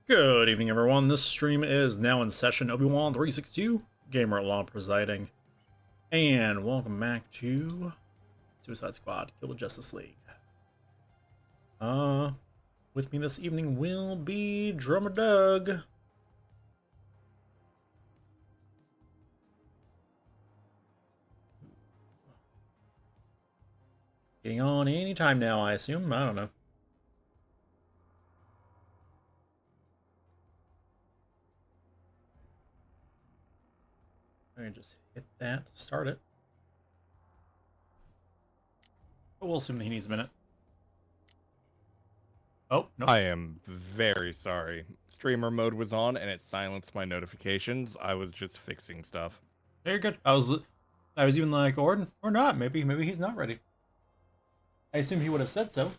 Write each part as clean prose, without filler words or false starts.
Good evening, everyone. This stream is now in session. Obi-Wan 362, Gamer Law presiding. And welcome back to Suicide Squad, Kill the Justice League. With me this evening will be Drummer Doug. Getting on anytime now, I assume. I don't know. I'm gonna just hit that to start it. But we'll assume that he needs a minute. Oh, no. I am very sorry. Streamer mode was on and it silenced my notifications. I was just fixing stuff. Very good. I was even like, or not. Maybe he's not ready. I assume he would have said so.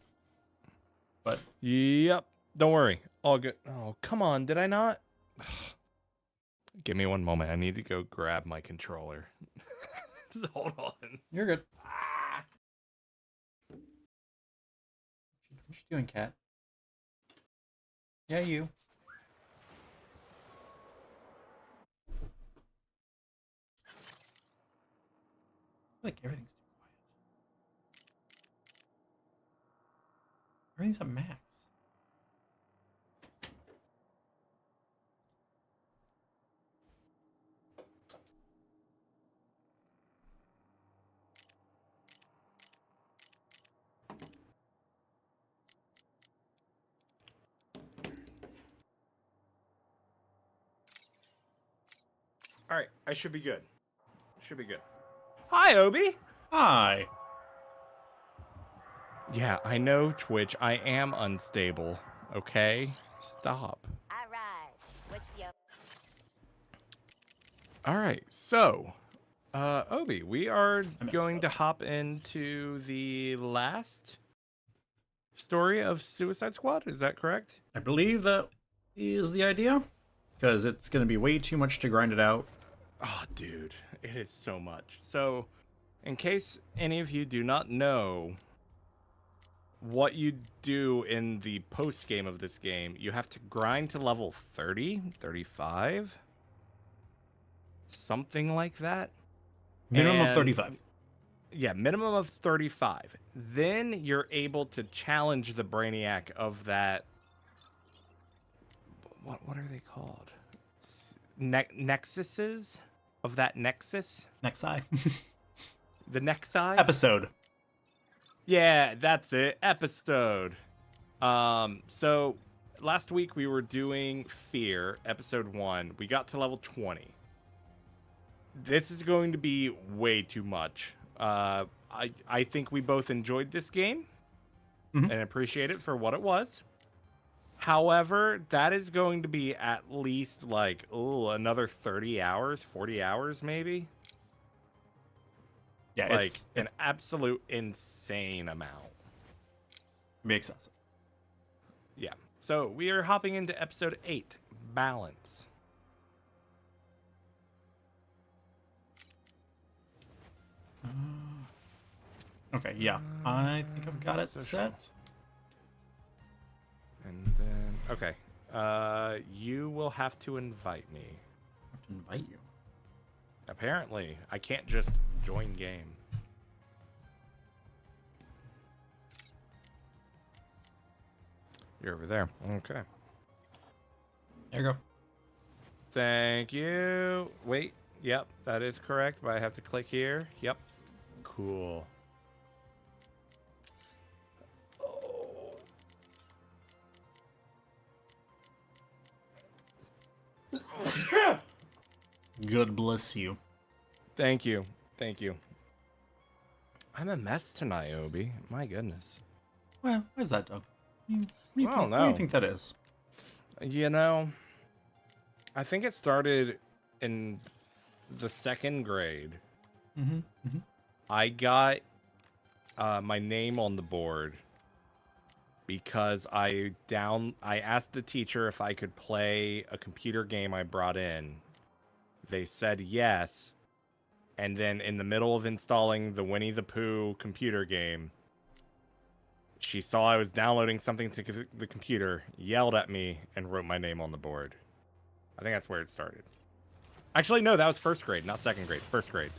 But Yep. Don't worry. All good. Oh, come on. Did I not? Give me one moment. I need to go grab my controller. Hold on. You're good. What you doing, cat? Yeah, you. I feel like everything's too quiet. Everything's at max. All right. I should be good. Should be good. Hi, Obi. Hi. Yeah, I know, Twitch. I am unstable. Okay? Stop. All right. What's your... All right. So, Obi, we are messed going up. to hop into the last story of Suicide Squad. Is that correct? I believe that is the idea. Because it's going to be way too much to grind it out. Oh, dude, it is so much. So, in case any of you do not know what you do in the post game of this game, you have to grind to level 30, 35, something like that. Minimum of And- 35. Yeah, minimum of 35. Then you're able to challenge the Brainiac of that. What are they called? Nexuses of that Nexus? Nexi. The Nexi? Episode. Yeah, that's it. Episode. So last week we were doing Fear, episode 1. We got to level 20. This is going to be way too much. I think we both enjoyed this game and appreciate it for what it was. However, that is going to be at least like, another 30 hours, 40 hours maybe. Yeah, Like it's an absolute insane amount. makes sense. Yeah. So we are hopping into episode 8, Balance. Okay, yeah. I think I've got it set. And then, okay. You will have to invite me. I have to invite you. Apparently, I can't just join game. You're over there. Okay. There you go. Thank you. Wait. Yep, that is correct, but I have to click here. Yep. Cool. Oh. Good bless you. Thank you. Thank you. I'm a mess tonight, Obi. My goodness. Well, why is that, Doug? What do you I think, don't what do you know. think that is? You know, I think it started in the 2nd grade. I got my name on the board because I asked the teacher if I could play a computer game I brought in. They said yes. And then in the middle of installing the Winnie the Pooh computer game, She saw I was downloading something to the computer, yelled at me, and wrote my name on the board. I think that's where it started. Actually, no, that was first grade, not second grade. First grade.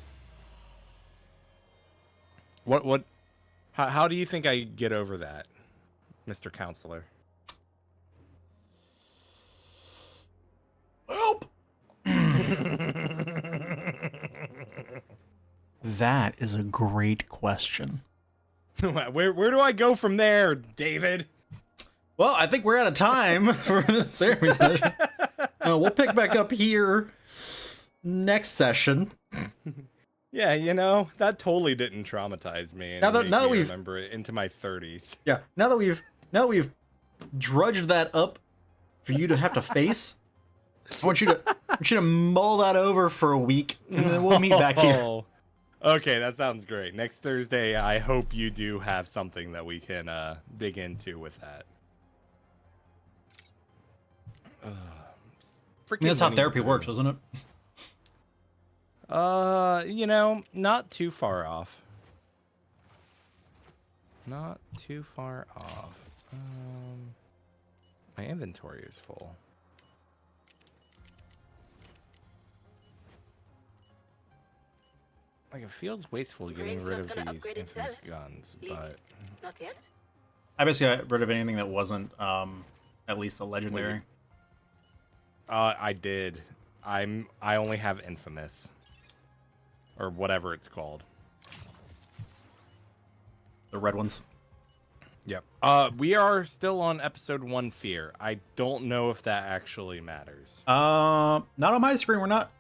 What? How do you think I get over that, Mr. Counselor? Help! That is a great question. Where do I go from there, David? Well, I think we're out of time for this therapy session. We'll pick back up here next session. Yeah, you know, that totally didn't traumatize me. And Now that we've remember it into my 30s. Yeah, now that we've drudged that up for you to have to face, I want you to mull that over for a week, and then we'll meet back here. Okay, that sounds great. Next Thursday, I hope you do have something that we can dig into with that. That's how therapy works, isn't it? You know, not too far off. Not too far off. My inventory is full. Like, it feels wasteful getting rid of these infamous guns, but... Not yet? I basically got rid of anything that wasn't at least a legendary. I did. I only have infamous. Or whatever it's called. The red ones. Yep. We are still on episode 1, Fear. I don't know if that actually matters. Not on my screen, we're not.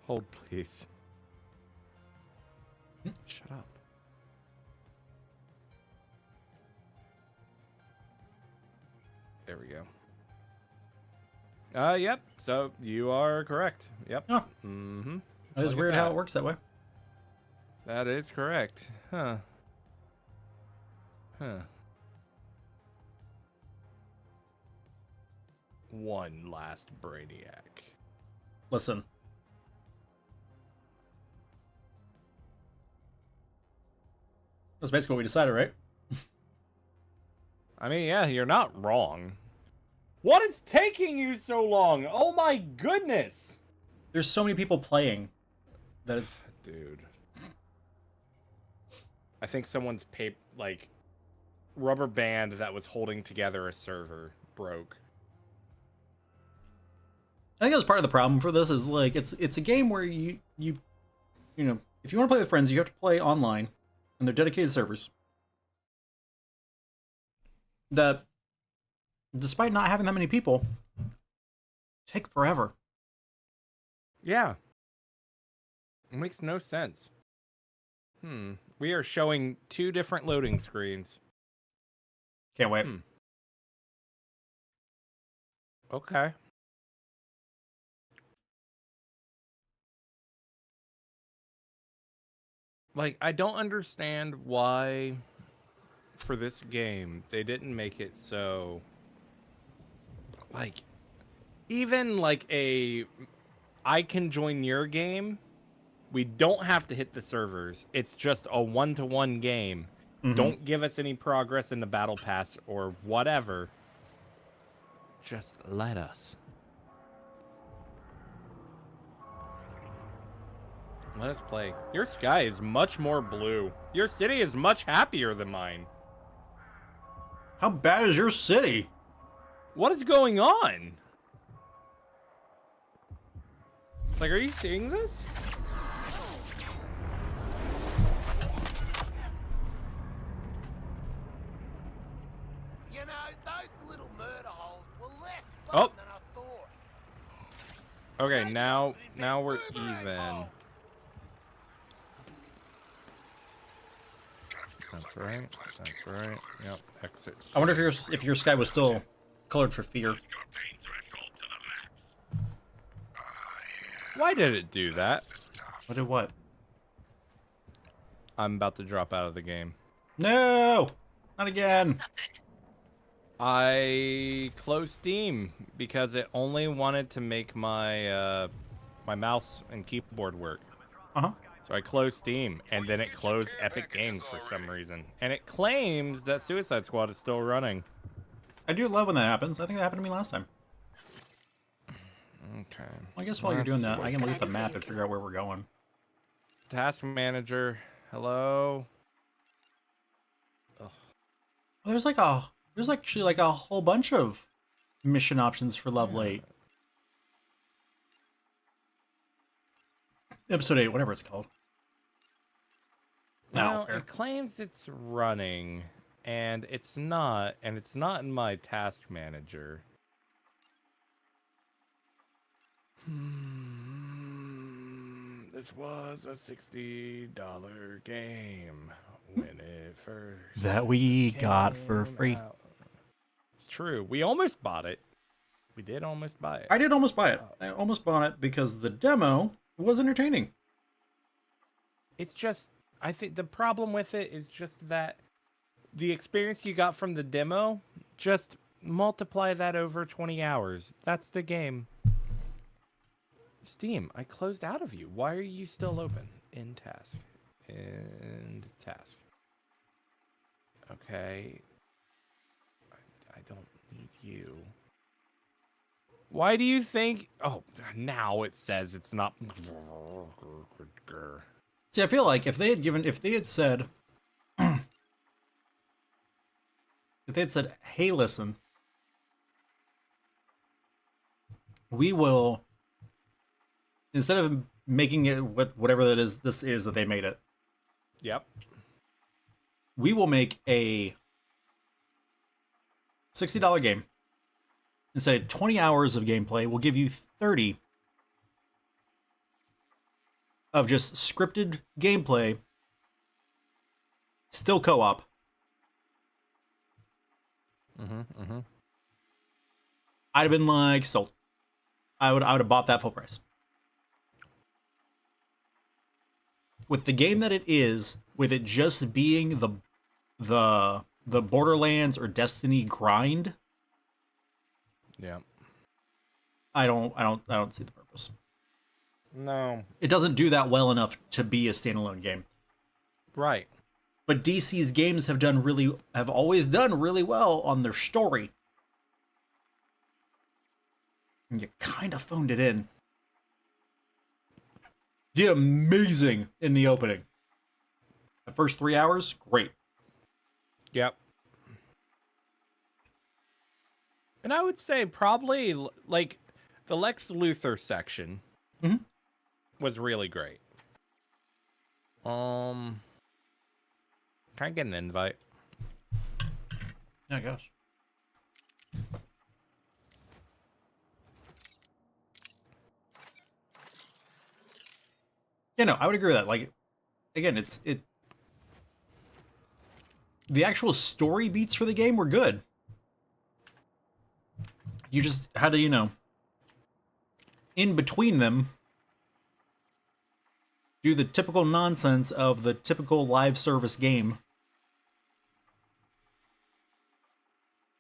Hold, please. Shut up. There we go. Yep. So you are correct. Yep. Oh. Mm-hmm. It is weird how it works that way. That is correct. Huh. One last Brainiac. Listen. That's basically what we decided, right? I mean, yeah, you're not wrong. What is taking you so long? Oh my goodness! There's so many people playing that it's... Dude. I think someone's rubber band that was holding together a server broke. I think that's part of the problem for this is, like, it's a game where you know, if you want to play with friends, you have to play online, and they're dedicated servers. That, despite not having that many people, take forever. Yeah. It makes no sense. We are showing 2 different loading screens. Can't wait. Okay. Like, I don't understand why, for this game, they didn't make it so... Like, even, like, I can join your game, we don't have to hit the servers. It's just a 1-to-1 game. Mm-hmm. Don't give us any progress in the battle pass or whatever. Just let us. Let us play. Your sky is much more blue. Your city is much happier than mine. How bad is your city? What is going on? Like, are you seeing this? You know, those little murder holes were less fun than I thought. Okay, now we're even. That's right. That's right. Yep. Exits. I wonder if your sky was still colored for fear. Why did it do that? What did what? I'm about to drop out of the game. No! Not again. I closed Steam because it only wanted to make my my mouse and keyboard work. Uh-huh. So I closed Steam, and then it closed Epic Games for some reason. And it claims that Suicide Squad is still running. I do love when that happens. I think that happened to me last time. Okay. Well, I guess while you're doing that, I can look at the map and figure out where we're going. Task Manager, hello? Well, there's actually like a whole bunch of mission options for level 8. Episode 8, whatever it's called. Well, it claims it's running, and it's not in my Task Manager. This was a $60 game when it first That we got for free. out. It's true. We almost bought it. We did almost buy it. I did almost buy it. I almost bought it because the demo was entertaining. It's just, I think the problem with it is just that the experience you got from the demo, just multiply that over 20 hours. That's the game. Steam, I closed out of you. Why are you still open? In task. End task. Okay. I don't need you. Why do you think... Oh, now it says it's not... See, I feel like if they had said, hey, listen, we will, instead of making it whatever this is that they made it, Yep. we will make a $60 game. Instead of 20 hours of gameplay, we'll give you 30 of just scripted gameplay, still co-op. I'd have been like, sold. I would have bought that full price. With the game that it is, with it just being the Borderlands or Destiny grind, Yeah. I don't see the purpose. No. It doesn't do that well enough to be a standalone game. Right. But DC's games have always done really well on their story. And you kind of phoned it in. Did amazing in the opening. The first 3 hours, great. Yep. And I would say probably like the Lex Luthor section was really great. Can I get an invite? Yeah, gosh. Yeah, no, I would agree with that. Like, again, the actual story beats for the game were good. You just had to, in between them, do the typical nonsense of the typical live service game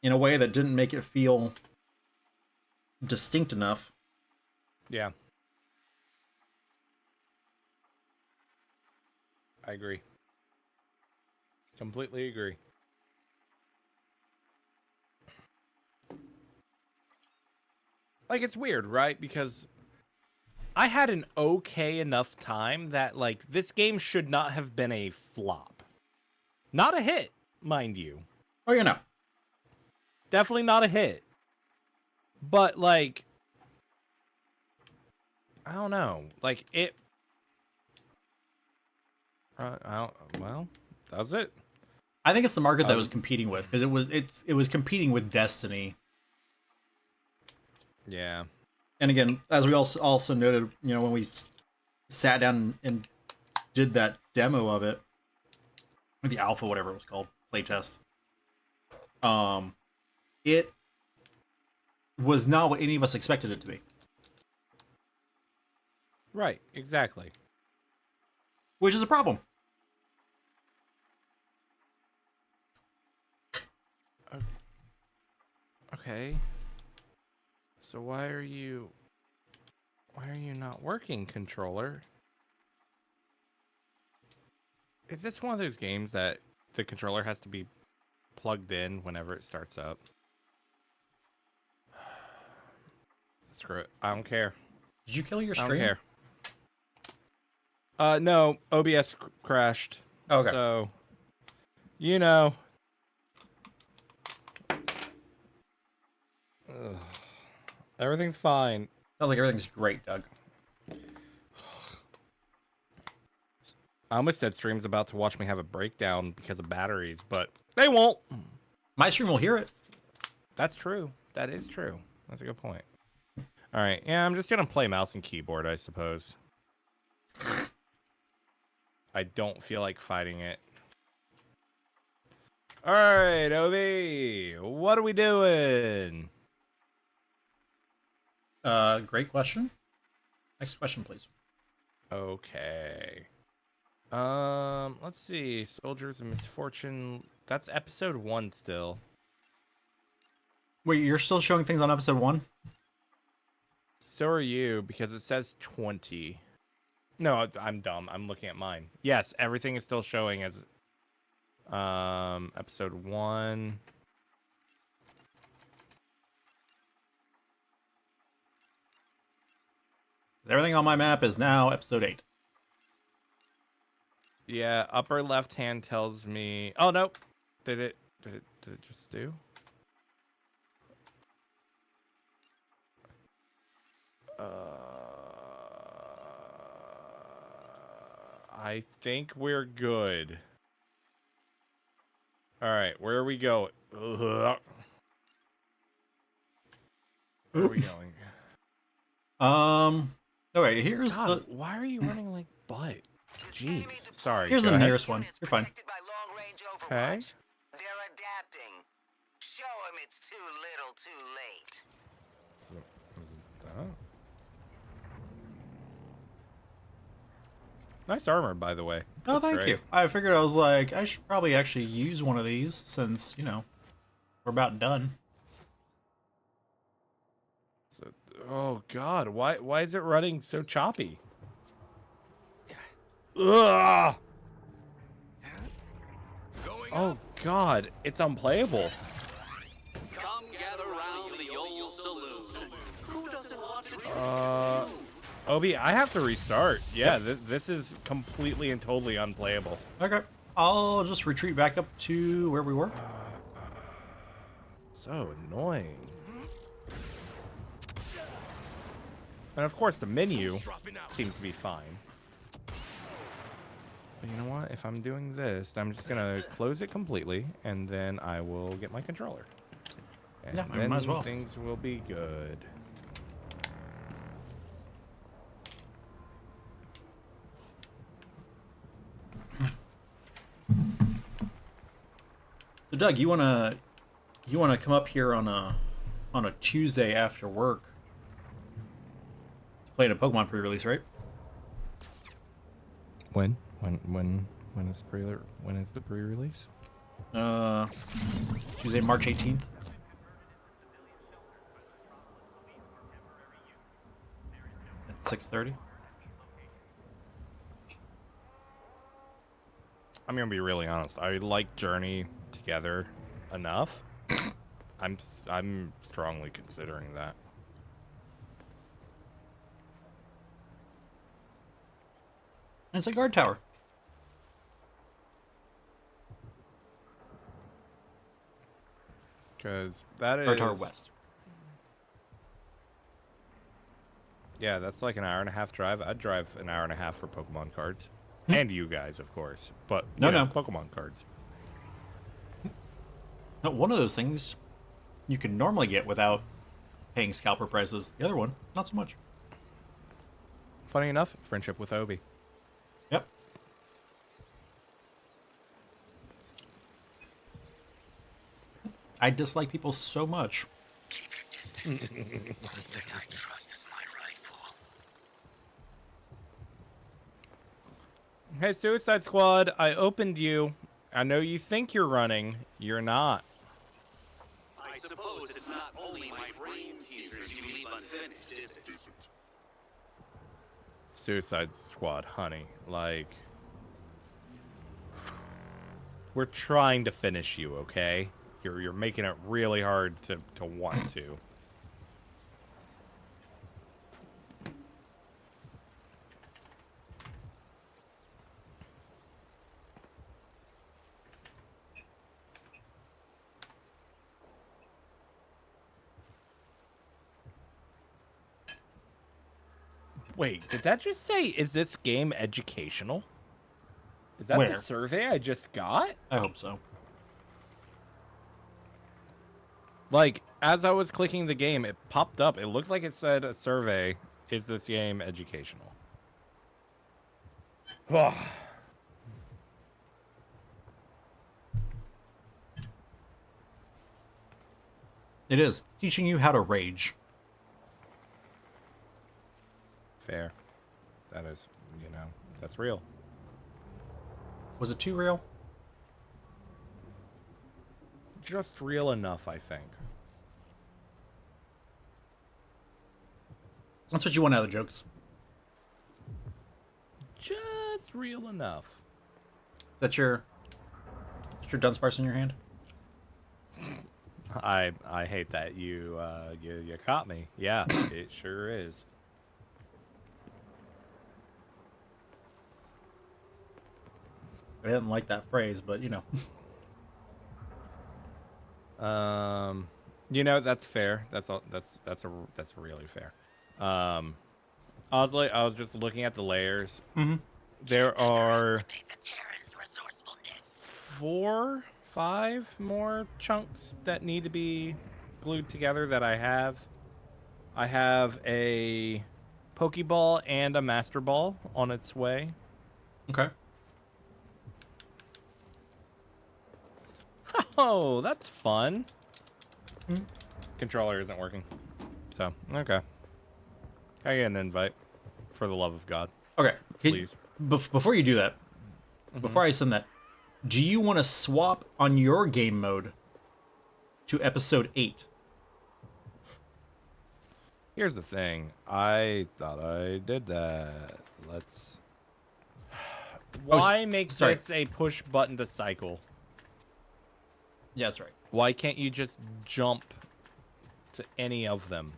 in a way that didn't make it feel distinct enough. Yeah. I agree. Completely agree. Like, it's weird, right? Because I had an okay enough time that, like, this game should not have been a flop. Not a hit, mind you. Oh, you know. Definitely not a hit. But, like, I don't know. Like, it... well, that's it. I think it's the market that was competing with, because it was competing with Destiny. Yeah. And again, as we also noted, when we sat down and did that demo of it, or the alpha, whatever it was called, playtest, it was not what any of us expected it to be. Right, exactly. Which is a problem. Okay. So why are you not working, controller? Is this one of those games that the controller has to be plugged in whenever it starts up? Screw it. I don't care. Did you kill your I don't stream? care. No, OBS crashed. Oh, okay. So, you know. Ugh. Everything's fine. Sounds like everything's great, Doug. I almost said stream's about to watch me have a breakdown because of batteries, but they won't. My stream will hear it. That's true. That is true. That's a good point. All right. Yeah, I'm just going to play mouse and keyboard, I suppose. I don't feel like fighting it. All right, OB. What are we doing? Great question. Next question, please. Okay. Let's see. Soldiers of Misfortune. That's episode 1 still. Wait, you're still showing things on episode 1? So are you, because it says 20. No, I'm dumb. I'm looking at mine. Yes, everything is still showing as episode 1. Everything on my map is now episode 8. Yeah, upper left hand tells me. Oh no, did it just do? I think we're good. All right, where are we going? Where are we going? Okay, here's God, why are you running like butt? Jeez, sorry. Here's go the ahead. nearest one. You're fine. Okay. They're adapting. Show them it's too little, too late. Nice armor, by the way. Oh, Looks thank great. you. I figured I was like, I should probably actually use one of these since, you know, we're about done. So, oh God, why is it running so choppy? Ugh! Oh God, it's unplayable. Come gather round the old saloon. Who doesn't want to Obi, I have to restart. Yeah, this is completely and totally unplayable. Okay. I'll just retreat back up to where we were. So annoying. And of course, the menu seems to be fine. But you know what? If I'm doing this, I'm just gonna close it completely, and then I will get my controller. And Yeah, then might as well. things will be good. So Doug, you wanna come up here on a Tuesday after work to play in a Pokemon pre-release, right? When is the pre-release? Tuesday, March 18th. At 6:30. I'm gonna be really honest. I like Journey together enough. I'm strongly considering that. And it's a guard tower. Because that is Guard Tower West. Yeah, that's like an hour and a half drive. I'd drive an hour and a half for Pokemon cards. And you guys, of course. But No, you know, no. Pokemon cards. Now, one of those things you can normally get without paying scalper prices. The other one, not so much. Funny enough, friendship with Obi. Yep. I dislike people so much. Keep your distance. One thing I trust is my rifle. Hey, Suicide Squad, I opened you. I know you think you're running. You're not. suppose it's not only my brain teasers you leave unfinished, is it? Suicide Squad, honey. Like, we're trying to finish you, okay? You're making it really hard to want to. Wait, did that just say, is this game educational? Is that Where? the survey I just got? I hope so. Like, as I was clicking the game, it popped up. It looked like it said a survey, is this game educational? It is. It's teaching you how to rage. Fair. That is, that's real. Was it too real? Just real enough, I think. That's what you want out of the jokes. Just real enough. That's your Dunsparce in your hand? I hate that you caught me. Yeah, it sure is. I didn't like that phrase, but That's fair. That's really fair. I was just looking at the layers. Mm-hmm. There are 4, 5 more chunks that need to be glued together that I have. I have a Pokeball and a Master Ball on its way. Okay. Oh, that's fun. Mm-hmm. Controller isn't working. So, okay. I get an invite. For the love of God. Okay. Please. Before you do that, before I send that, do you want to swap on your game mode to episode 8? Here's the thing. I thought I did that. Let's... Why make this a push button to cycle? Yeah, that's right. Why can't you just jump to any of them?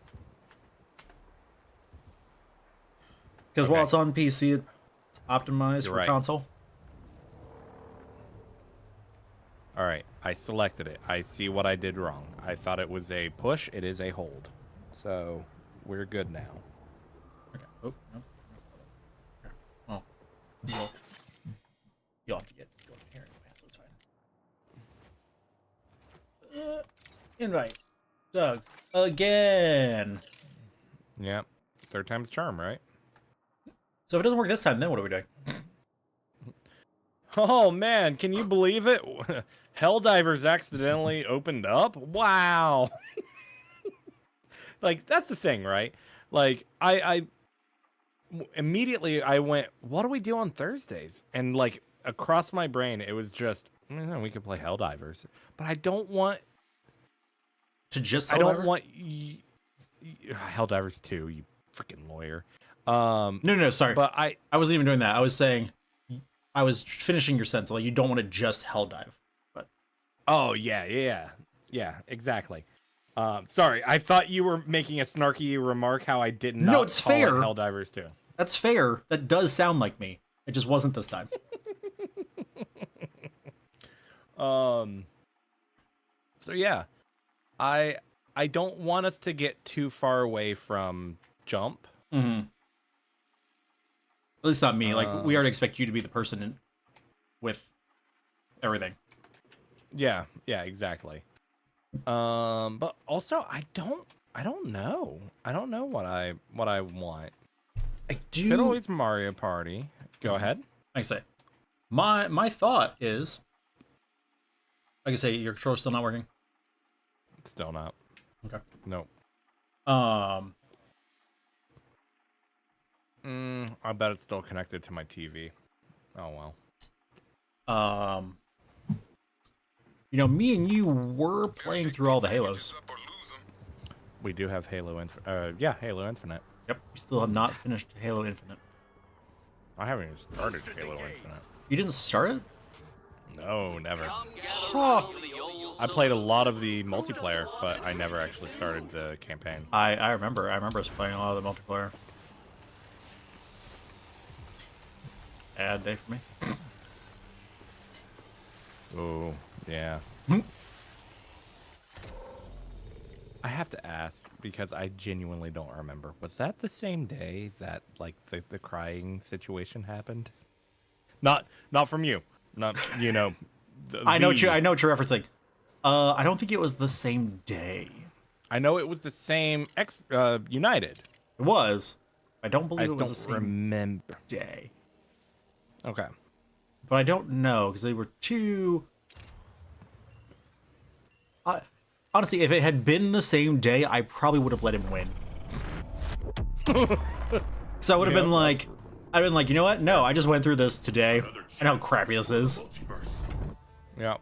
Because while it's on PC, it's optimized for console. All right, I selected it. I see what I did wrong. I thought it was a push. It is a hold. So we're good now. Okay. Oh, no. Okay. Well, you'll have to get here anyway, so it's fine. Invite. Doug. Again. Yeah. Third time's charm, right? So if it doesn't work this time, then what are we doing? Oh, man. Can you believe it? Helldivers accidentally opened up? Wow. Like, that's the thing, right? Like, I immediately I went, what do we do on Thursdays? And, like, across my brain, it was just, we could play Helldivers. But I don't want... To just Helldiver? I don't want... Helldivers 2, you freaking lawyer. No, sorry. But I wasn't even doing that. I was saying, I was finishing your sentence. Like, you don't want to just Helldive. But oh, yeah, exactly. Sorry, I thought you were making a snarky remark how I did not it's call fair. it Helldivers 2. That's fair. That does sound like me. It just wasn't this time. So yeah, I don't want us to get too far away from Jump. Mm-hmm. At least not me. Like, we already expect you to be the person with everything. Yeah, exactly. But also I don't know. I don't know what I want. I do. Could always Mario Party. Go ahead. Like I say, my thought is, like I say, your controller's still not working. Still not. Okay. Nope. I bet it's still connected to my TV. Oh well. You know, me and you were playing through all the Halos. We do have Halo Infinite. Yeah, Halo Infinite. Yep, we still have not finished Halo Infinite. I haven't even started Halo Infinite. You didn't start it? No, never. Huh. I played a lot of the multiplayer, but I never actually started the campaign. I remember us playing a lot of the multiplayer. Bad day for me. Oh, yeah. I have to ask because I genuinely don't remember. Was that the same day that like the crying situation happened? Not from you. Not you know. I know what you're referencing. I don't think it was the same day. I know it was the same United. It was. I don't I believe just it was the don't same remember. day. Okay. But I don't know because they were two. Honestly, if it had been the same day, I probably would have let him win. Because I would have been like, you know what? No, I just went through this today. I know how crappy this is. Yeah.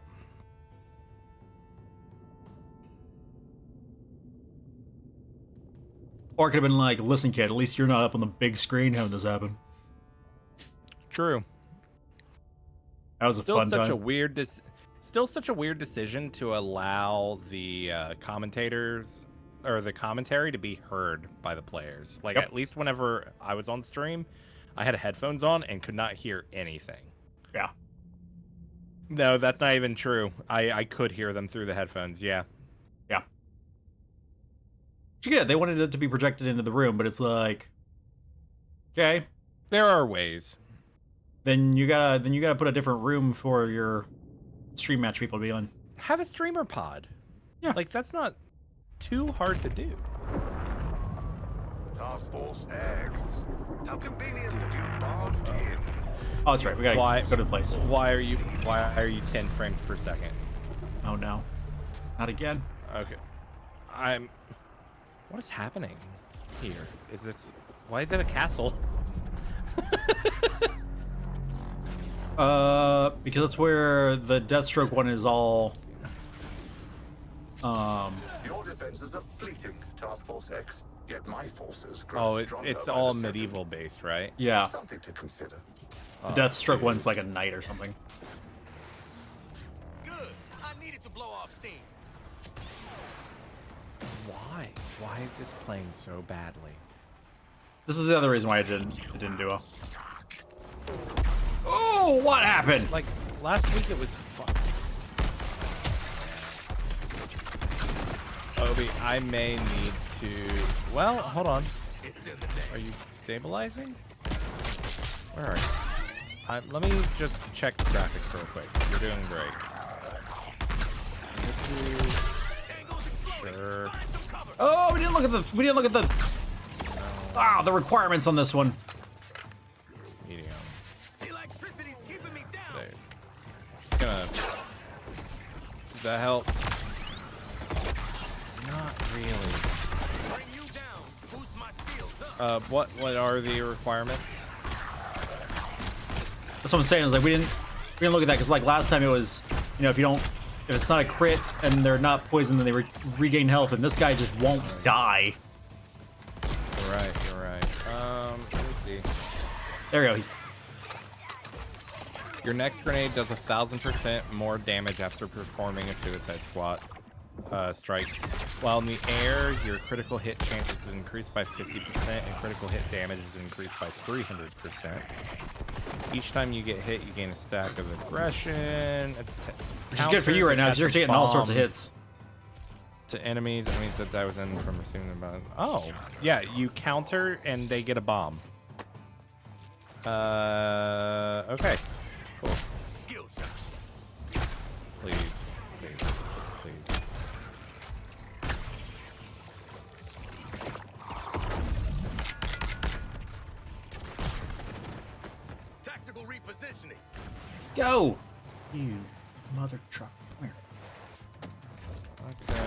Or it could have been like, listen, kid, at least you're not up on the big screen having this happen. True. That was a fun time. Still such a weird decision to allow the commentators or the commentary to be heard by the players. Like, Yep. at least whenever I was on stream, I had headphones on and could not hear anything. Yeah. No, that's not even true. I could hear them through the headphones, yeah. Yeah. But yeah, they wanted it to be projected into the room, but it's like, okay. There are ways. Then you gotta put a different room for your stream match people to be on. Have a streamer pod. Yeah. Like, that's not too hard to do. Task Force X. How convenient that you barged in. Oh, that's right. We gotta go to the place. Why are you 10 frames per second? Oh no. Not again. Okay. What is happening here? Why is it a castle? Because that's where the Deathstroke one is all. Your defenses are fleeting, Task Force X. Yet my forces grow Oh, stronger it's by all the second. medieval based, right? Yeah. Something to consider. The Deathstroke one's like a knight or something. Good. I needed to blow off steam. Why? Why is this playing so badly? This is the other reason why it didn't do well. Oh, what happened? Like, last week it was fun. Obi, I may need to... Well, hold on. Are you stabilizing? Where are you? Let me just check the graphics real quick. You're doing great. Sure. Oh, we didn't look at the the requirements on this one. Medium. Electricity's keeping me down. Save. Just gonna... Does that help? Not really. Bring you down. Boost my shields up. What are the requirements? That's what I'm saying. Is like we didn't look at that because like last time it was, you know, if it's not a crit and they're not poisoned, then they regain health, and this guy just won't die. You're right. Let me see. There we go. He's Your next grenade does 1,000% more damage after performing a suicide strike. While in the air, your critical hit chance is increased by 50% and critical hit damage is increased by 300%. Each time you get hit, you gain a stack of aggression. which is good for you right now because you're taking all sorts of hits. To enemies that die within from receiving the bomb. Oh, yeah, you counter and they get a bomb. Okay. Cool. Skill shot. Please. Tactical repositioning. Go, you mother truck. Come here. Okay.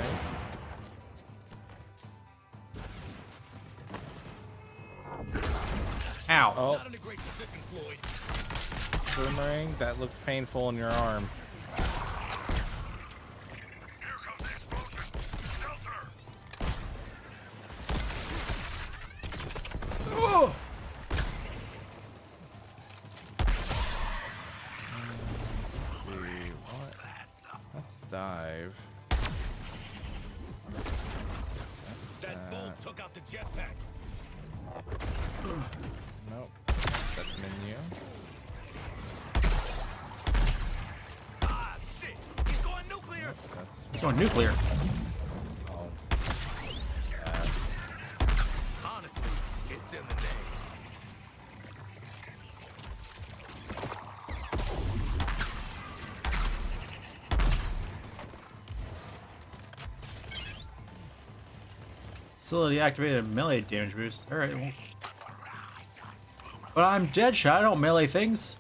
Ow. Oh, Not in a great position, Floyd. boomerang. That looks painful in your arm. dive. That bolt took out the jetpack. Nope. That's menu. Ah, shit! He's going nuclear. That's It's going nuclear. oh. Honestly, it's in the name. Facility activated melee damage boost. Alright, well. But I'm dead shot. I don't melee things.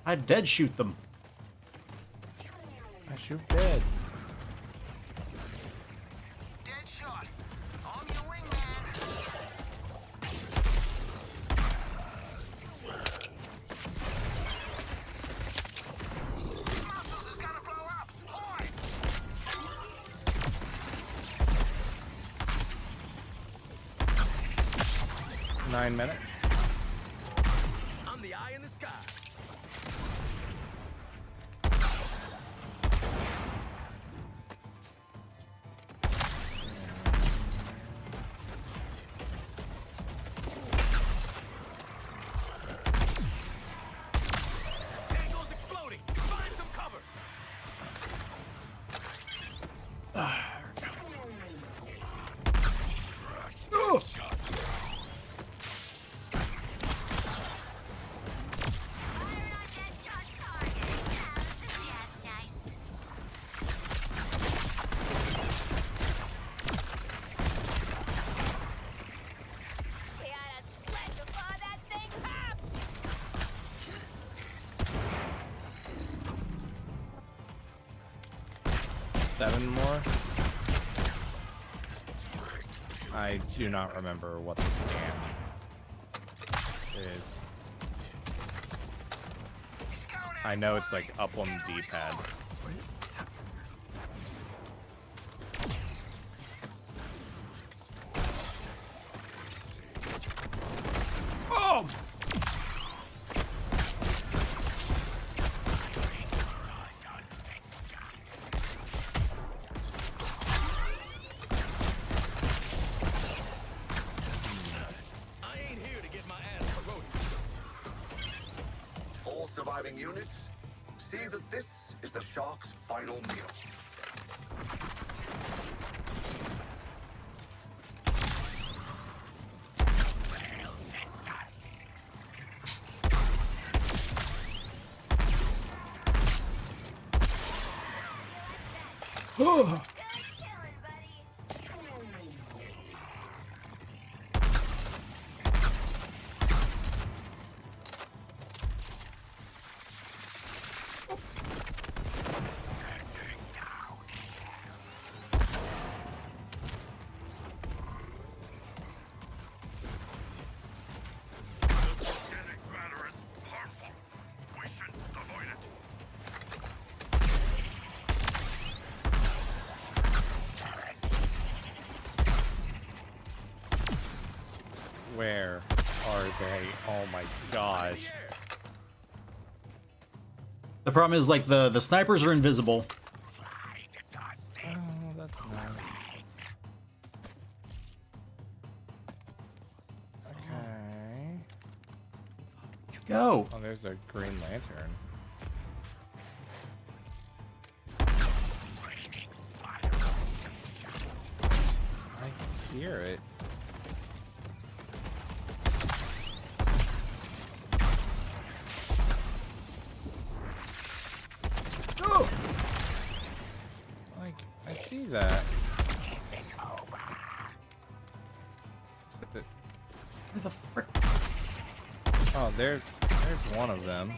I dead shoot them. I shoot dead. Deadshot. I'm your wingman. Muscles is gonna blow up. Oi! 9 minutes. I'm the eye in the sky. Tango's exploding. Find some cover. Firing on Deadshot target. Yes, nice. We gotta split before that thing pops. 7 more. I do not remember what the scan is. I know it's like up on the D-pad. Oh! I ain't here to get my ass corroded. All surviving units, see that this is the shark's final meal. Oh! Good killing, buddy. Organic matter is harmful. We shouldn't avoid it. Where are they? Oh my gosh. The problem is, like, the snipers are invisible. Oh, that's nice. Okay. You go. Oh, there's a Green Lantern. I hear it. Go! Like, I see that. Where the frick? Oh, there's one of them.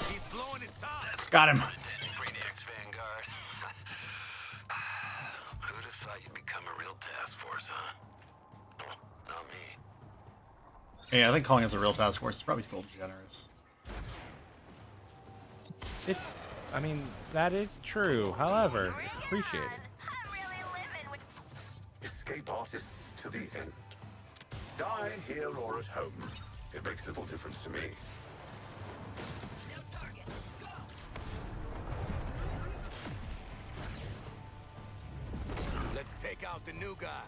He's blowing his top. Got him. Brainiac's vanguard. Who'd have thought you'd become a real task force, huh? Well, not me. Yeah, I think calling us a real task force is probably still generous. It's, I mean, that is true. However, it's appreciated. I'm really living with Escape artists to the end. Die here or at home. It makes little difference to me. Let's take out the new guy.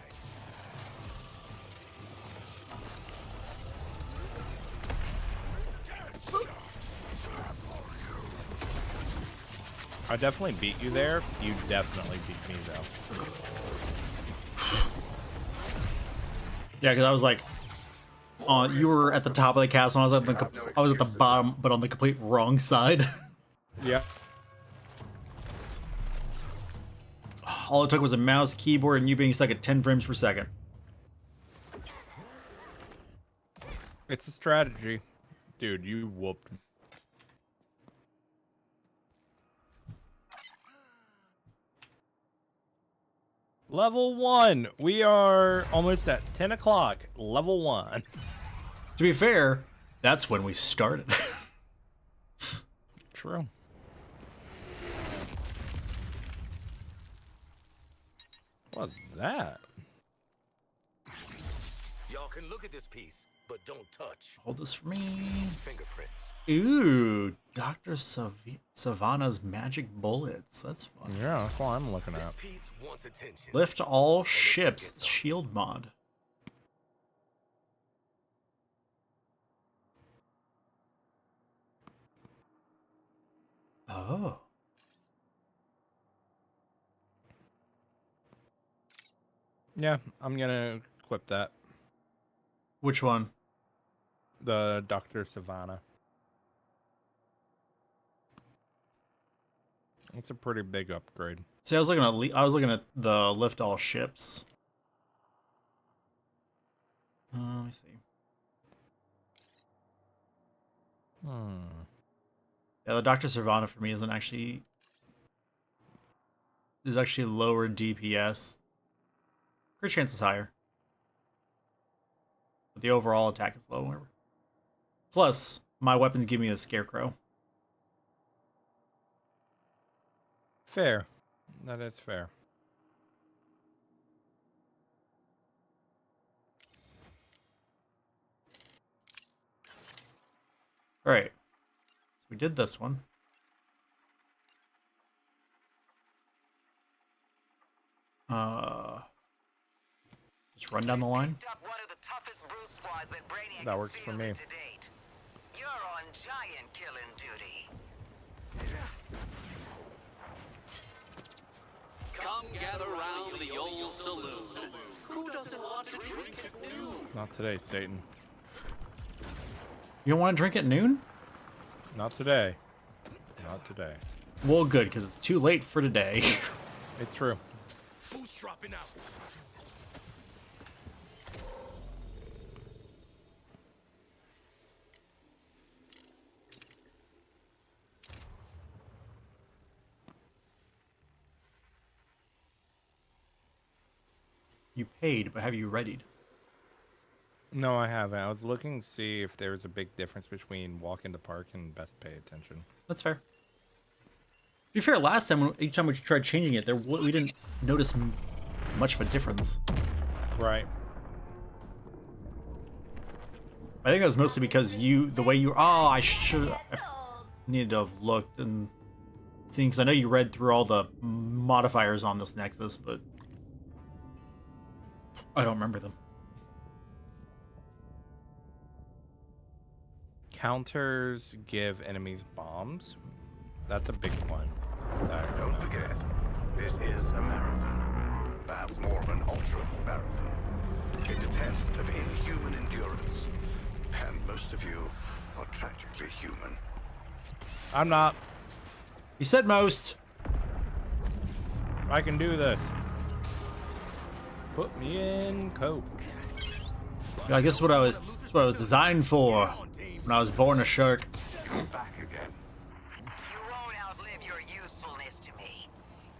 I definitely beat you there. You definitely beat me though. Yeah, because I was like, you were at the top of the castle, and I was at the bottom, but on the complete wrong side. Yeah. All it took was a mouse, keyboard, and you being stuck at 10 frames per second. It's a strategy. Dude, you whooped. Level 1. We are almost at 10 o'clock. Level 1. To be fair, that's when we started. True. What's that? Y'all can look at this piece, but don't touch. Hold this for me. Fingerprints. Ooh, Dr. Savannah's magic bullets. That's fun. Yeah, that's what I'm looking at. This piece wants attention. Lift all ships shield mod. Oh. Yeah, I'm gonna equip that. Which one? The Dr. Savannah. It's a pretty big upgrade. See, I was looking at the lift all ships. Let me see. Yeah, the Dr. Savannah for me isn't actually. Is actually lower DPS. Crit chance is higher. But the overall attack is lower. Plus, my weapons give me a scarecrow. Fair. That is fair. Alright. So we did this one. Just run down the line. That works for me. You're on giant killing duty. Come gather round the old saloon. Who doesn't want to drink at noon? Not today, Satan. You don't want to drink at noon? Not today. Not today. Well, good, because it's too late for today. It's true. Who's dropping out? You paid, but have you readied? No, I haven't. I was looking to see if there was a big difference between walk into park and best pay attention. That's fair. To be fair, last time, each time we tried changing it, we didn't notice much of a difference. Right. I think that was mostly because the way you. Oh, I should. I sold. needed to have looked and seen, because I know you read through all the modifiers on this Nexus, but I don't remember them. Counters give enemies bombs. That's a big one. Don't forget, this is a marathon. Perhaps more of an ultra marathon. It's a test of inhuman endurance. And most of you are tragically human. I'm not. You said most. I can do this. Put me in, coach. I guess that's what I was designed for when I was born a shark. You're back again. You won't outlive your usefulness to me.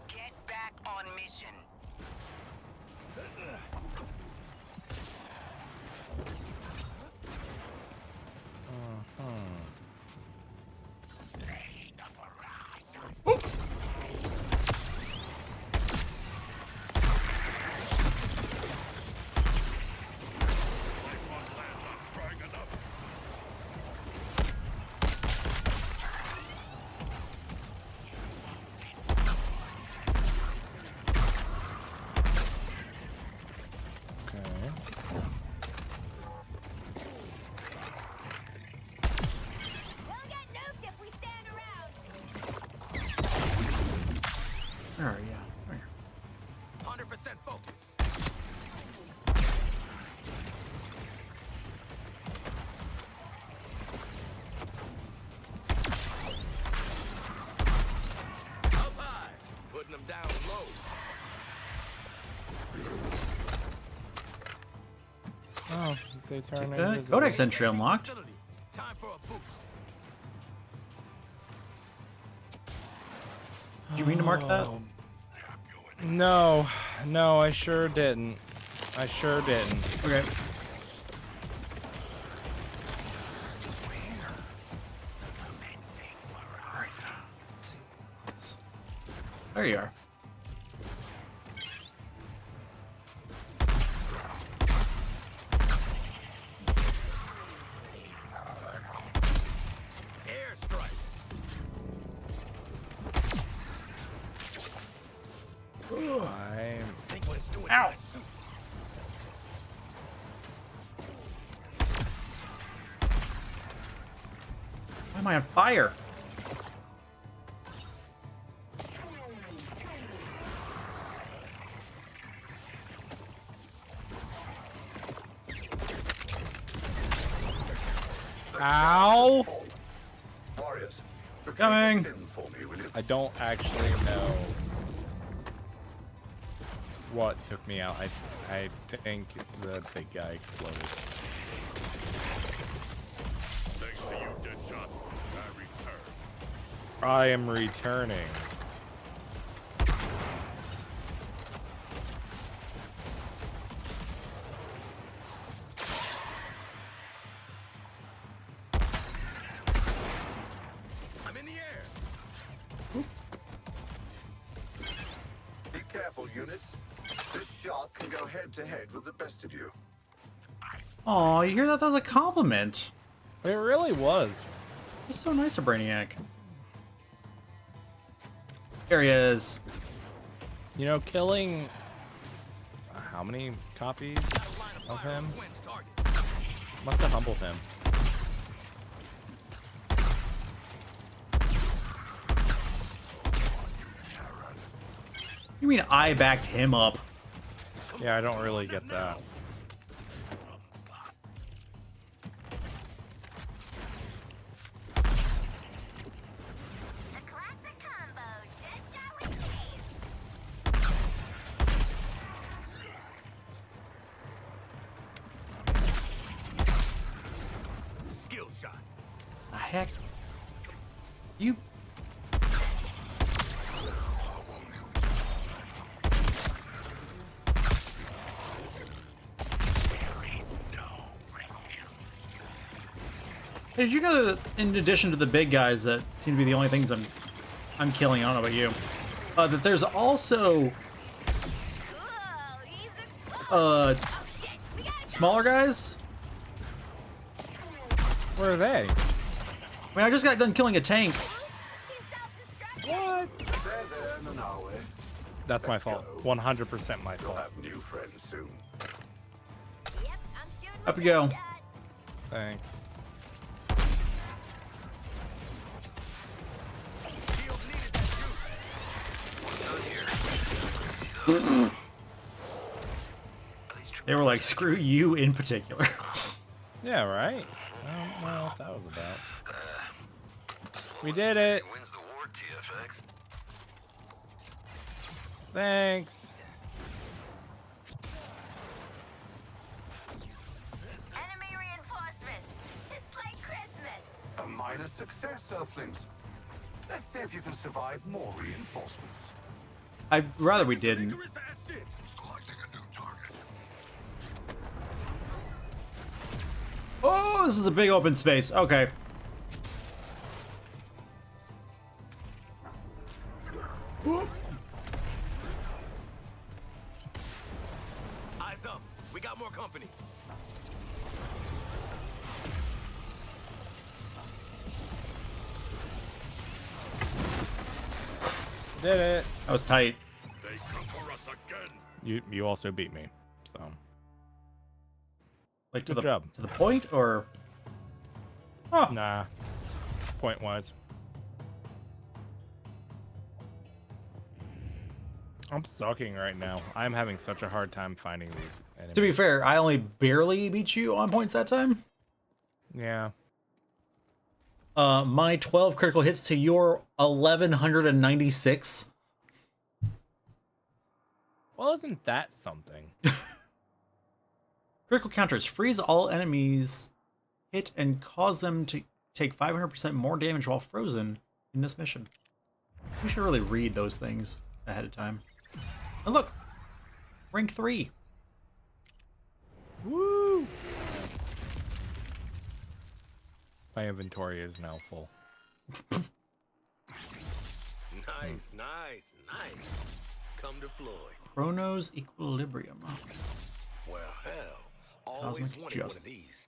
Get back on mission. they turn That invisible. Codex entry unlocked. Facility. Time for a boost. Did you mean to mark that? No, no, I sure didn't. I sure didn't. Okay. There you are. Airstrike. I'm Think what it's doing. Ow. Why am I on fire? Ow! Warriors, Coming. film for me, will you? I don't actually know what took me out. I think the big guy exploded. Thanks to you, Deadshot. I return. I am returning. I'm in the air. Be careful, units. This shark can go head to head with the best of you. Aw, you hear that? That was a compliment. It really was. That's so nice of Brainiac. There he is. You know, killing how many copies of him When's target? must have humbled him. You mean I backed him up? Yeah, I don't really get that. The classic combo, Deadshot with Chase. Skill shot. The heck? You. Hey, did you know that in addition to the big guys that seem to be the only things I'm killing, I don't know about you, that there's also Cool, he's exploding. uh Oh shit, we gotta smaller guys? Where are they? I mean, I just got done killing a tank. he's self-destructing. What? They're on our way. That's my fault. 100% my You'll fault. have new friends soon. Yep, I'm shooting Up with we go. Deadshot. Thanks. Shield needed that juice. They were like, screw you in particular. Yeah, right? I don't know what that was about. We did it. Wins the war, TFX. Thanks. Enemy reinforcements. It's like Christmas. A minor success, Earthlings. Let's see if you can survive more reinforcements. I'd rather we didn't. Vigorous ass shit. Selecting a new target. Oh, this is a big open space. Okay. Eyes up. We got more company. Did it. That was tight. They come for us again. You also beat me. So Like to Good the job. to the point, or oh, nah. Point wise. I'm sucking right now. I'm having such a hard time finding these enemies. to be fair, I only barely beat you on points that time. Yeah. My 12 critical hits to your 1196. Well, isn't that something? Critical counters. Freeze all enemies hit and cause them to take 500% more damage while frozen in this mission. We should really read those things ahead of time. And look! Rank 3. Woo! My inventory is now full. Nice, nice, nice. Come to Floyd. Chrono's Equilibrium. Well, hell, always Cosmic wanted one Justice. of these.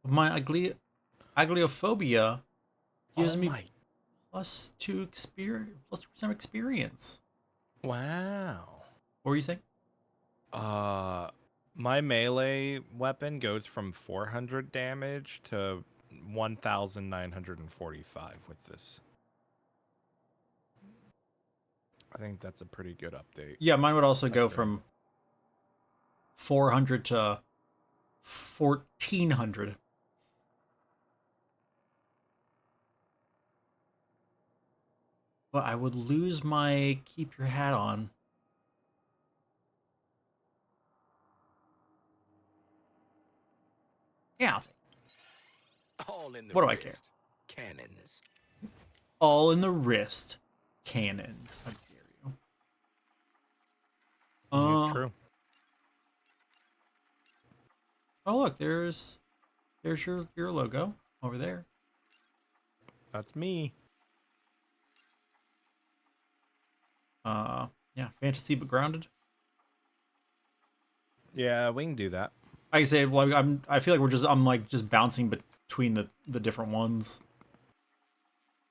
My agliophobia gives Oh me my- plus 2% experience. Wow. What were you saying? My melee weapon goes from 400 damage to 1,945 with this. I think that's a pretty good update. Yeah, mine would also go Okay. from 400 to 1,400. But I would lose my keep your hat on. Yeah, I'll take it. All in the What do I care? wrist. Cannons. All in the wrist. Cannons. How dare you? It's true. Oh look, there's your logo over there. That's me. Yeah, fantasy but grounded. Yeah, we can do that. I say, well, I feel like I'm like just bouncing between the different ones.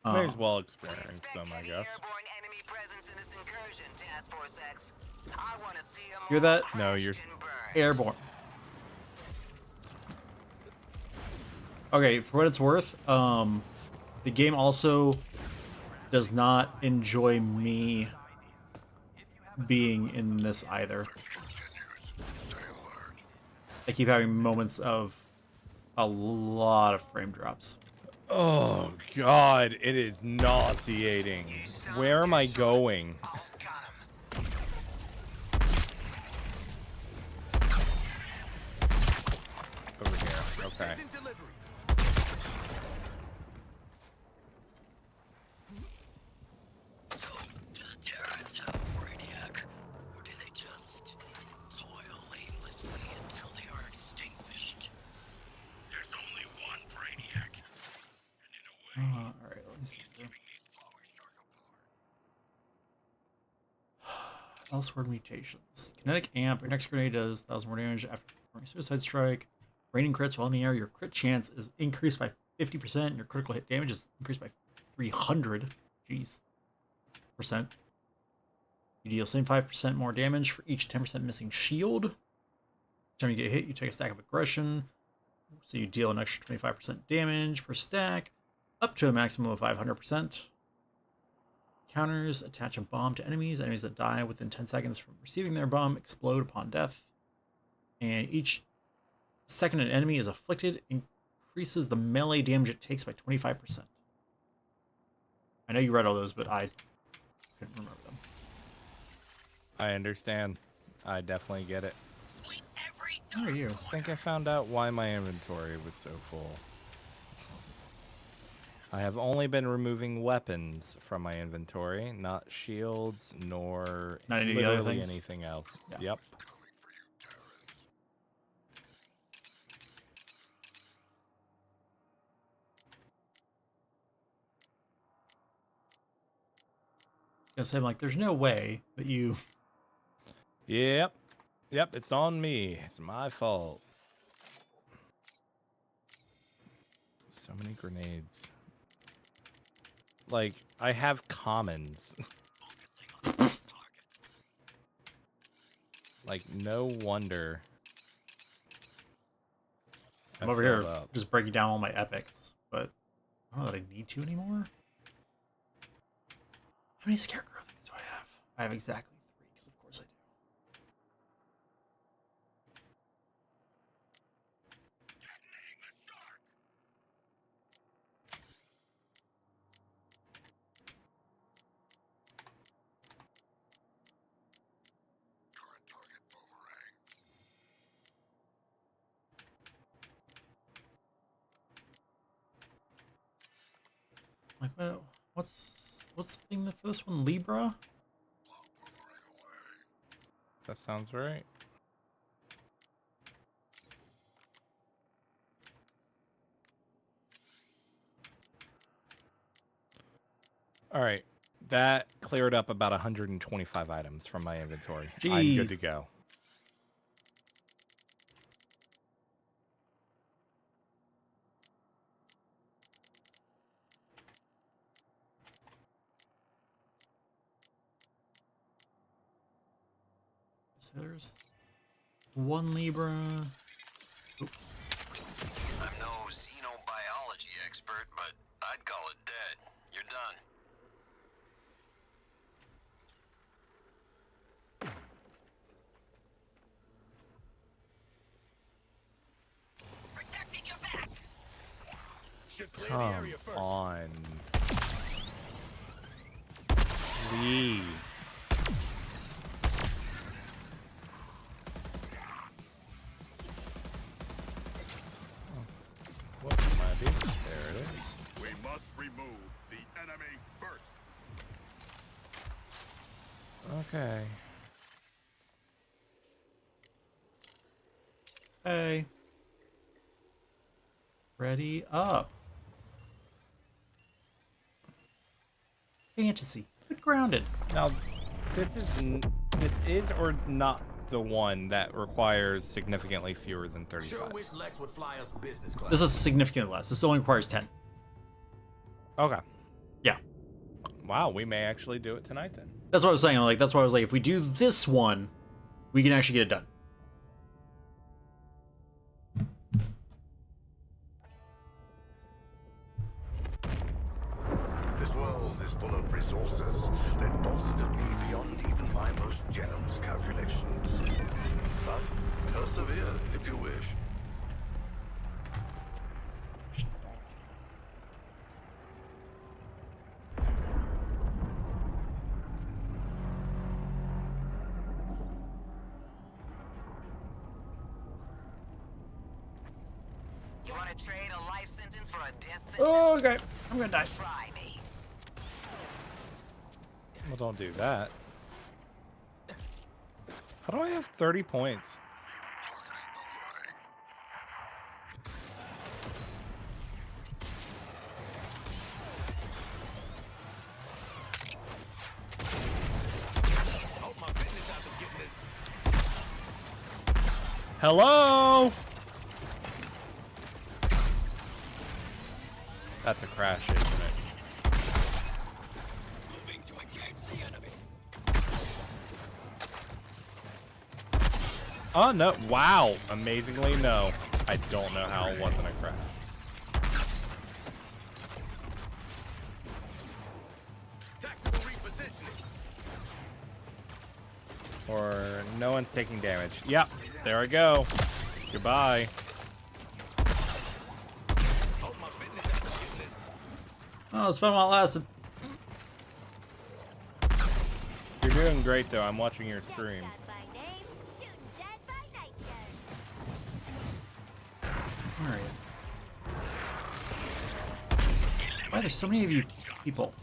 May as well experience Expect them, I heavy guess. airborne enemy presence in this incursion, Task Force X. I want to see 'em Hear all that? No, you're- crushed and burned. Airborne. Okay, for what it's worth, the game also does not enjoy me being in this either. I keep having moments of a lot of frame drops. Oh god, it is nauseating. Where am I going? Over here. Okay. In delivery. Brainiac, or do they just toil aimlessly until they are extinguished? There's only one Brainiac, and in a way, All right, let me see. Here. Elsewhere mutations. Kinetic amp. Your next grenade does 1,000 more damage after performing suicide strike. Raining crits while in the air. Your crit chance is increased by 50%. Your critical hit damage is increased by 300. Jeez. %. You deal same 5% more damage for each 10% missing shield. Each time you get hit, you take a stack of aggression. So you deal an extra 25% damage per stack, up to a maximum of 500%. Counters attach a bomb to enemies. Enemies that die within 10 seconds from receiving their bomb explode upon death. And each second an enemy is afflicted increases the melee damage it takes by 25%. I know you read all those, but I couldn't remember them. I understand. I definitely get it. Who are you? I think I found out why my inventory was so full. I have only been removing weapons from my inventory, not shields, nor Not any of the other literally things? anything else. Yeah. Yep. I was gonna say, I'm like, there's no way that you. Yep. Yep, it's on me. It's my fault. So many grenades. Like, I have commons. Like, no wonder. I'm I over here filled up. just breaking down all my epics, but I don't know that I need to anymore. How many scarecrow things do I have? I have exactly 3, because of course I do. what's the thing for this one? Libra? That sounds right. All right. That cleared up about 125 items from my inventory. I'm good to Jeez. go. So there's one Libra. Oop. I'm no xenobiology expert, but I'd call it dead. You're done. Protecting your back. Should clear the Come area first. on. Please. What might be? There it is. We must remove the enemy first. Okay. Hey. Ready up. Fantasy. Get grounded. Now, this is or not the one that requires significantly fewer than 35. Sure wish Lex would fly us business class. This is significantly less. This only requires 10. Okay. Yeah. Wow, we may actually do it tonight then. That's what I was saying. Like, that's why I was like, if we do this one, we can actually get it done. This world is full of resources that bolstered me beyond even my most generous calculations. But persevere if you wish. You want to trade a life sentence for a death sentence? Oh, okay. I'm gonna die. Try me. Well, don't do that. How do I have 30 points? Hope my business out of getting this. Hello? That's a crash, isn't it? Moving to engage the enemy. Oh, no. Wow. Amazingly, no. I don't know how it wasn't a crash. Tactical repositioning. Or no one's taking damage. Yep. There I go. Goodbye. Hope my business out of getting this. Oh, it's fun while it lasted. You're doing great, though. I'm watching your stream. Shot by name, shooting dead by nature. Alright. Why are there so many of you people?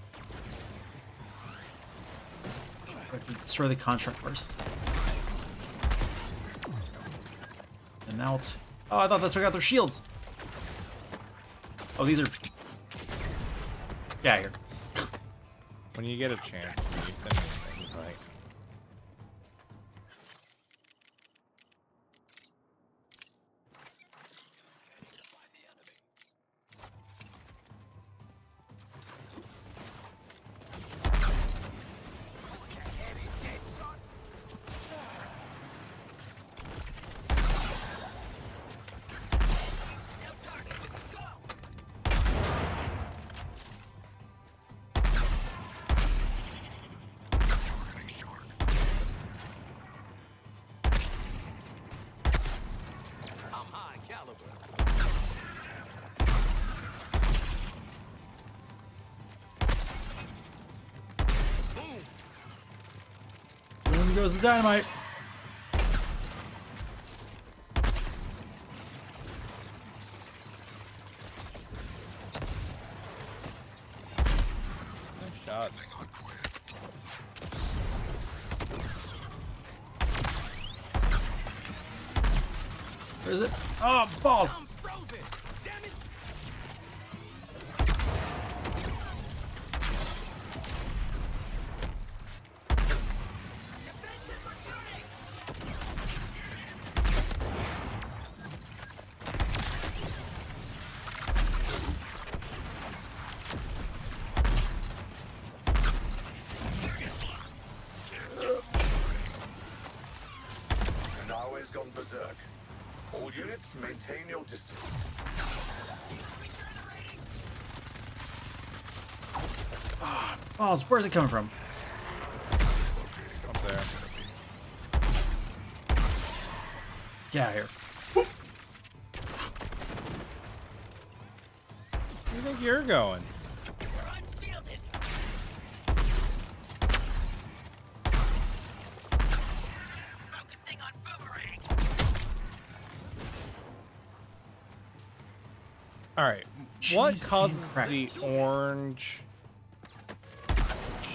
I have to destroy the construct first. And now... Oh, I thought that took out their shields. Oh, these are... Yeah, here. When you get a chance, you send me an invite. I'm high caliber. Boom. Boom goes the dynamite. God. Where is it? Oh, balls! I'm frozen. Damn it. Now is gone berserk. All units, maintain your distance. Balls, where's it coming from? Up there. Get out of here. Where do you think you're going? Unshielded. Focusing on boomerang. All right. What Cheese causes and the crackers. orange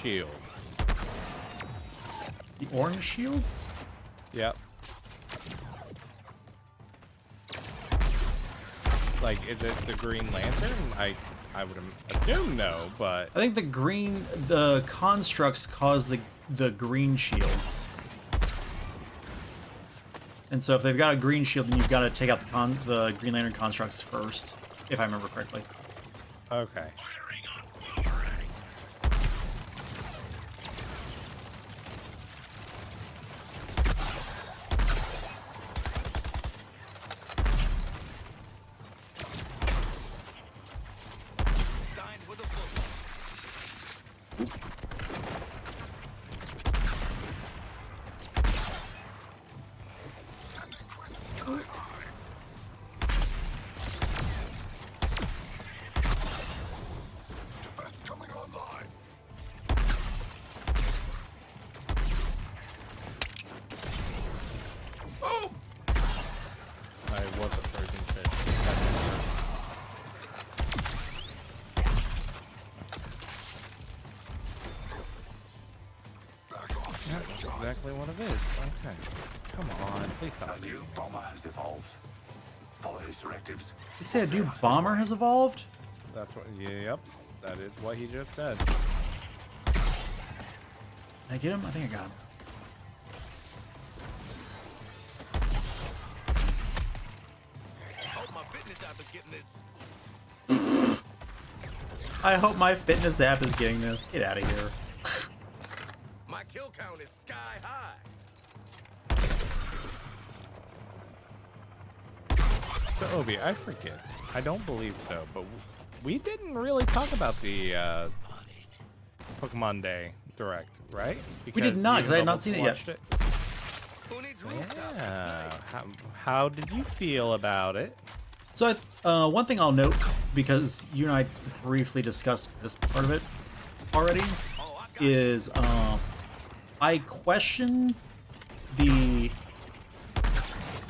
shield? The orange shields? Yep. Like, is it the Green Lantern? I would assume no, but I think the constructs cause the green shields. And so if they've got a green shield, then you've got to take out the Green Lantern constructs first, if I remember correctly. okay. Firing on boomerang. Signed with a bullet. Defense coming online. I was a frozen fish. That's exactly what it is. Okay. Come on, please stop. A new bomber has evolved. Follow his directives. You say a new bomber has evolved? That's what. Yep. That is what he just said. Did I get him? I think I got him. Hope my fitness app is getting this. I hope my fitness app is getting this. Get out of here. My kill count is sky high. So Obi, I forget. I don't believe so, but we didn't really talk about the Pokemon Day Direct, right? We did not, 'cause I had not seen it yet. watched Who needs rooftop? Yeah. How did you feel about it? So one thing I'll note, because you and I briefly discussed this part of it already, Oh, I got is I question the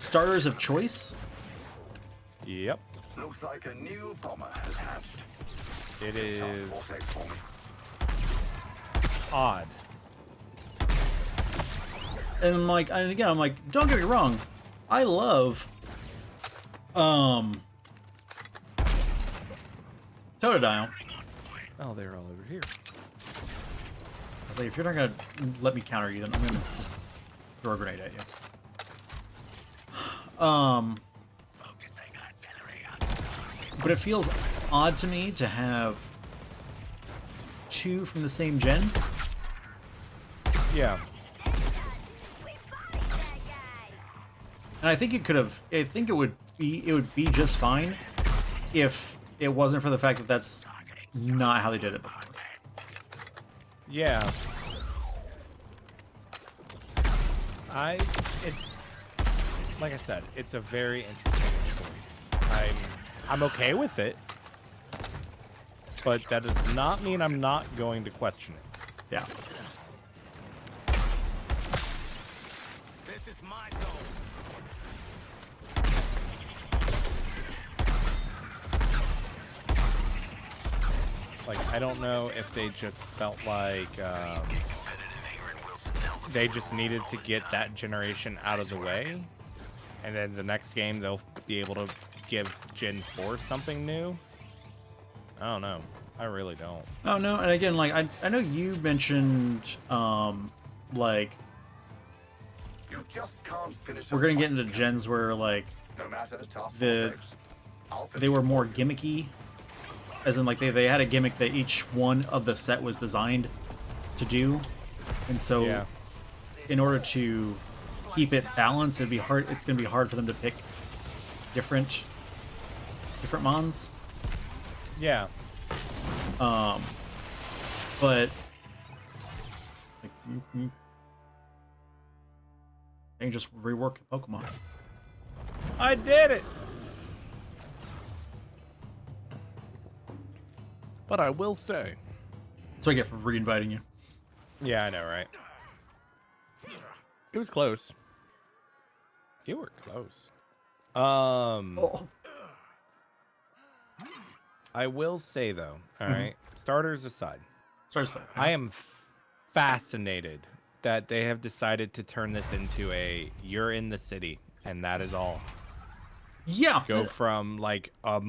starters of choice. Yep. Looks like a new bomber has hatched. It is Transport egg for me. odd. And I'm like, don't get me wrong, I love Totodile. Oh, they're all over here. I was like, if you're not gonna let me counter you, then I'm gonna just throw a grenade at you. Focusing artillery on But it feels odd to me to have two from the same gen. Yeah. We find that guy. And I think it could have. I think it would be just fine if it wasn't for the fact that that's not how they did it before. Yeah. Like I said, it's a very interesting choice. I'm okay with it, but that does not mean I'm not going to question it. Yeah. This is my zone. Like, I don't know if they just felt like they just needed to get that generation out of the way, and then the next game they'll be able to give Gen 4 something new. I don't know. I really don't. Oh no, and again, like I know you mentioned, like You just can't finish. we're gonna get into gens where like No matter task the- force I'll finish they were it more for you. gimmicky, as in like they had a gimmick that each one of the set was designed to do, and so Yeah. in order to keep it balanced, it'd be hard. It's gonna be hard for them to pick different mons. Yeah. But like, they can just rework the Pokemon. I did it! But I will say... That's what I get for re-inviting you. Yeah, I know, right? It was close. You were close. Oh. I will say, though, all right, starters aside, Sorry to say. I am fascinated that they have decided to turn this into a you're in the city, and that is all. Yeah. Go from, like, a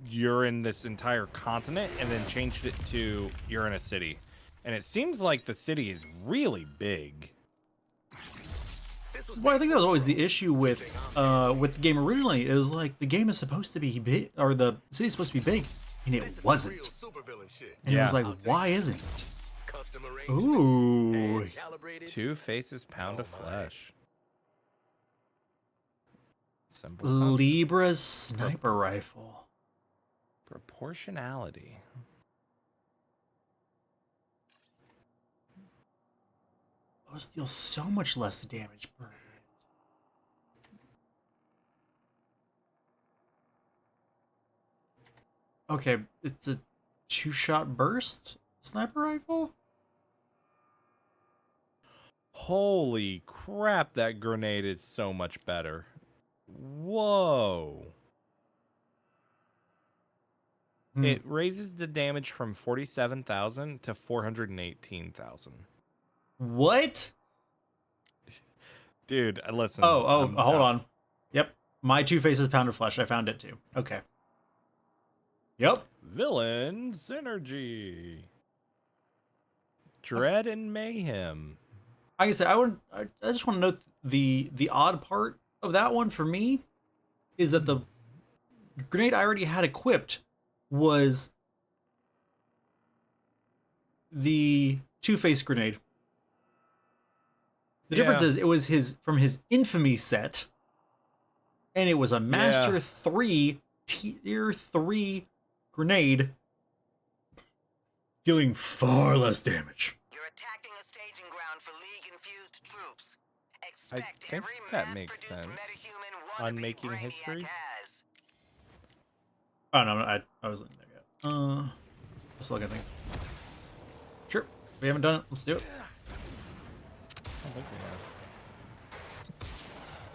you're in this entire continent, and then changed it to you're in a city. And it seems like the city is really big. Well, I think that was always the issue with the game originally. It was like the game is supposed to be big, or the city's supposed to be big, and it wasn't. And it was Yeah. like, why isn't it? Custom arrangement Ooh. and calibrated. 2 faces, pound of Oh, my. flesh. Symbol concept. Libra's sniper rifle. Proportionality. Those deal so much less damage per hit. Okay, it's a 2-shot burst sniper rifle? Holy crap, that grenade is so much better. Whoa. Hmm. It raises the damage from 47,000 to 418,000. What? Dude, listen. Hold on. Yep. My 2 faces pound of flesh. I found it too. Okay. Yep. Villain synergy. Dread and mayhem. Like I said, I just want to note the odd part of that one for me is that the grenade I already had equipped was the 2-face grenade. The difference Yeah. is it was from his infamy set, and it was a Master 3 Tier 3 grenade, dealing far less damage. You're attacking a staging ground for League-infused troops. I Expect think every that makes mass-produced sense. metahuman On wannabe making Brainiac history? has. Oh no, I wasn't there yet. Let's look at things. Sure, we haven't done it. Let's do it. I don't think we have.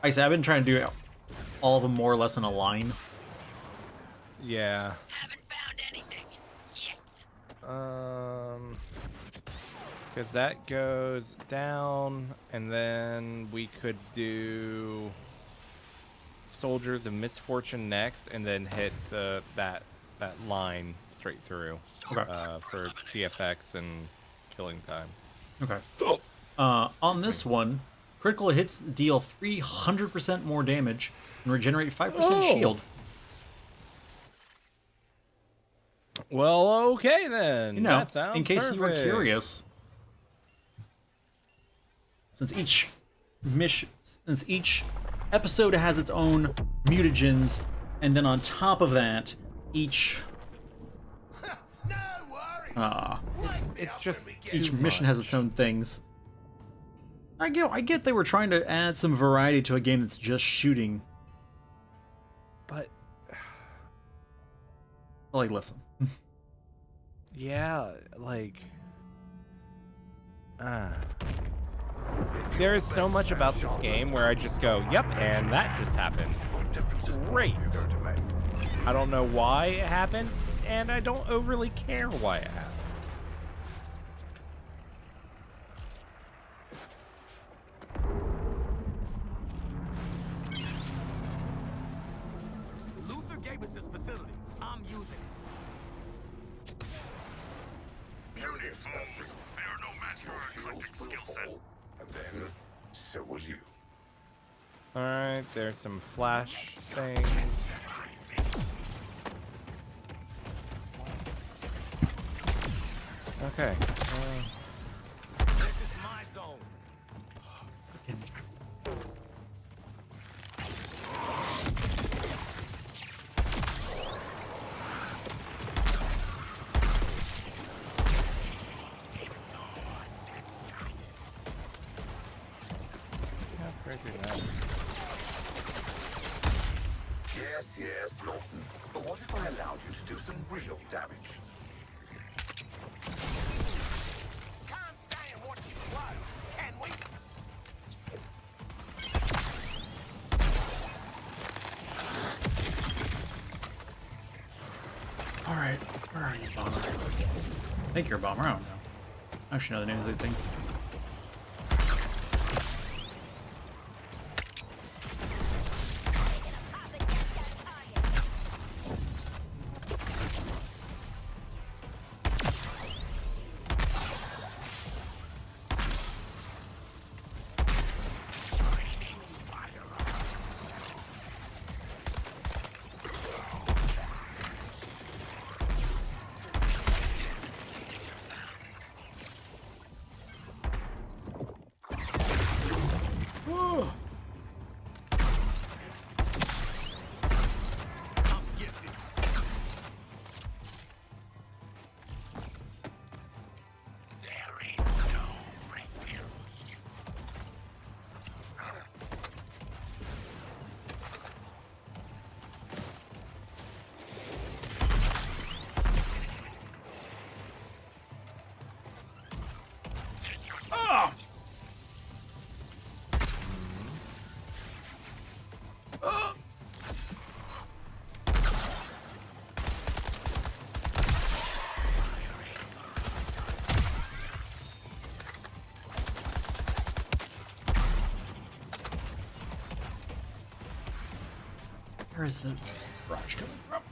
Like I said, I've been trying to do all of them more or less in a line. Yeah. Haven't found anything yet. Because that goes down, and then we could do Soldiers of Misfortune next, and then hit that line straight through Okay. for TFX and killing time. Okay. On this one, critical hits deal 300% more damage and regenerate 5% shield. Well, okay then. You know, that sounds in case you were perfect. curious. Since each episode has its own mutagens, and then on top of that, each No worries. It's just each too mission has much. its own things. I get they were trying to add some variety to a game that's just shooting. But Like, listen. yeah, like there is so much about this game where I just go, yep, and that just happened. What difference is Great. you going to make? I don't know why it happened. and I don't overly care why it happened. Luther gave us this facility. I'm using it. Puny foes. They are no match for our eclectic skill set. And then, so will you. Alright, there's some flash things. Okay. This is my zone. How crazy is that? Yes, Norton. But what if I allowed you to do some real damage? Can't stay and watch it flow, can we? Alright, where are you, bomber? I think you're a bomber, I don't know. I should know the names of these things. Where is the barrage coming from?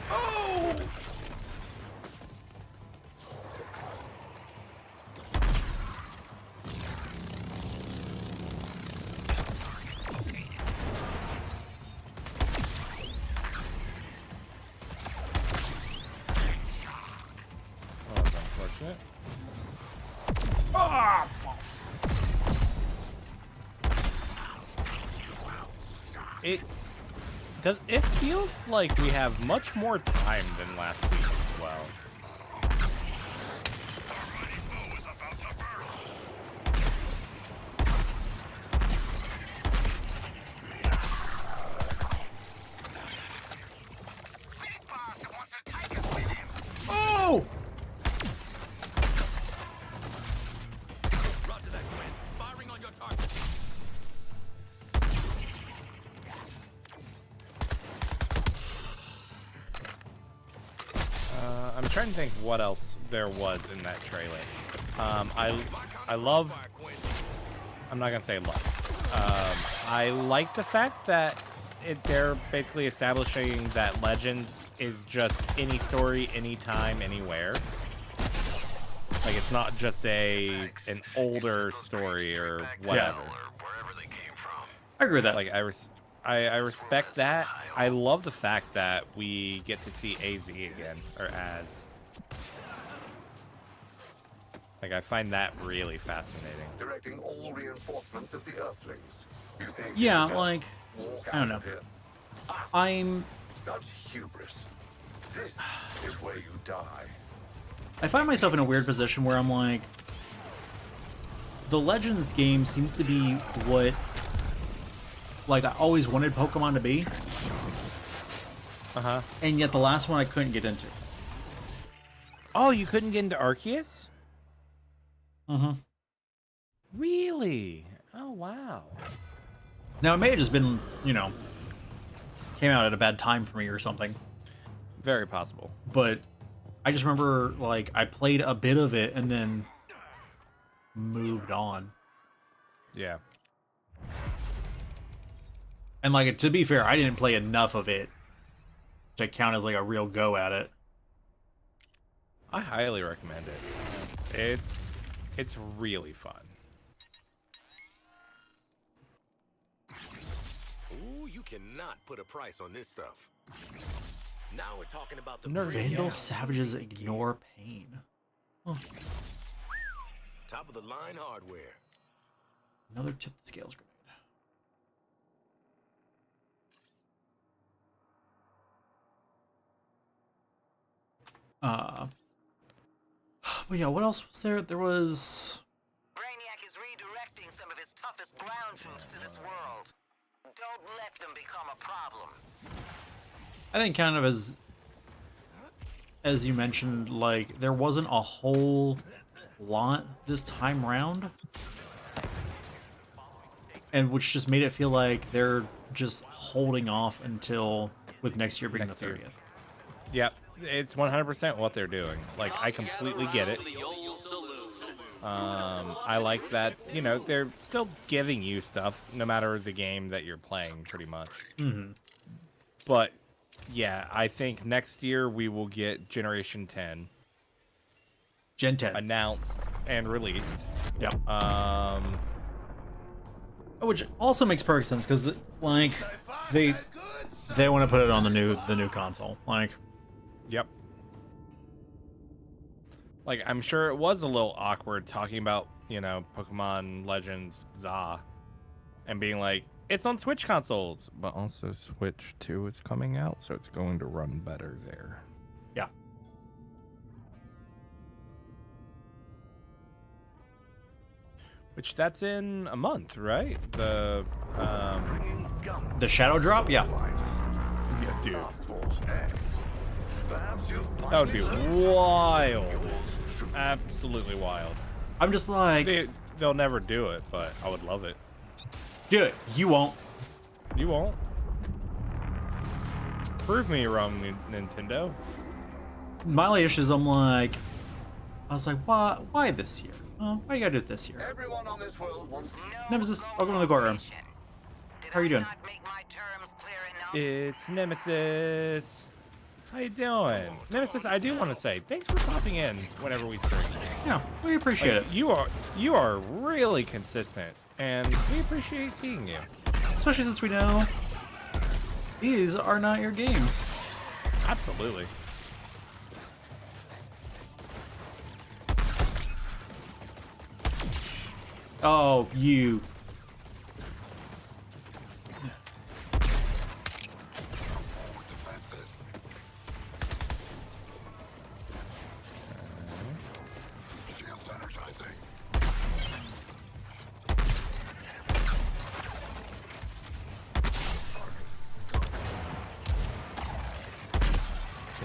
Oh! Oh, that's unfortunate. Ah, boss. It feels like we have much more time than last week as well. Big boss wants to take us with him. Oh! Roger that, Quinn. Firing on your target. I'm trying to think what else there was in that trailer. I love. I'm not gonna say love. I like the fact that they're basically establishing that Legends is just any story, anytime, anywhere. Like it's not just an older story or whatever. I agree with that. Like I respect that. I love the fact that we get to see AZ again, or Az. Like I find that really fascinating. Directing all reinforcements of the Earthlings. You think Yeah, you can like, walk I don't out of know. here? I'm... Such hubris. This is where you die. I find myself in a weird position where I'm like... The Legends game seems to be what... Like, I always wanted Pokemon to be. Uh-huh. And yet the last one I couldn't get into. Oh, you couldn't get into Arceus? Mm-hmm. Really? Oh, wow. Now, it may have just been, you know, came out at a bad time for me or something. Very possible. But I just remember, like, I played a bit of it and then moved on. Yeah. And, like, to be fair, I didn't play enough of it to count as, like, a real go at it. I highly recommend it. It's really fun. Ooh, you cannot put a price on this stuff. Now we're talking about the Nerf. Vandal Yeah. Savages ignore pain. Oh, top of the line hardware. another tip the scales grenade. But yeah, what else was there? There was... Brainiac is redirecting some of his toughest ground troops to this world. Don't let them become a problem. I think kind of as you mentioned, like, there wasn't a whole lot this time round. And which just made it feel like they're just holding off until, with next year being Next the year. 30th. Yep, it's 100% what they're doing. Like, I completely get it. I like that, you know, they're still giving you stuff no matter the game that you're playing, pretty much. Mm-hmm. But yeah, I think next year we will get Generation 10 Gen 10. announced and released. Yeah. Um, Which also makes perfect sense because, like, they want to put it on the new console. Like, Yep. Like, I'm sure it was a little awkward talking about, you know, Pokemon Legends ZA and being like, it's on Switch consoles, but also Switch 2 is coming out, so it's going to run better there. yeah. Which that's in a month, right? The Bringing guns The Shadow Drop? Yeah. yeah, dude, task force ends. Perhaps you that would be finally wild. Absolutely wild. I'm just like, They'll never do it, but I would love it. do it. You won't. You won't. Prove me wrong, Nintendo. My only issue is I was like, why this year? Why you gotta do it this year? Everyone on this world wants Nemesis, welcome to the courtroom. How are you doing? Not make my terms clear enough? It's Nemesis. How you doing? Nemesis, I do want to say, thanks for popping in whenever we stream. Yeah, we appreciate Like, it. you are really consistent, and we appreciate seeing you. Especially since we know these are not your games. Absolutely. Oh, you. defenses. Shields energizing.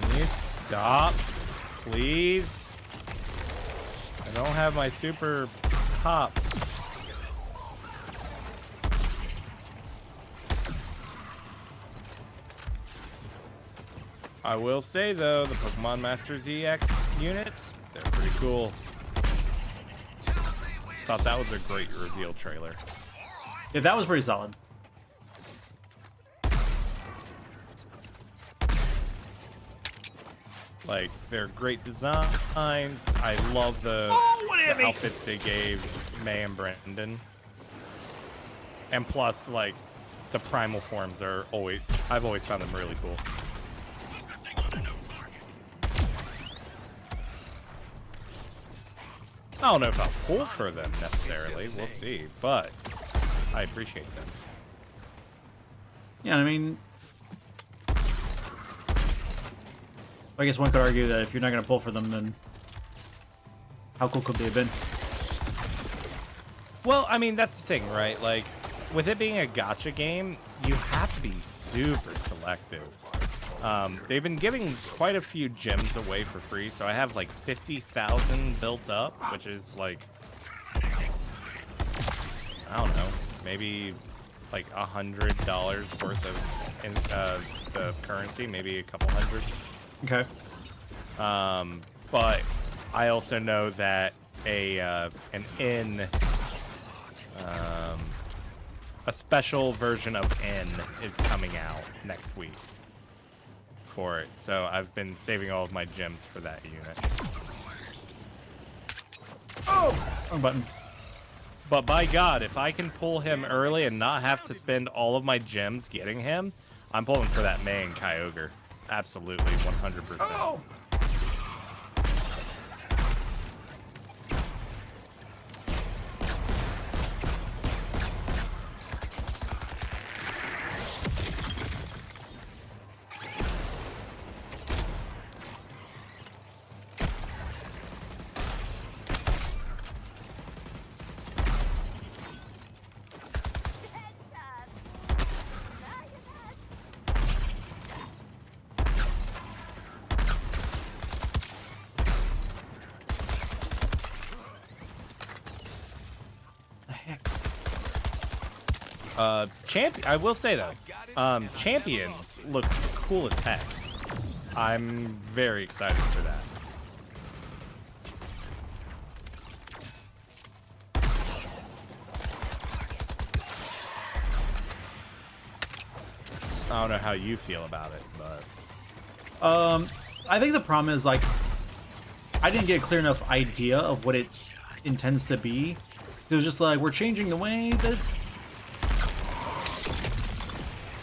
Can you stop, please? I don't have my super pops. I will say though, the Pokemon Master ZX units, they're pretty cool. Thought that was a great reveal trailer. Yeah, that was pretty solid. Like, they're great designs. I love the outfits they gave May and Brendan. And plus, like, the primal forms are I've always found them really cool. I don't know if I'll pull for them necessarily. We'll see, but I appreciate them. Yeah, I mean, I guess one could argue that if you're not going to pull for them, then how cool could they have been? Well, I mean, that's the thing, right? Like, with it being a gacha game, you have to be super selective. They've been giving quite a few gems away for free, so I have like 50,000 built up, which is like, I don't know, maybe like $100 worth of in the currency, maybe a couple hundred. Okay. But I also know that a special version of N is coming out next week for it. So I've been saving all of my gems for that unit. Oh, wrong button. But by God, if I can pull him early and not have to spend all of my gems getting him, I'm pulling for that main Kyogre. Absolutely, 100%. Oh. I will say though, champions look cool as heck. I'm very excited for that. I don't know how you feel about it, but I think the problem is like I didn't get a clear enough idea of what it intends to be. It was just like we're changing the way that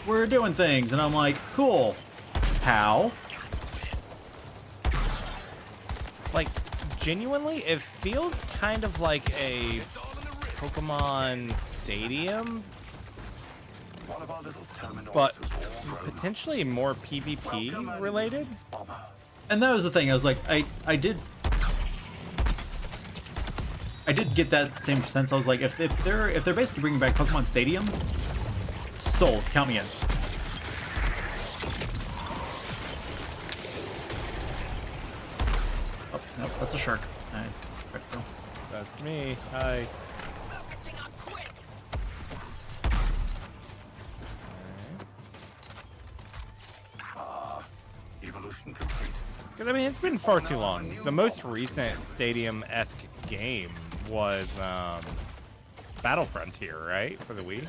we're doing things, and I'm like, cool. How? like genuinely, it feels kind of like a Pokemon Stadium, but potentially more PvP related. And that was the thing. I was like, I did get that same sense. I was like, if they're basically bringing back Pokemon Stadium, sold. Count me in. Oh nope, that's a shark. That's me. Hi. Evolution complete. Because I mean, it's been far too long. The most recent Stadium-esque game was Battle Frontier, right, for the Wii.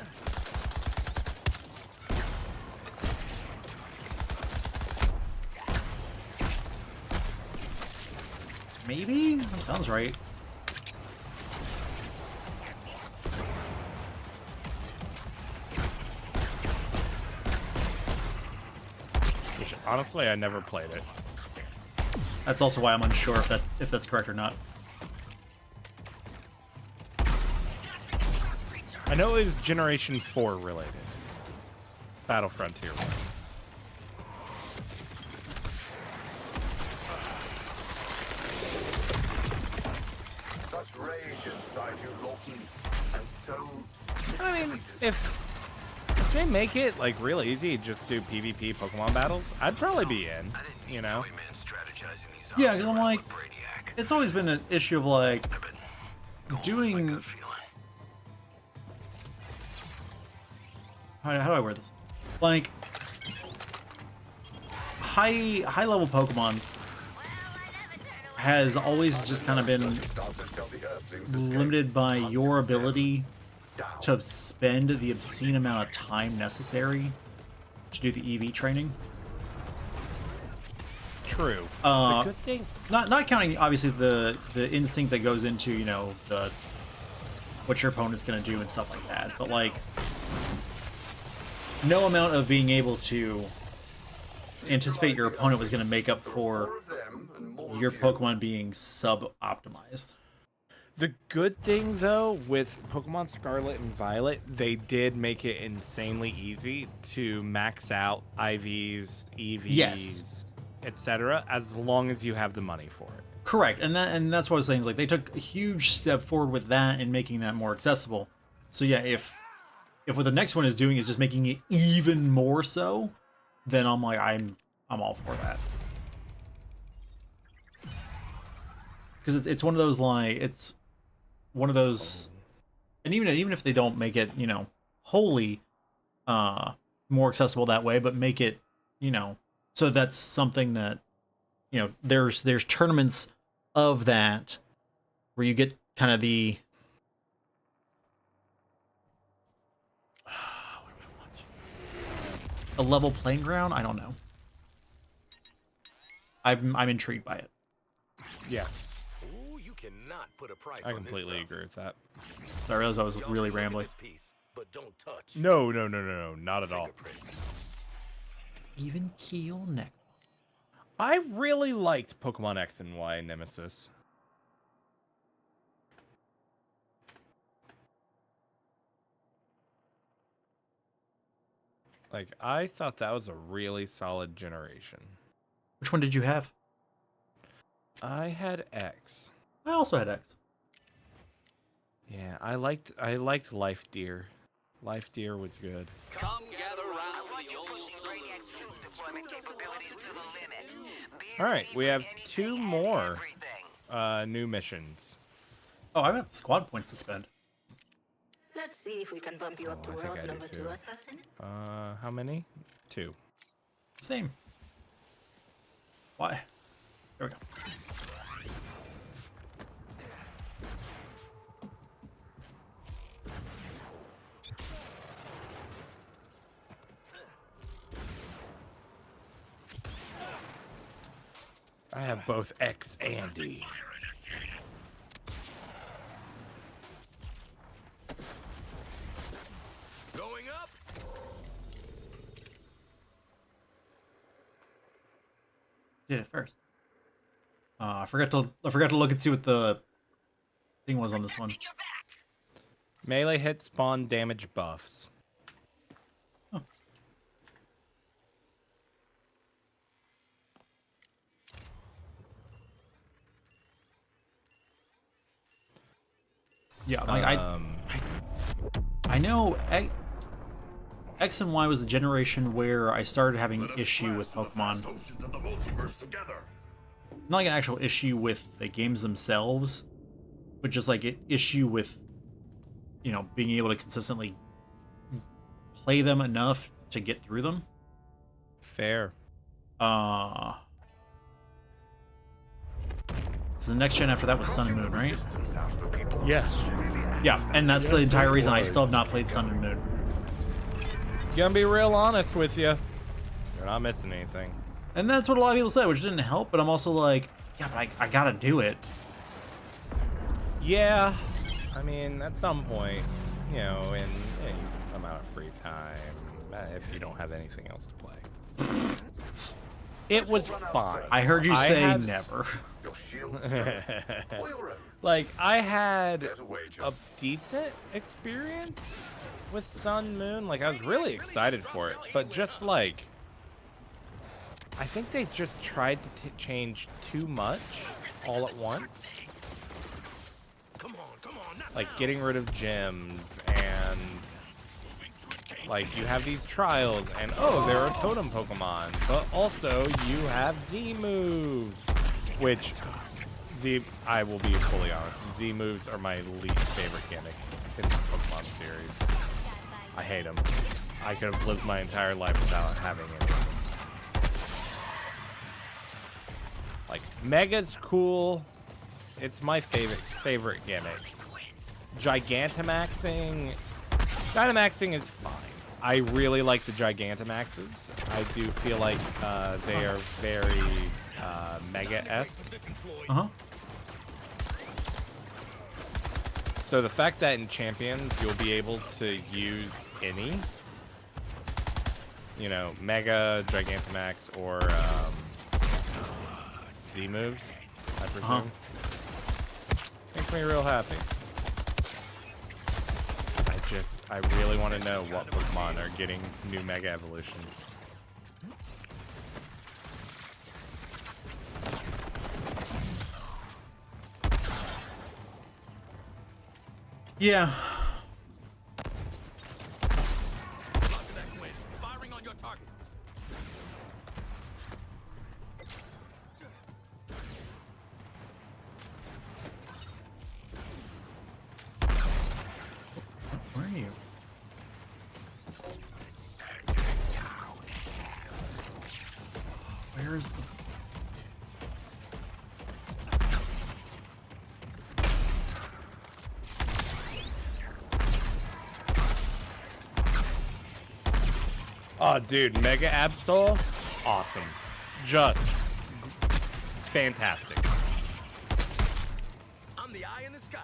Maybe? That sounds right. Which, honestly, I never played it. That's also why I'm unsure if that's correct or not. I know it was Generation 4 related. Battle Frontier was. Such rage inside you, Lawton, and so. I mean, if they make it like real easy, just do PvP Pokemon battles, I'd probably be in. You know. Yeah, because I'm like, it's always been an issue of like doing. How do I word this? Like high level Pokemon has always just kind of been limited by your ability to spend the obscene amount of time necessary to do the EV training. True. The good thing. Not counting obviously the instinct that goes into, you know, the what your opponent's gonna do and stuff like that, but like no amount of being able to anticipate your opponent was going to make up for your Pokemon being sub-optimized. The good thing, though, with Pokemon Scarlet and Violet, they did make it insanely easy to max out IVs, EVs, Yes. etc., as long as you have the money for it. Correct, and that's what I was saying. Is like they took a huge step forward with that and making that more accessible. So yeah, if what the next one is doing is just making it even more so, then I'm like I'm all for that. Because it's one of those like it's one of those, and even if they don't make it, you know, wholly more accessible that way, but make it, so that's something that, there's tournaments of that where you get kind of the what do I watch? A level playing ground. I don't know. I'm intrigued by it. Yeah, Ooh, you cannot put a price I on completely this stuff. agree with that. I realized I was Y'all really can look at rambling. this piece, but don't touch. No, not at all. Fingerprint. Even keel neck. I really liked Pokemon X and Y Nemesis. Like, I thought that was a really solid generation. Which one did you have? I had X. I also had X. Yeah, I liked Life Deer. Life Deer was good. Come gather round I want the you old pushing Brainiac's troop deployment capabilities to the limit. Be All right, ready we for have anything 2 and more everything. new missions. Oh, I got squad points to spend. Let's see if we can bump you up Oh, to I think world's I do number 2 too. assassin. How many? 2. Same. Why? There we go. I have both X and D. Going up. Did it first. I forgot to look and see what the thing was on this one. Melee hit spawn damage buffs. Yeah, like I know X and Y was the generation where I started having an issue with Pokemon. Oceans of the multiverse together. Not like an actual issue with the games themselves, but just like an issue with, being able to consistently play them enough to get through them. Fair. So the next gen after that was Sun and Moon, right? Yes. Yeah, and that's the entire reason I still have not played Sun and Moon. Gonna be real honest with you. You're not missing anything. And that's what a lot of people said, which didn't help, but I'm also like, yeah, but I gotta do it. Yeah. I mean, at some point, in any amount of free time, if you don't have anything else to play. It was fine. I heard you I say had- never. Your shield's strength. Oil road. Like, I had Get away, a John. decent experience with Sun Moon. Like, I was really excited for it, but just like, I think they just tried to change too much all at once. Come on, not Like now. getting rid of gyms and like you have these trials and oh, there are totem Pokemon, but also you have Z moves, which I will be fully honest, Z moves are my least favorite gimmick in the Pokemon series. I hate them. I could have lived my entire life without having it. Like Mega's cool. It's my favorite gimmick. Gigantamaxing is fine. I really like the Gigantamaxes. I do feel like they are very Mega-esque. Uh-huh. So the fact that in Champions you'll be able to use any, Mega, Gigantamax, or Z moves, I presume. Makes me real happy. I really want to know what Pokemon are getting new Mega Evolutions. Yeah. Firing on your target. Where are you? Where's the... Oh, dude, Mega Absol, awesome. Just fantastic. I'm the eye in the sky.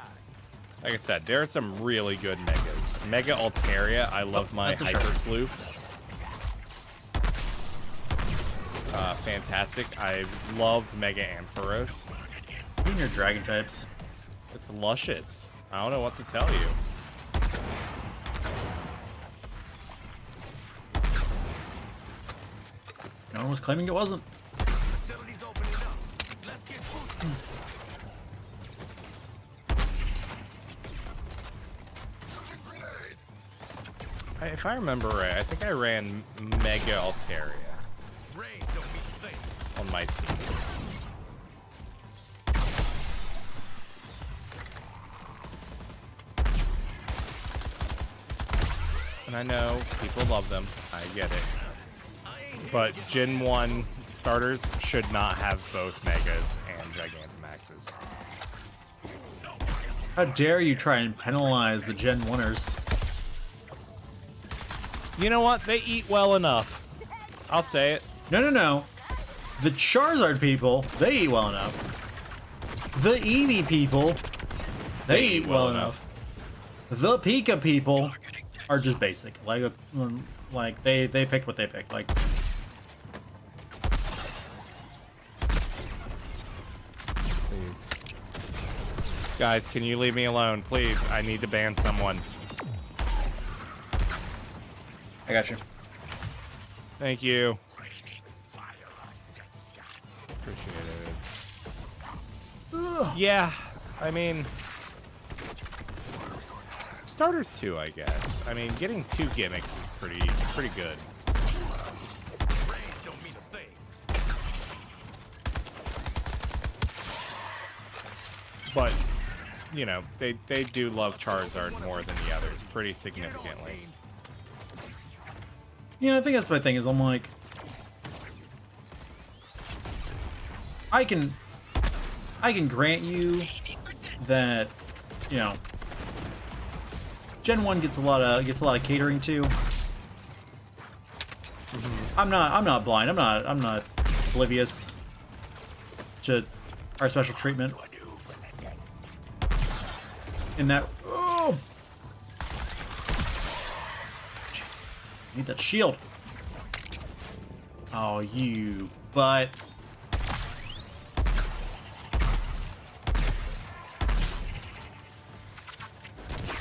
Like I said, there are some really good Megas. Mega Altaria, I love my that's a Hyper sure. Floof. Fantastic. I loved Mega Ampharos. You and your dragon types. It's luscious. I don't know what to tell you. No one was claiming it wasn't. Facility's opening up. Let's get boosted. If I remember right, I think I ran Mega Altaria Rain don't mean a thing. on my team. And I know people love them. I get it. But Gen 1 starters should not have both Megas and Gigantamaxes. How dare you try and penalize the Gen 1ers? You know what? They eat well enough. I'll say it. No. The Charizard people, they eat well enough. The Eevee people, they eat well enough. The Pika people are just basic. Like they picked what they picked. Like, Please. Guys, can you leave me alone? Please, I need to ban someone. I got you. Thank you. Appreciate it. Yeah, I mean... Starters too, I guess. I mean, getting 2 gimmicks is pretty good. Rain don't mean a thing. But, you know, they do love Charizard more than the others, pretty significantly. You know, I think that's my thing. Is I'm like, I can grant you that, you know, Gen 1 gets a lot of catering to. I'm not blind. I'm not oblivious to our special treatment. In that, oh, jeez, need that shield. Oh, you butt.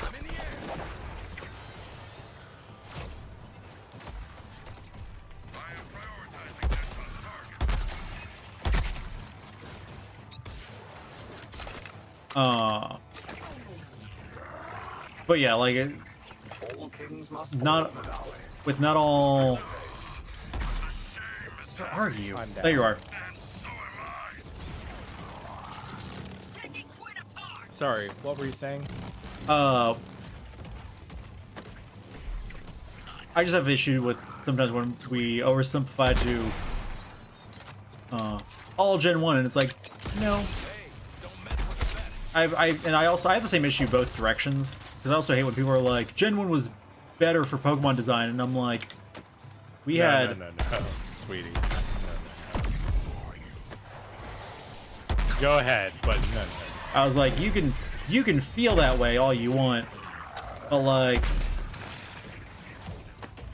I'm in the air. I am prioritizing that target. But yeah, like it, not with not all. Where are you? I'm down. There you are. Sorry, what were you saying? I just have issue with sometimes when we oversimplify to all Gen 1, and it's like, no. I have the same issue both directions, because I also hate when people are like, Gen 1 was better for Pokemon design, and I'm like, No, sweetie. No. Go ahead, but no. I was like, you can feel that way all you want, but like,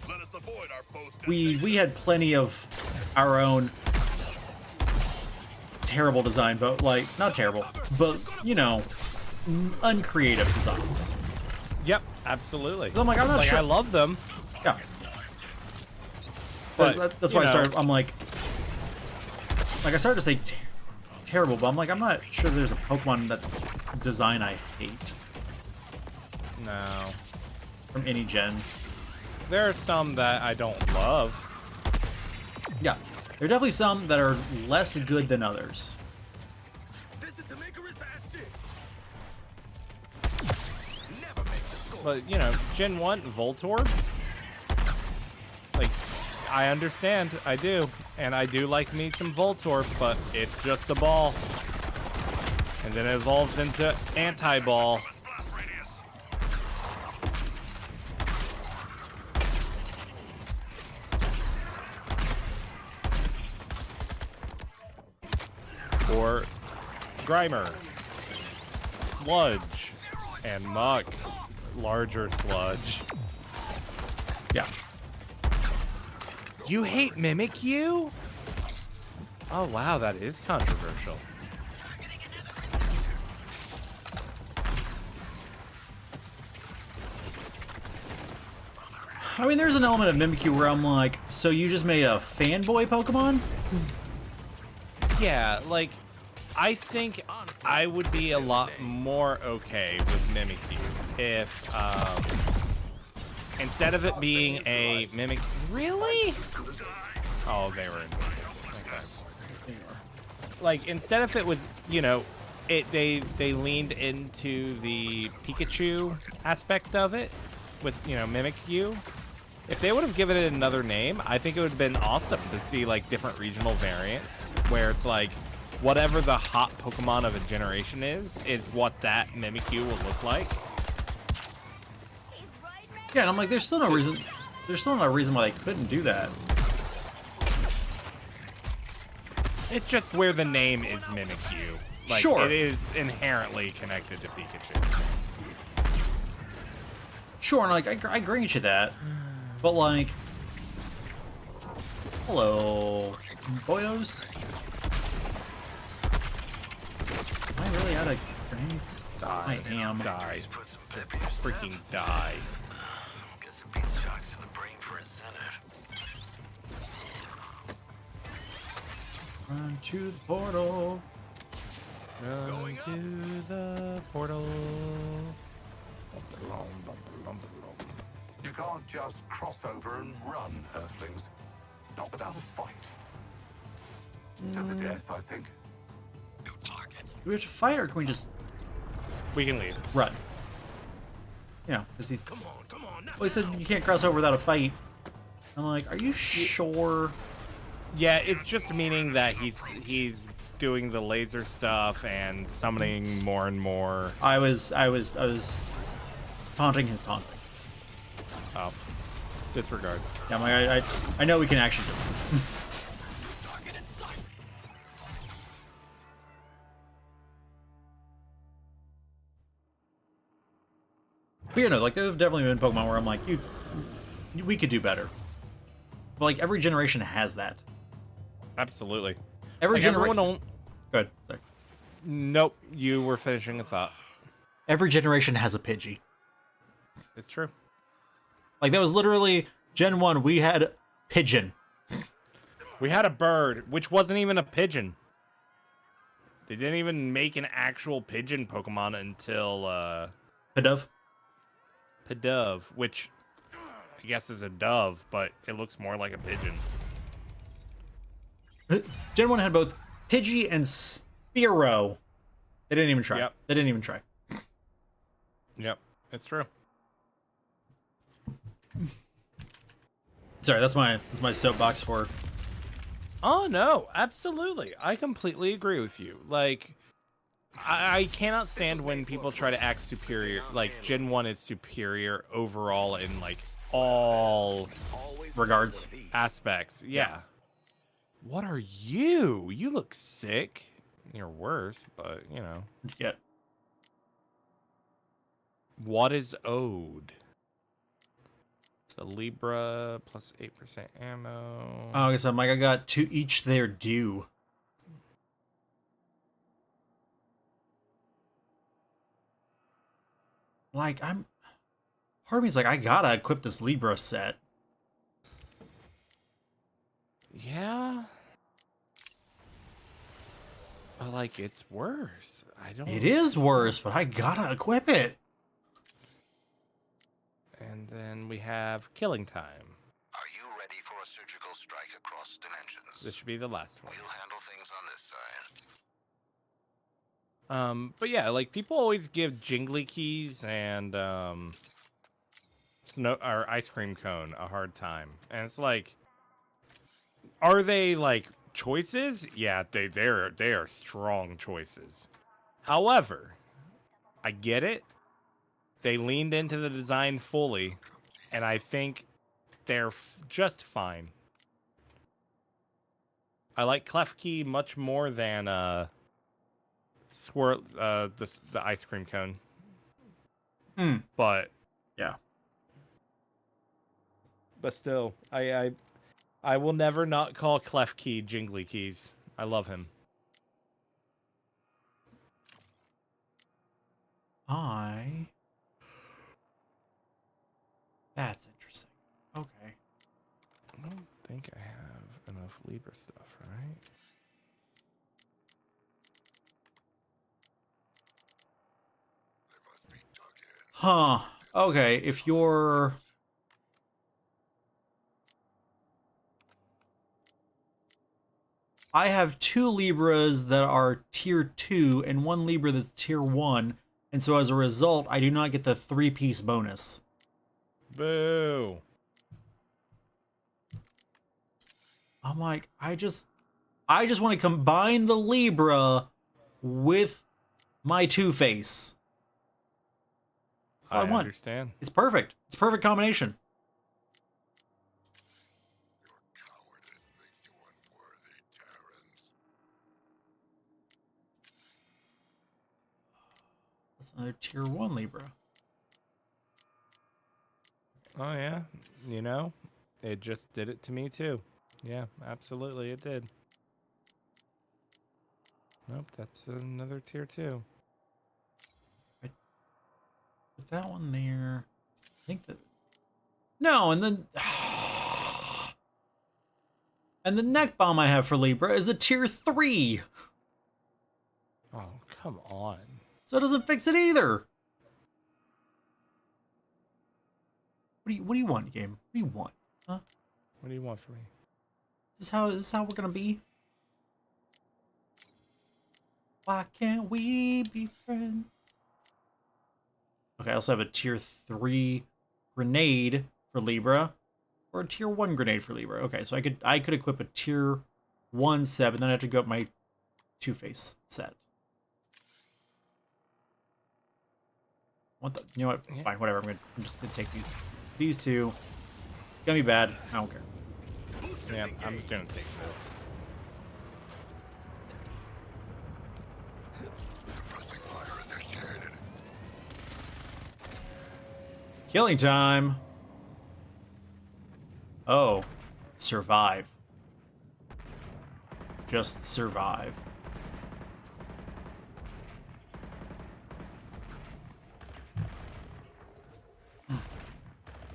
Let us avoid our foes. we had plenty of our own terrible design, but like, not terrible, but you know, uncreative designs. Yep, absolutely. So I'm like, I'm not sure. I love them. Yeah. But, That's why you I know. started. I'm like I started to say terrible, but I'm like, I'm not sure there's a Pokemon that design I hate No. from any gen. There are some that I don't love. Yeah, there are definitely some that are less good than others. This is Tamika's ass shit. Never make the score. But, you know, Gen 1, Voltorb, like, I understand. I do. And I do like me some Voltorb, but it's just a ball. And then it evolves into anti-ball. Or Grimer. Sludge. And Muck. Larger Sludge. Yeah. You hate Mimikyu? Oh wow, that is controversial. I mean, there's an element of Mimikyu where I'm like, so you just made a fanboy Pokemon? Yeah, like, I think I would be a lot more okay with Mimikyu if, instead of it being a Mimic... Really? Oh, they were in... Okay. Like, instead of it was, you know, they leaned into the Pikachu aspect of it with, you know, Mimikyu. If they would have given it another name, I think it would have been awesome to see, like, different regional variants where it's like, whatever the hot Pokemon of a generation is what that Mimikyu will look like. Yeah, and I'm like, there's still no reason why they couldn't do that. It's just where the name is Mimikyu. Like, sure. It is inherently connected to Pikachu. Sure, and like, I grant you that. But like, hello, boyos. Am I really out of grenades? Die. I am. Die. Just freaking die. Guess it beats shocks to the brain for incentive. Run to the portal. Going to the portal. You can't just cross over and run, Earthlings. Not without a fight. To the death, I think. New target. Do we have to fight, or can we just We can leave. run? You know, because he... Come on. Well, he said you can't cross over without a fight. I'm like, are you sure? Yeah, it's just meaning that he's doing the laser stuff and summoning more and more. I was taunting his taunting. Oh, disregard. Yeah, I'm like, I know we can actually just... But you know, like, there have definitely been Pokemon where I'm like, we could do better. But like, every generation has that. Absolutely. Every Like, generation... everyone don't... Good. Sorry. Nope, you were finishing a thought. Every generation has a Pidgey. It's true. Like, that was literally Gen 1, we had Pigeon. We had a bird, which wasn't even a pigeon. They didn't even make an actual pigeon Pokemon until, Pidove. Pidove, which I guess is a dove, but it looks more like a pigeon. Gen 1 had both Pidgey and Spearow. They didn't even try. Yep. They didn't even try. Yep, it's true. Sorry, that's my soapbox for... Oh, no, absolutely. I completely agree with you. Like, I cannot stand when people try to act superior. Like, Gen 1 is superior overall in, like, all regards. aspects. Yeah. What are you? You look sick. You're worse, but, you know. Yeah. What is Ode? It's a Libra plus 8% ammo. Oh, I guess I'm like, I got to each their due. Like, part of me's like, I gotta equip this Libra set. Yeah. But, like, it's worse. I don't... It is worse, but I gotta equip it. And then we have Killing Time. Are you ready for a surgical strike across dimensions? This should be the last one. We'll handle things on this side. But yeah, like, people always give Jingly Keys and Snow or Ice Cream Cone a hard time, and it's like, Are they like choices? Yeah, they are strong choices. However, I get it. They leaned into the design fully, and I think they're just fine. I like Klefki much more than Swirl the ice cream cone. But Yeah. But still, I will never not call Klefki Jingly Keys. I love him. That's interesting. Okay. I don't think I have enough Libra stuff, right? Huh. Okay, if you're... I have 2 Libras that are tier 2 and 1 Libra that's tier 1, and so as a result, I do not get the 3-piece bonus. Boo. I'm like, I just want to combine the Libra with my Two-Face. I want. understand. It's perfect. It's a perfect combination. That's another tier 1 Libra. Oh yeah, you know, it just did it to me too. Yeah, absolutely, it did. Nope, that's another tier 2. Put that one there. I think that... No, and then... And the neck bomb I have for Libra is a tier 3. Oh, come on. So it doesn't fix it either. What do you want, game? What do you want? Huh? What do you want from me? Is this how we're gonna be? Why can't we be friends? Okay, I also have a tier 3 grenade for Libra. Or a tier 1 grenade for Libra. Okay, so I could equip a tier 1 set, but then I have to go up my Two-Face set. What the, you know what? Yeah. Fine, whatever. I'm just gonna take these 2. It's gonna be bad. I don't care. Yeah, I'm just gonna take this. Killing time. Oh, survive. Just survive.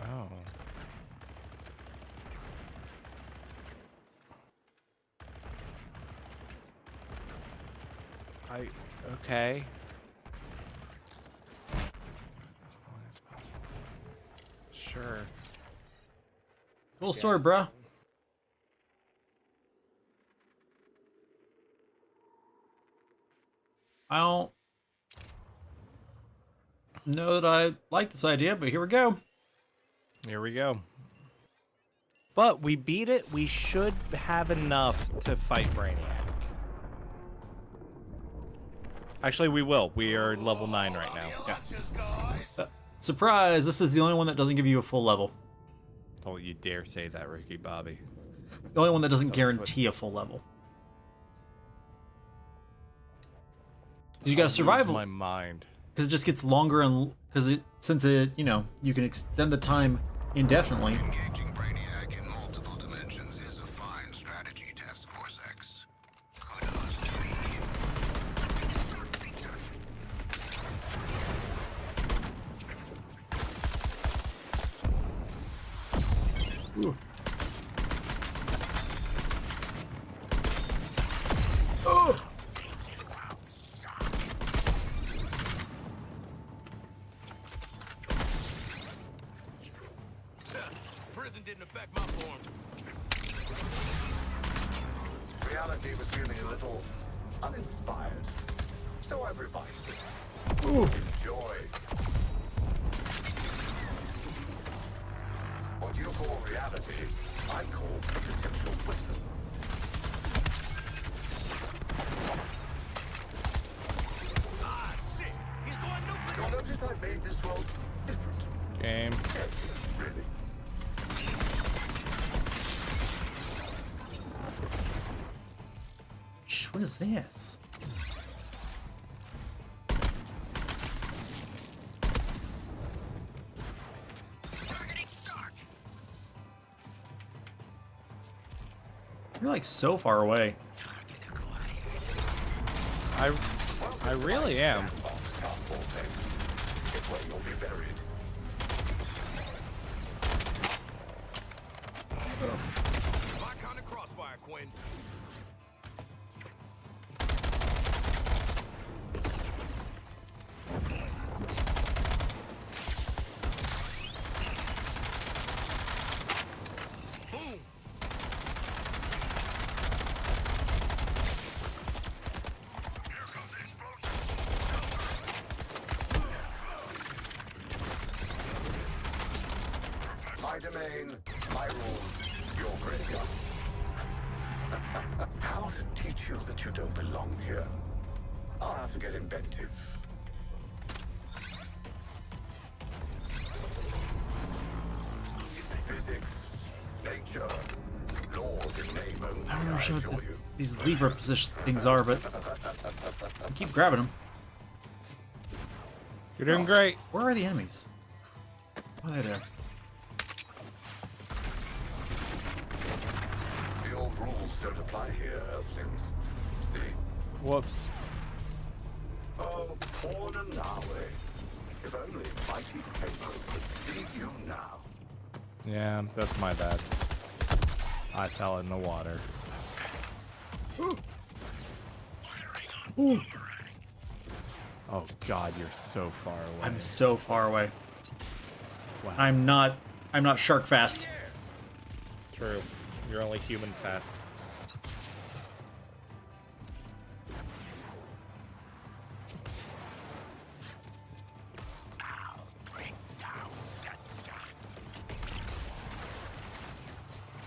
Oh. Okay. As long as possible. Sure. Cool story, bruh. I don't know that I like this idea, but here we go. Here we go. But we beat it. We should have enough to fight Brainiac. Actually, we will. We are level 9 right now. Yeah. Surprise! This is the only one that doesn't give you a full level. Don't you dare say that, Ricky Bobby. The only one that doesn't guarantee a full level. Because you got to survive. My mind. Because it just gets longer and since it you know you can extend the time indefinitely. Engaging Brainiac in multiple dimensions is a fine strategy, Task Force X. Kudos to me. Ooh. Oh. Prison didn't affect my form. Reality was feeling a little uninspired, so I've revised it. Ooh. Enjoy. What you call reality, I call potential wisdom. game. Really? What is this? You're like so far away. I really am. It's where you'll be buried. My kind of crossfire, Quinn. Boom. My domain, my rules, your graveyard. How to teach you that you don't belong here? I'll have to get inventive. Physics, nature, laws in name only, I don't know I what assure you. these lever position things are, but I keep grabbing them. You're doing great. Where are the enemies? Why are they there? The old rules don't apply here, Earthlings. See? Whoops. Oh, poor Nanawe. If only mighty Paper could see you now. Yeah, that's my bad. I fell in the water. Ooh. Oh god, you're so far away. I'm so far away. Wow. I'm not shark fast. It's true. You're only human fast.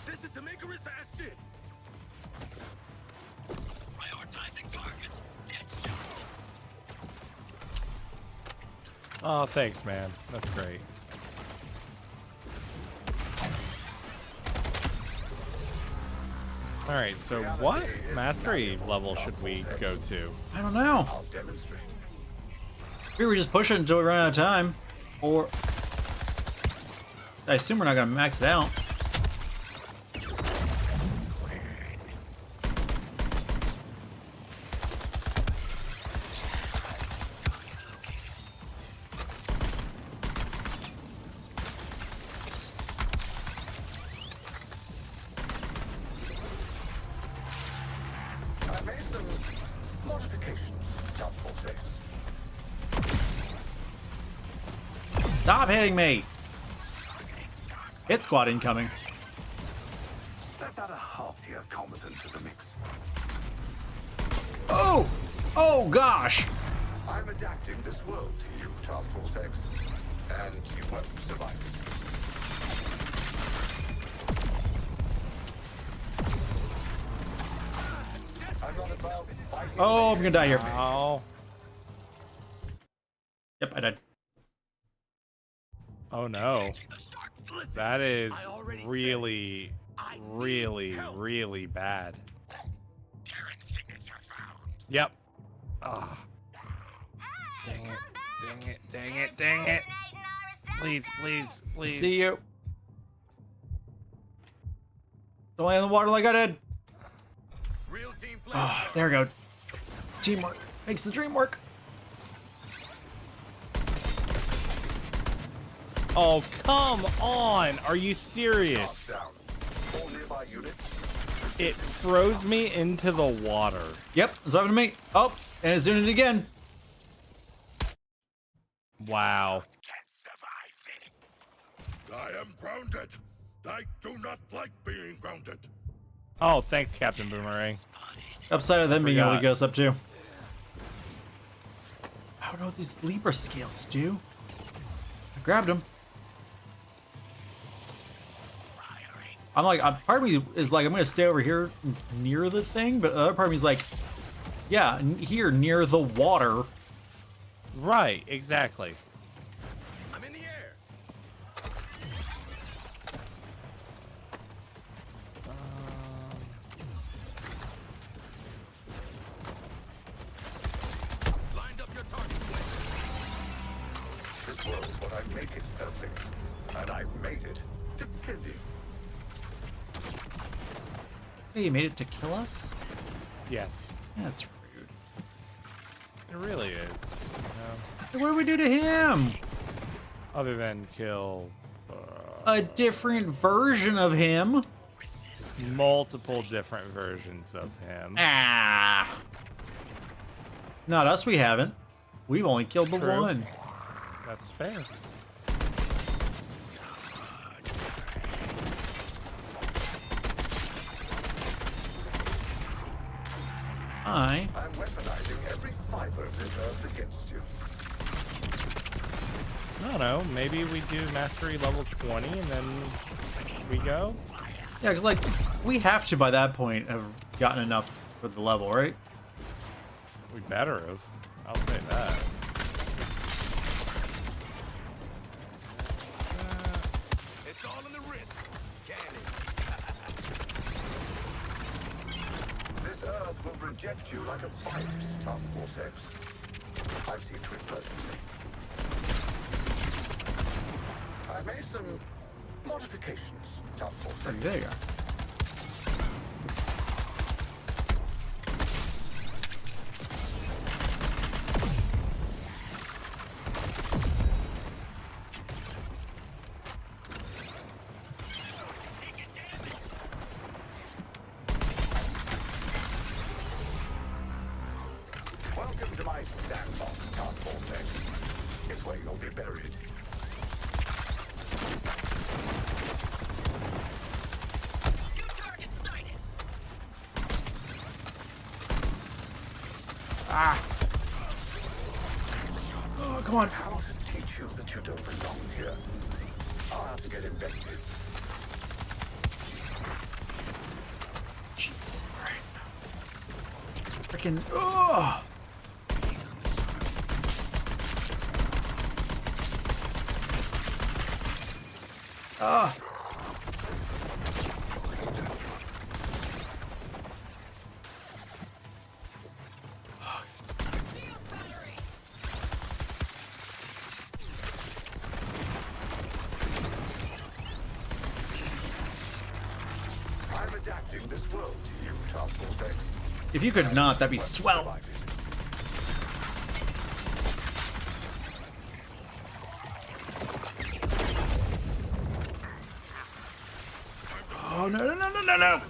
This is some Icarus ass shit. Prioritizing targets. Dead shot. Oh, thanks, man. That's great. Alright, so what mastery level should we go to? I don't know. I'll demonstrate. We were just pushing until we run out of time, or I assume we're not gonna max it out. I made some modifications, doubtful things. Stop hitting me! Hit squad incoming. Let's add a heartier combatant to the mix. Oh! Oh gosh! I'm adapting this world to you, Task Force X, and you won't survive it. I'm not about fighting. Oh, I'm gonna die here. Oh. Yep, I died. Oh no. Listen, That is I already really, I need really, help. really bad. Terran's signature found. Yep. Ah. Dang it. Dang it. Dang it. Dang it. Please, please, please. See you. Don't land in the water like I did. Real team play. Ah, there we go. Teamwork makes the dream work. Oh, come on. Are you serious? Down. All nearby units. It throws me into the water. Yep, that's what happened to me. Oh, and it's doing it again. Wow. Can't survive this. I am grounded. I do not like being grounded. Oh, thanks, Captain Boomerang. Upside of them being able to Forgot. get us up too. I don't know what these Libra scales do. I grabbed them. I'm like, part of me is like, I'm gonna stay over here near the thing, but the other part of me is like, yeah, here near the water. Right, exactly. I'm in the air. made it to kill you. So you made it to kill us? Yes, That's rude. it really is. What do we do to him? Other than kill A different version of him. multiple different versions of him. Ah. Not us, we haven't. We've only killed the True. one. That's fair. I I'm weaponizing every fiber of this earth against you. I don't know. Maybe we do mastery level 20 and then we go. Yeah, because, like, we have to, by that point, have gotten enough for the level, right? We better have. I'll say that. It's all in the wrist. Cannon. This earth will reject you like a virus, Task Force X. I've seen to it personally. I've made some modifications, Task Force X. There you are. Welcome to my sandbox, Task Force X. It's where you'll be buried. New target sighted. Oh, come on. How to teach you that you don't belong here? I'll have to get infected. Jeez. Alright. Freaking. Oh! Ah! I'm adapting this world to you, Task Force X. If you could not, that'd be swell. Provided. Oh, no, no, no, no, no, no!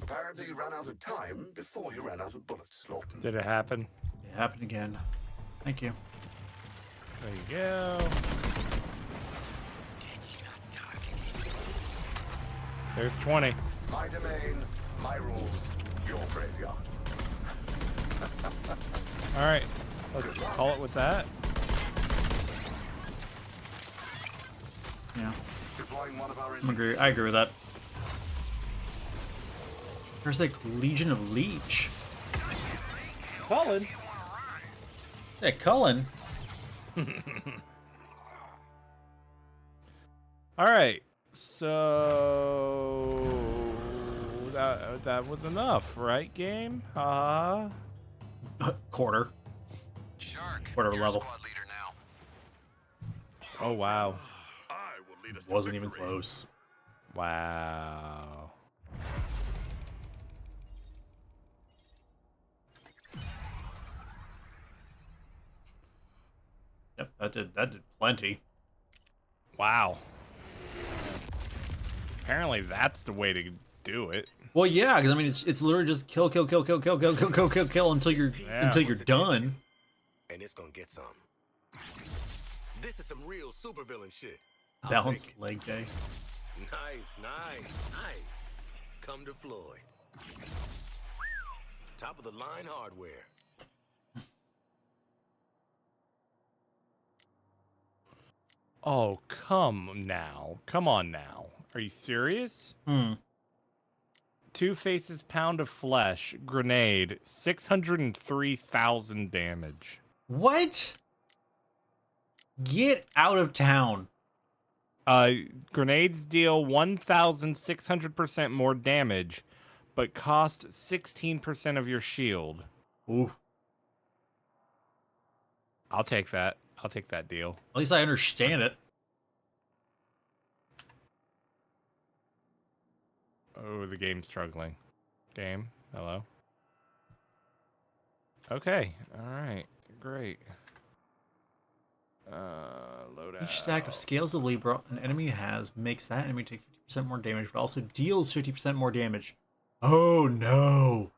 Apparently you ran out of time before you ran out of bullets, Lawton. Did it happen? It happened again. Thank you. There you go. There's 20. My domain, my rules, your graveyard. All right, let's call it with that. Yeah, Deploying one of our I agree with that. There's like Legion of Leech. Colin. Hey, Cullen. All right, so that was enough, right, game? Quarter. Shark, Whatever you're level. squad leader now. Oh wow, I will lead us to Wasn't even victory. close. wow. Yep, that did plenty. Wow. Apparently that's the way to do it. Well, yeah, because I mean, it's literally just kill until you're done. And it's gonna get some. This is some real supervillain shit. I'll Balanced take leg day. it. Nice. Come to Floyd. Top of the line hardware. Oh, come on now. Are you serious? Hmm. Two Faces pound of flesh, grenade, 603,000 damage. What? Get out of town. Grenades deal 1,600% more damage, but cost 16% of your shield. Ooh. I'll take that. I'll take that deal. At least I understand it. Oh, the game's struggling. Game, hello. Okay, all right, great. Load out. Each stack of scales of Libra an enemy has makes that enemy take 50% more damage, but also deals 50% more damage. Oh no!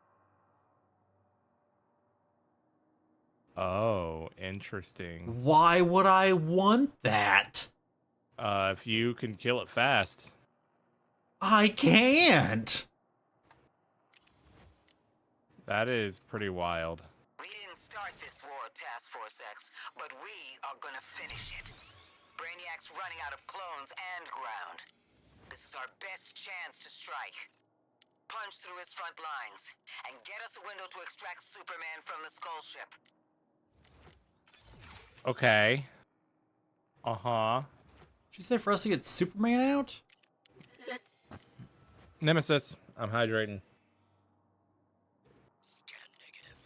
Oh, interesting. Why would I want that? If you can kill it fast. I can't! That is pretty wild. We didn't start this war, Task Force X, but we are gonna finish it. Brainiac's running out of clones and ground. This is our best chance to strike. Punch through his front lines, and get us a window to extract Superman from the Skull Ship. Okay. Uh-huh. Did you say for us to get Superman out? Let's Nemesis, I'm hydrating. Scan negative.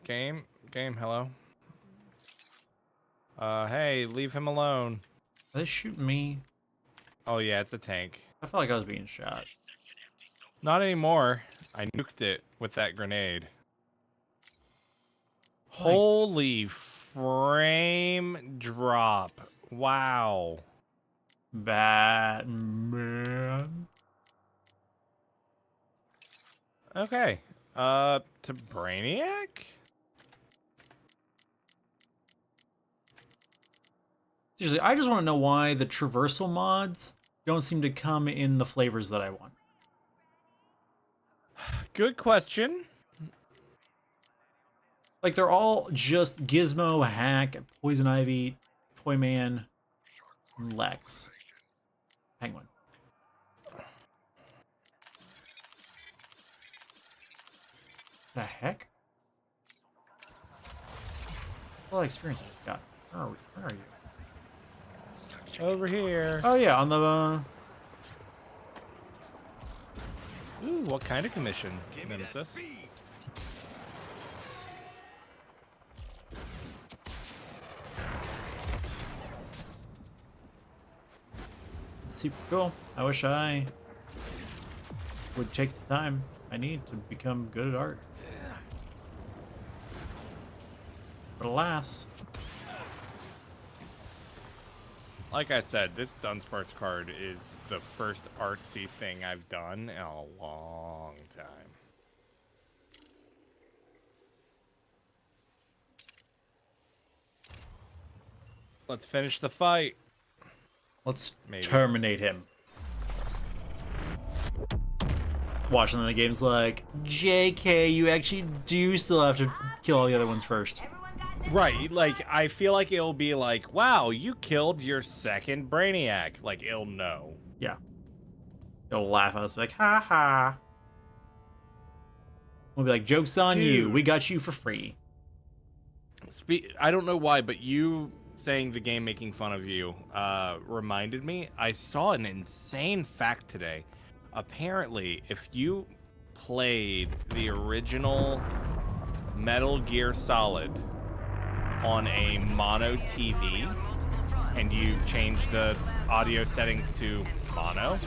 Disappointing. Game, hello. Hey, leave him alone. Are they shooting me? Oh yeah, it's a tank. I felt like I was being shot. Not anymore. I nuked it with that grenade. Holy frame drop. Wow. Batman. Okay. To Brainiac? Seriously, I just want to know why the traversal mods don't seem to come in the flavors that I want. Good question. Like, they're all just Gizmo, Hack, Poison Ivy, Toyman, and Lex. Penguin. The heck? What experience I just got? Where are you? Over here. Oh yeah, on the Ooh, what kind of commission? Nemesis? super cool. I wish I would take the time I need to become good at art. But alas, Like I said, this Dunsparce card is the first artsy thing I've done in a long time. Let's finish the fight. let's Maybe. terminate him. Watching the game's like, JK, you actually do still have to kill all the other ones first. Right, like, I feel like it'll be like, wow, you killed your second Brainiac. Like, it'll know. Yeah. It'll laugh at us like, ha ha. We'll be like, joke's on you. Dude. We got you for free. I don't know why, but you saying the game making fun of you reminded me. I saw an insane fact today. Apparently, if you played the original Metal Gear Solid on a mono TV and you change the audio settings to mono,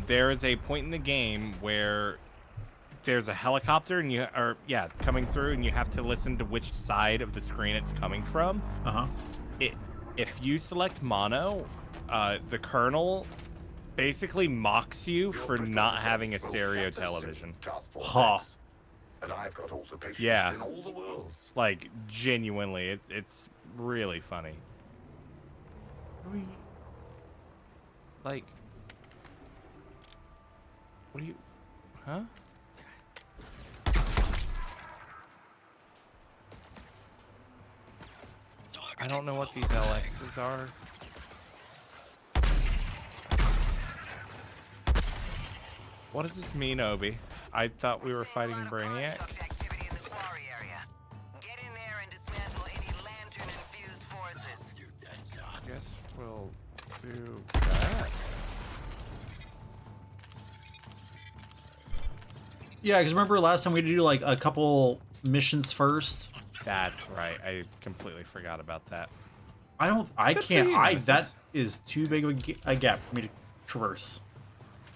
there is a point in the game where there's a helicopter and coming through, and you have to listen to which side of the screen it's coming from. If you select mono, the kernel basically mocks you for not having a stereo television. Huh. And I've got all the patience Yeah. in all the worlds. Like, genuinely, it's really funny. Like, what do you, huh? I don't know what these LXs are. What does this mean, Obi? I thought we were fighting Brainiac. Activity in the quarry area. Get in there and dismantle any lantern-infused forces. I guess we'll do that. Yeah, because remember last time we had to do like a couple missions first? That's right. I completely forgot about that. I Good for can't. you, That Nemesis. is too big of a gap for me to traverse.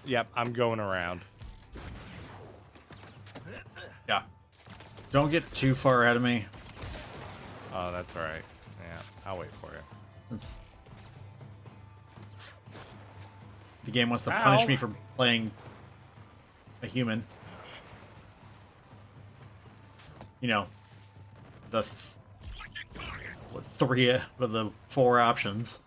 Yep, I'm going around. Yeah. Don't get too far ahead of me. Oh, that's all right. Yeah, I'll wait for you. Since the game wants to punish Ow. me for playing a human. You know, the three of the 4 options.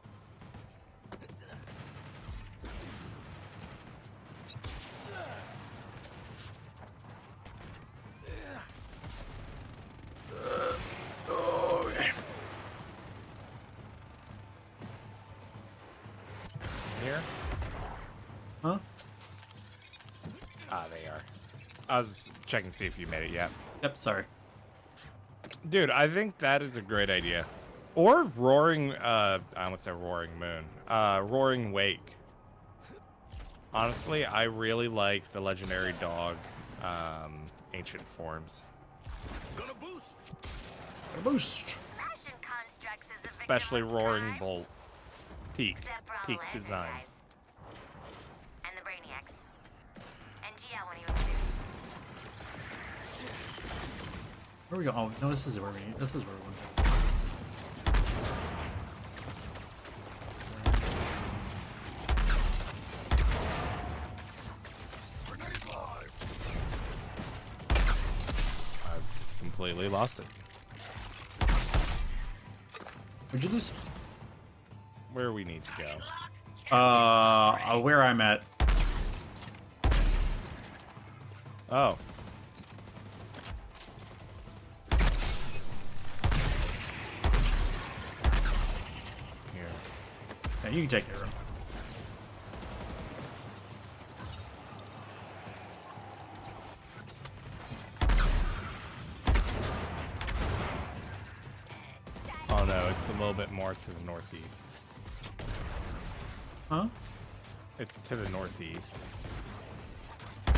Here? Huh? Ah, they are. I was checking to see if you made it yet. Yep, sorry. Dude, I think that is a great idea. Or Roaring, I almost said Roaring Moon. Roaring Wake. Honestly, I really like the legendary dog, ancient forms. Gonna boost. A boost. Smashing constructs is a Especially victim of Roaring surprise. Bolt. Peak. Except for all Peak the Lantern design. guys. And the Brainiacs. And GL when he was new. Where we go? Oh no, this is where we need. This is where we want to go. I've completely lost it. Where'd you lose? Where we need to go. Where I'm at. Oh. Here. Yeah, you can take it, Aaron. Oh no, it's a little bit more to the northeast. Huh? It's to the northeast. I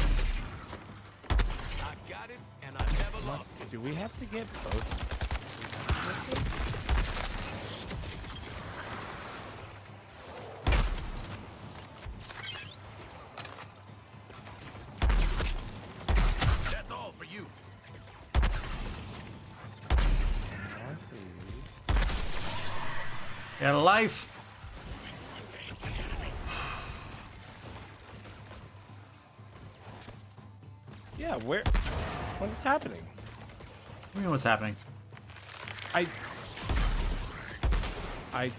got it, and I never lost it. Do we have to get both? That's all for you. Got a life. Yeah, where? What is happening? You know what's happening. I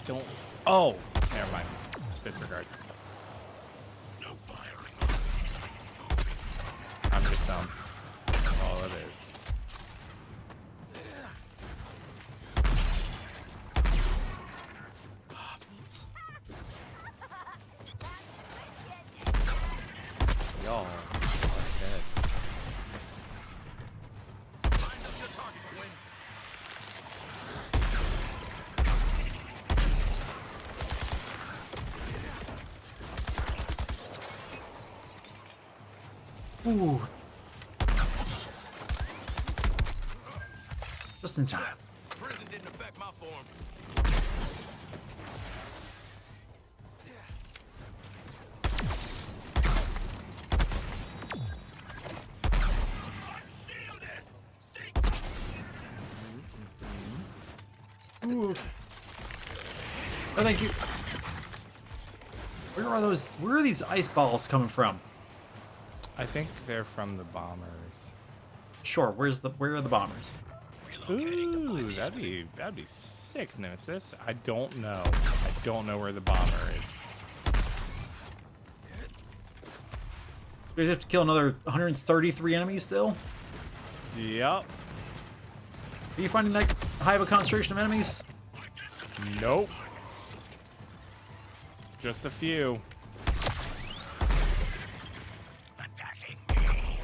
don't. Oh, never mind. Disregard. No firing. I'm just dumb. That's all it is. Y'all are dead. Line up your target, Gwen. Ooh. Just in time. Prison didn't affect my form. Ooh. Oh, thank you. Where are those? Where are these ice balls coming from? I think they're from the bombers. Sure. Where are the bombers? Ooh, that'd be sick, Nemesis. I don't know. I don't know where the bomber is. We have to kill another 133 enemies still. Yep. Are you finding that high of a concentration of enemies? Nope. Just a few. Attacking me.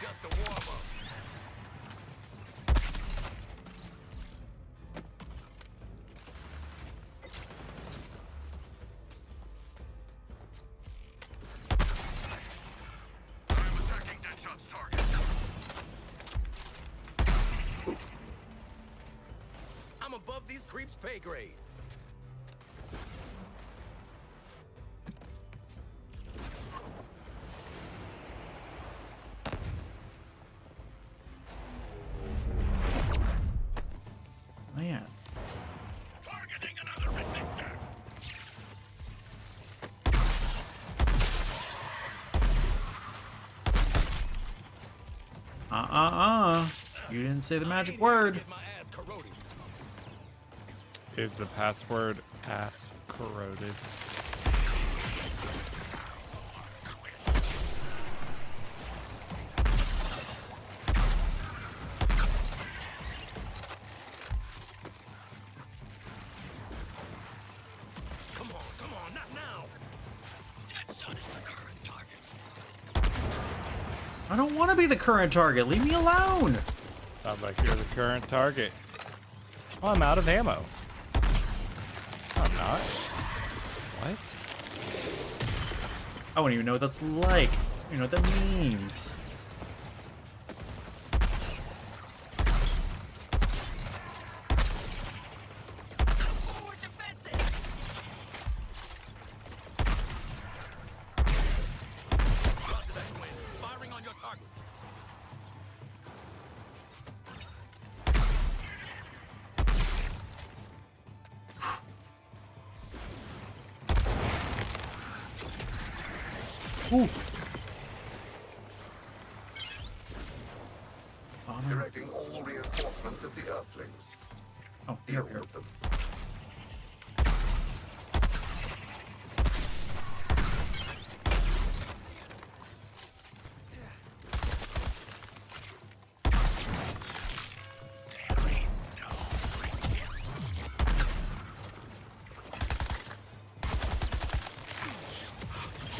Just a warm-up. I'm attacking Deadshot's target. I'm above these creeps' pay grade. Man. Targeting another resistor. You didn't say the magic word. Get my ass corroded. Is the password ass corroded? Come on, not now. Deadshot is the current target. I don't want to be the current target. Leave me alone. Sounds like you're the current target. Oh, I'm out of ammo. I'm not. What? I wouldn't even know what that's like. You know what that means. Forward defensive. Roger that, Quinn. Firing on your target. Ooh. Directing all reinforcements of the Earthlings. Oh, Deal here. with them.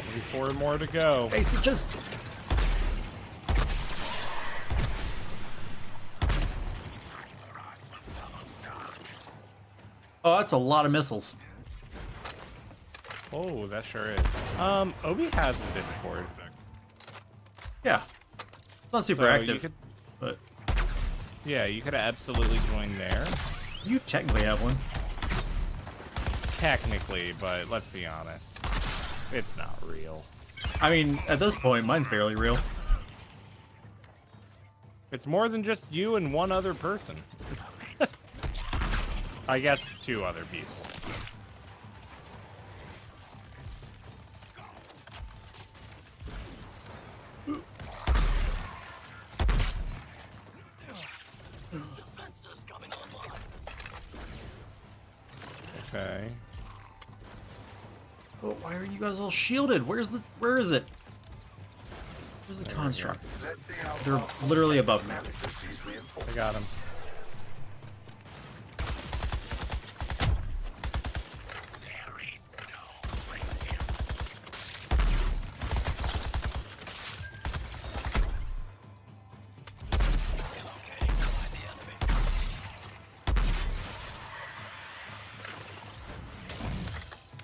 Maybe 4 more to go. Basic, just. Oh, that's a lot of missiles. Oh, that sure is. Obi has a Discord. Yeah. It's not super So active, you could, but yeah, you could absolutely join there. you technically have one. Technically, but let's be honest. It's not real. I mean, at this point, mine's barely real. It's more than just you and one other person. I guess 2 other people. Defenses coming online. Okay. But why are you guys all shielded? Where is it? Where's the construct? Let's see how They're powerful literally above me. manages these I reinforcements. got him. There is no way. Okay, by the enemy.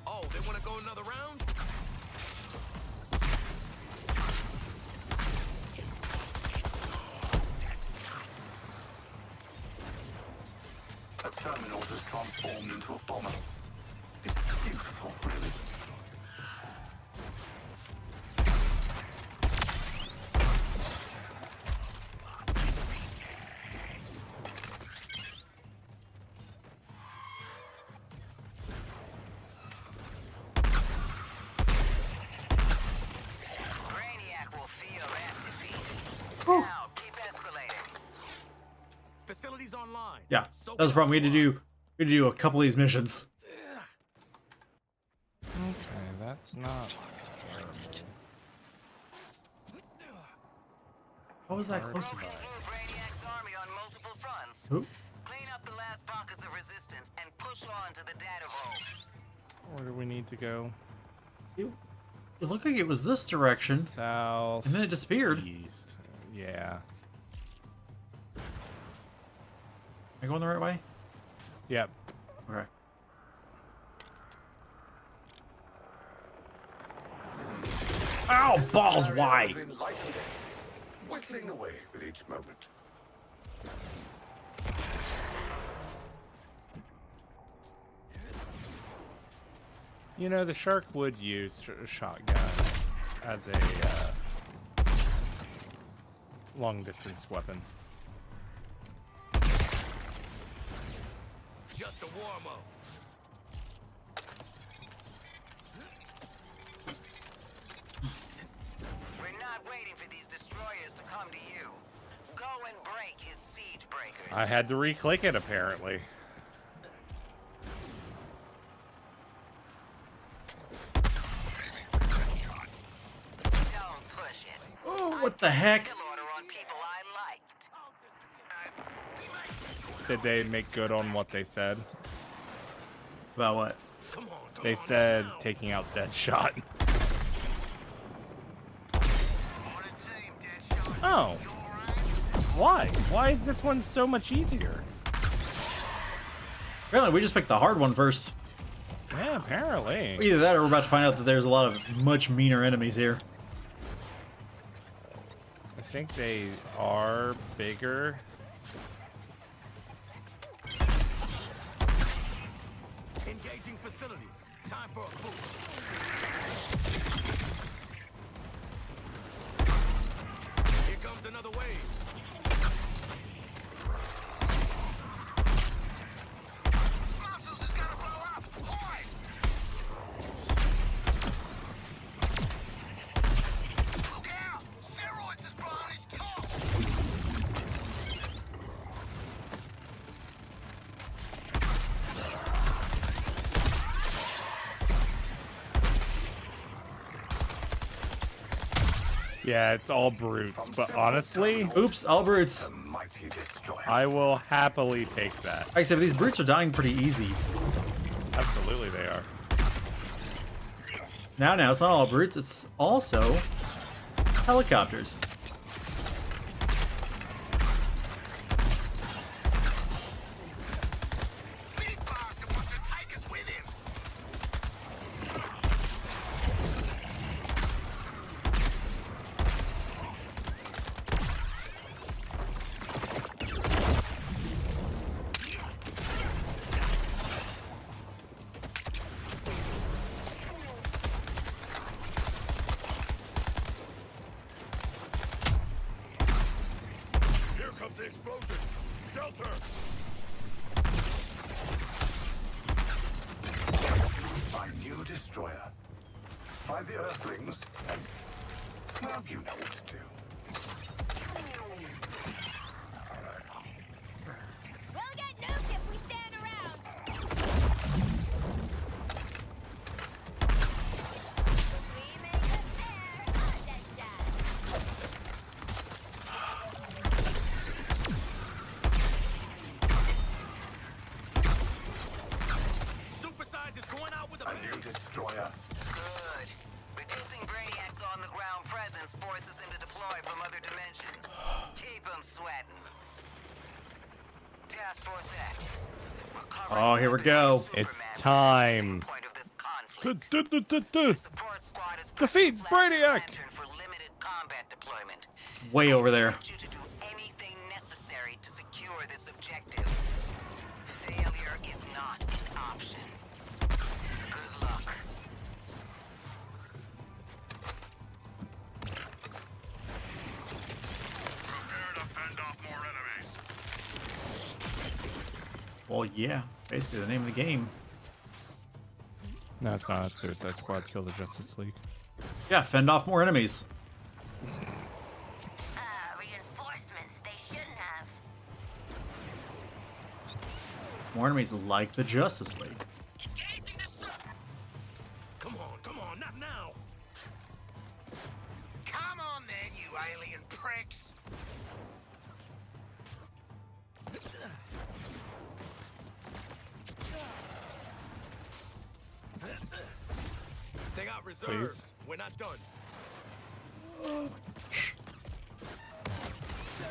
Oh, they want to go another round? A terminal has transformed into a bomber. It's beautiful, really. Brainiac will feel that defeat. Now, keep escalating. Facilities online. Yeah, So that was the problem. We had to do a couple of these missions. Okay, that's not. How was that close Broken enough? through Brainiac's army on multiple fronts. Who? Clean up the last pockets of resistance and push on to the data vault. Where do we need to go? It looked like it was this direction, South. and then it disappeared. East. Yeah. Am I going the right way? Yep. Okay. Ow, balls, why? Between life and death, whittling away with each moment. You know, the shark would use a shotgun as a long-distance weapon. Just a warm-up. We're not waiting for these destroyers to come to you. Go and break his siege breakers. I had to re-click it, apparently. Don't push it. Oh, what the heck? Kill order on people I liked. Did they make good on what they said? About what? Come on, come They on said now. taking out Deadshot. Oh. Why? Why is this one so much easier? Apparently, we just picked the hard one first. Yeah, apparently. Either that or we're about to find out that there's a lot of much meaner enemies here. I think they are bigger. Engaging facility. Time for a boost. Here comes another wave. Muscles is gonna blow up. Hard. Look out! Steroids is blowing his top. Yeah, it's all brutes, but honestly, Oops, all brutes. The mighty destroyer. I will happily take that. Like I said, these brutes are dying pretty easy. Absolutely, they are. Now, it's not all brutes, it's also helicopters. Big bastard wants to take us with him. Here comes the explosion. Shelter. My new destroyer. Find the Earthlings and, well, you know what to do. We'll get nuked if we stand around. We make a fair Deadshot. Supersize is going out with a A new bang. destroyer. Good. Reducing Brainiac's on-the-ground presence forces him to deploy from other dimensions. Keep him sweating. Task Force X. Oh, here we go. It's time. Point of this conflict. Support squad is Defeat prepping Flash and Brainiac. Lantern for limited combat deployment. Way over there. I expect you to do anything necessary to secure this objective. Failure is not an option. Good luck. Prepare to fend off more enemies. Well, yeah, basically the name of the game. No, it's not. Suicide Squad Kill the Justice League. Yeah, fend off more enemies. Reinforcements they shouldn't have. More enemies like the Justice League. Come on, not now. Come on then, you alien pricks. They got reserves. We're not done.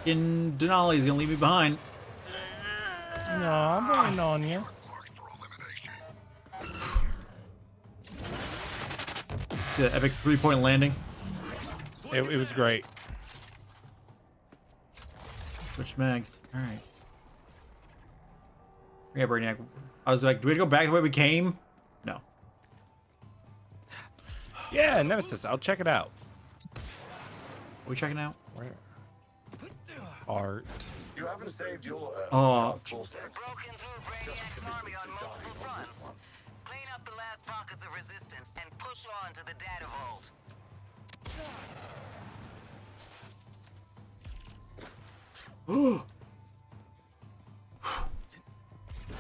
In Denali's gonna leave me behind. No, I'm waiting on you. Marked for elimination. See that epic 3-point landing? It was great. Switch mags. Alright. Yeah, Brainiac. I was like, do we go back the way we came? No. Yeah, Nemesis. I'll check it out. Are we checking out? Where? Art. You haven't saved your Oh. task force X. Broken through Brainiac's army on multiple fronts. Clean up the last pockets of resistance and push on to the data vault.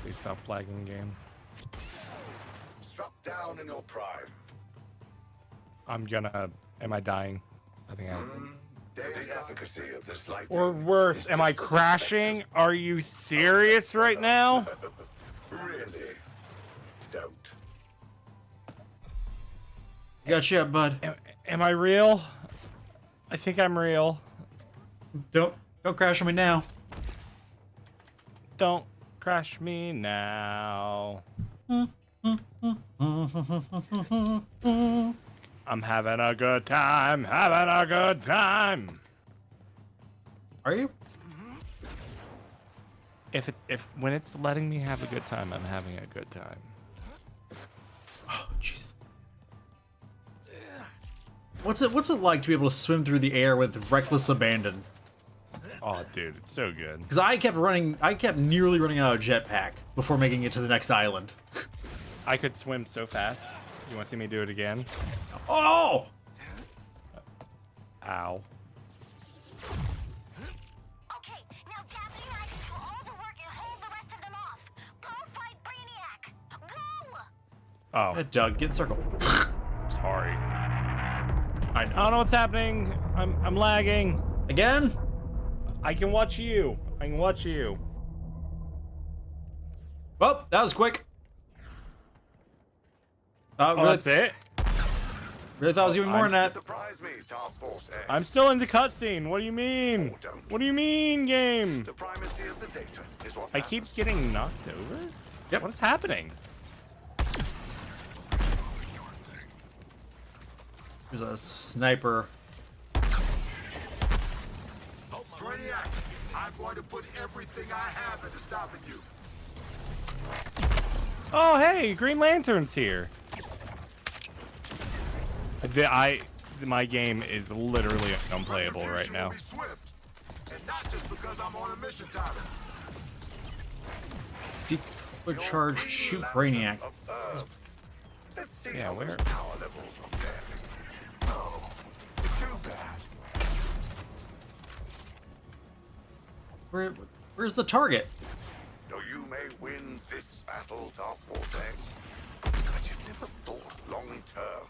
Please stop flagging game. Struck down in your prime. I'm gonna. Am I dying? I think I am. The efficacy of this light. Or worse, am I crashing? Are you serious right now? Really? Don't. Got you, bud. Am I real? I think I'm real. Don't crash on me now. Don't crash me now. I'm having a good time, having a good time. Are you? If when it's letting me have a good time, I'm having a good time. Oh, jeez. What's it like to be able to swim through the air with reckless abandon? Oh, dude, it's so good. Because I kept nearly running out of jetpack before making it to the next island. I could swim so fast. You want to see me do it again? Oh! Ow. Okay, now Daphne and I can do all the work and hold the rest of them off. Go fight Brainiac. Go! Oh, Hey, Doug, get in circle. sorry. I I don't know what's happening. I'm lagging. Again? I can watch you. I can watch you. Well, that was quick. Oh, Really, that's it? really thought it was even more than that. Surprise me, Task Force X. I'm still in the cutscene. What do you mean? Oh, don't. What do you mean, game? The primacy of the data is what I keep getting knocked over? Yep. What is happening? There's a sniper. Brainiac, I'm going to put everything I have into stopping you. Oh, hey, Green Lantern's here. My game is literally unplayable right now. Retribution will be swift, and not just because I'm on a mission title. Deep charge, shoot Brainiac. Let's see Yeah, how where? those power levels are faring. Oh, too bad. Where's the target? Now you may win this battle, Task Force X, but you've never thought long term.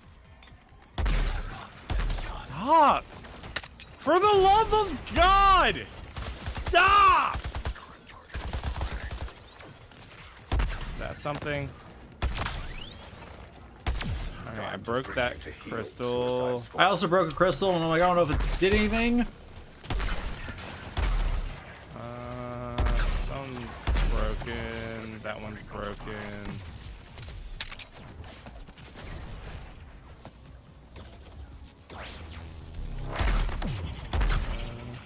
Stop! For the love of God! Stop! That's something. Alright, I broke that crystal. I also broke a crystal, and I'm like, I don't know if it did anything. That one's broken. That one's broken.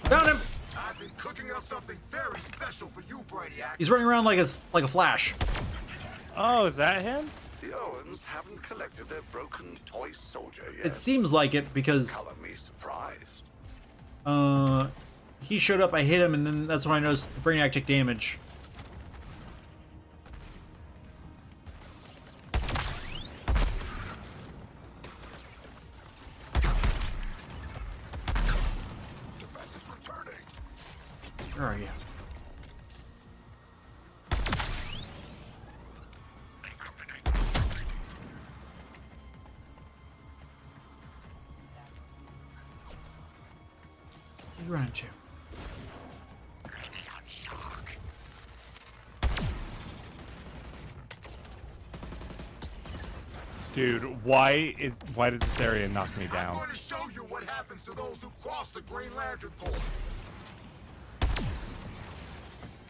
Found him! I've been cooking up something very special for you, Brainiac. He's running around like a flash. Oh, is that him? The Owens haven't collected their broken toy soldier yet. It seems like it because Color me surprised. he showed up, I hit him, and then that's when I noticed Brainiac took damage. Defense is returning. Where are you? Where you running to? Dude, why does this area knock me I'm down? going to show you what happens to those who cross the Green Lantern Corps.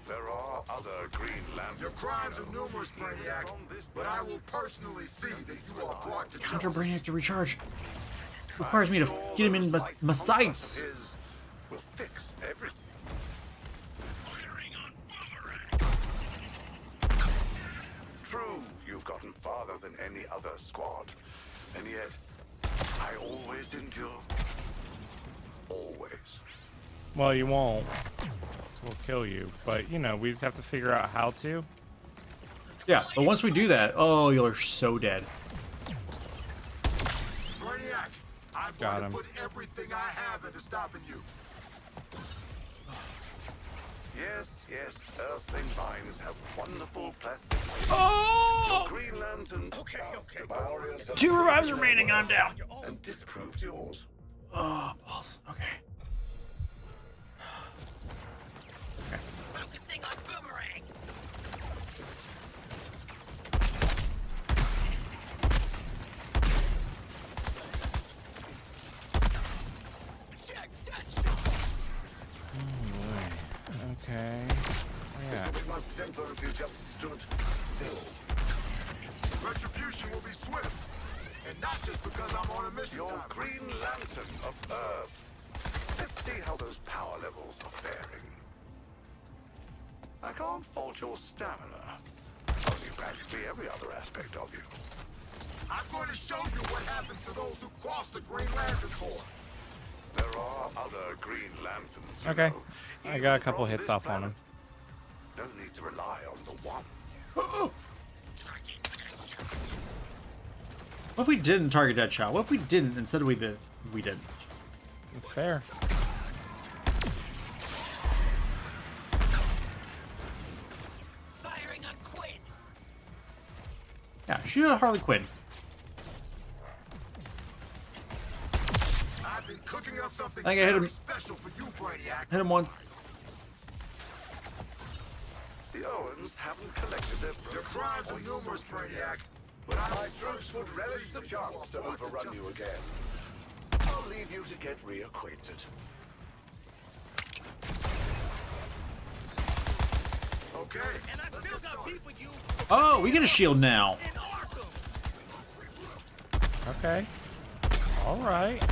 There are other Green Lanterns. Your crimes are numerous, Brainiac, but I will personally see that you are brought to Counter justice. Brainiac to recharge. Requires me to get him in my sights. Will fix everything. True, you've gotten farther than any other squad, and yet always endure? Always. Well, you won't. We'll kill you. But, you know, we just have to figure out how to. Yeah, but once we do that, oh, you're so dead. Brainiac, I'm Got going him. to put everything I have into stopping you. Yes, yes, Earthling mines have wonderful plastic. Oh! Your Green Lantern. Okay. Barriers have 2 revives remaining, I'm down. and disproved yours. Oh, balls. Okay. Focusing on Boomerang. Check that shot. Okay. Yeah. It would be much simpler if you just stood still. Retribution will be swift. And not just because I'm on a mission Your time. Green Lantern of Earth. Let's see how those power levels are faring. I can't fault your stamina. Only practically every other aspect of you. I'm going to show you what happens to those who cross the Green Lantern Corps. There are other Green Lanterns. you Okay. know, I got a even couple from hits this off on planet. him. No need to rely on the one. What if we didn't target Deadshot? What if we didn't? Instead we did. We didn't. It's fair. Firing on Quinn. Yeah, shoot at Harley Quinn. I've been cooking up something I think I hit very him. special for you, Brainiac. Hit him once. The Owens haven't collected their Your crimes are numerous, Brainiac. But My troops would relish the chance to overrun you again. I'll leave you to get reacquainted. Okay. And I still got beef with you Oh, we get a shield now. in Arkham. Okay. All right.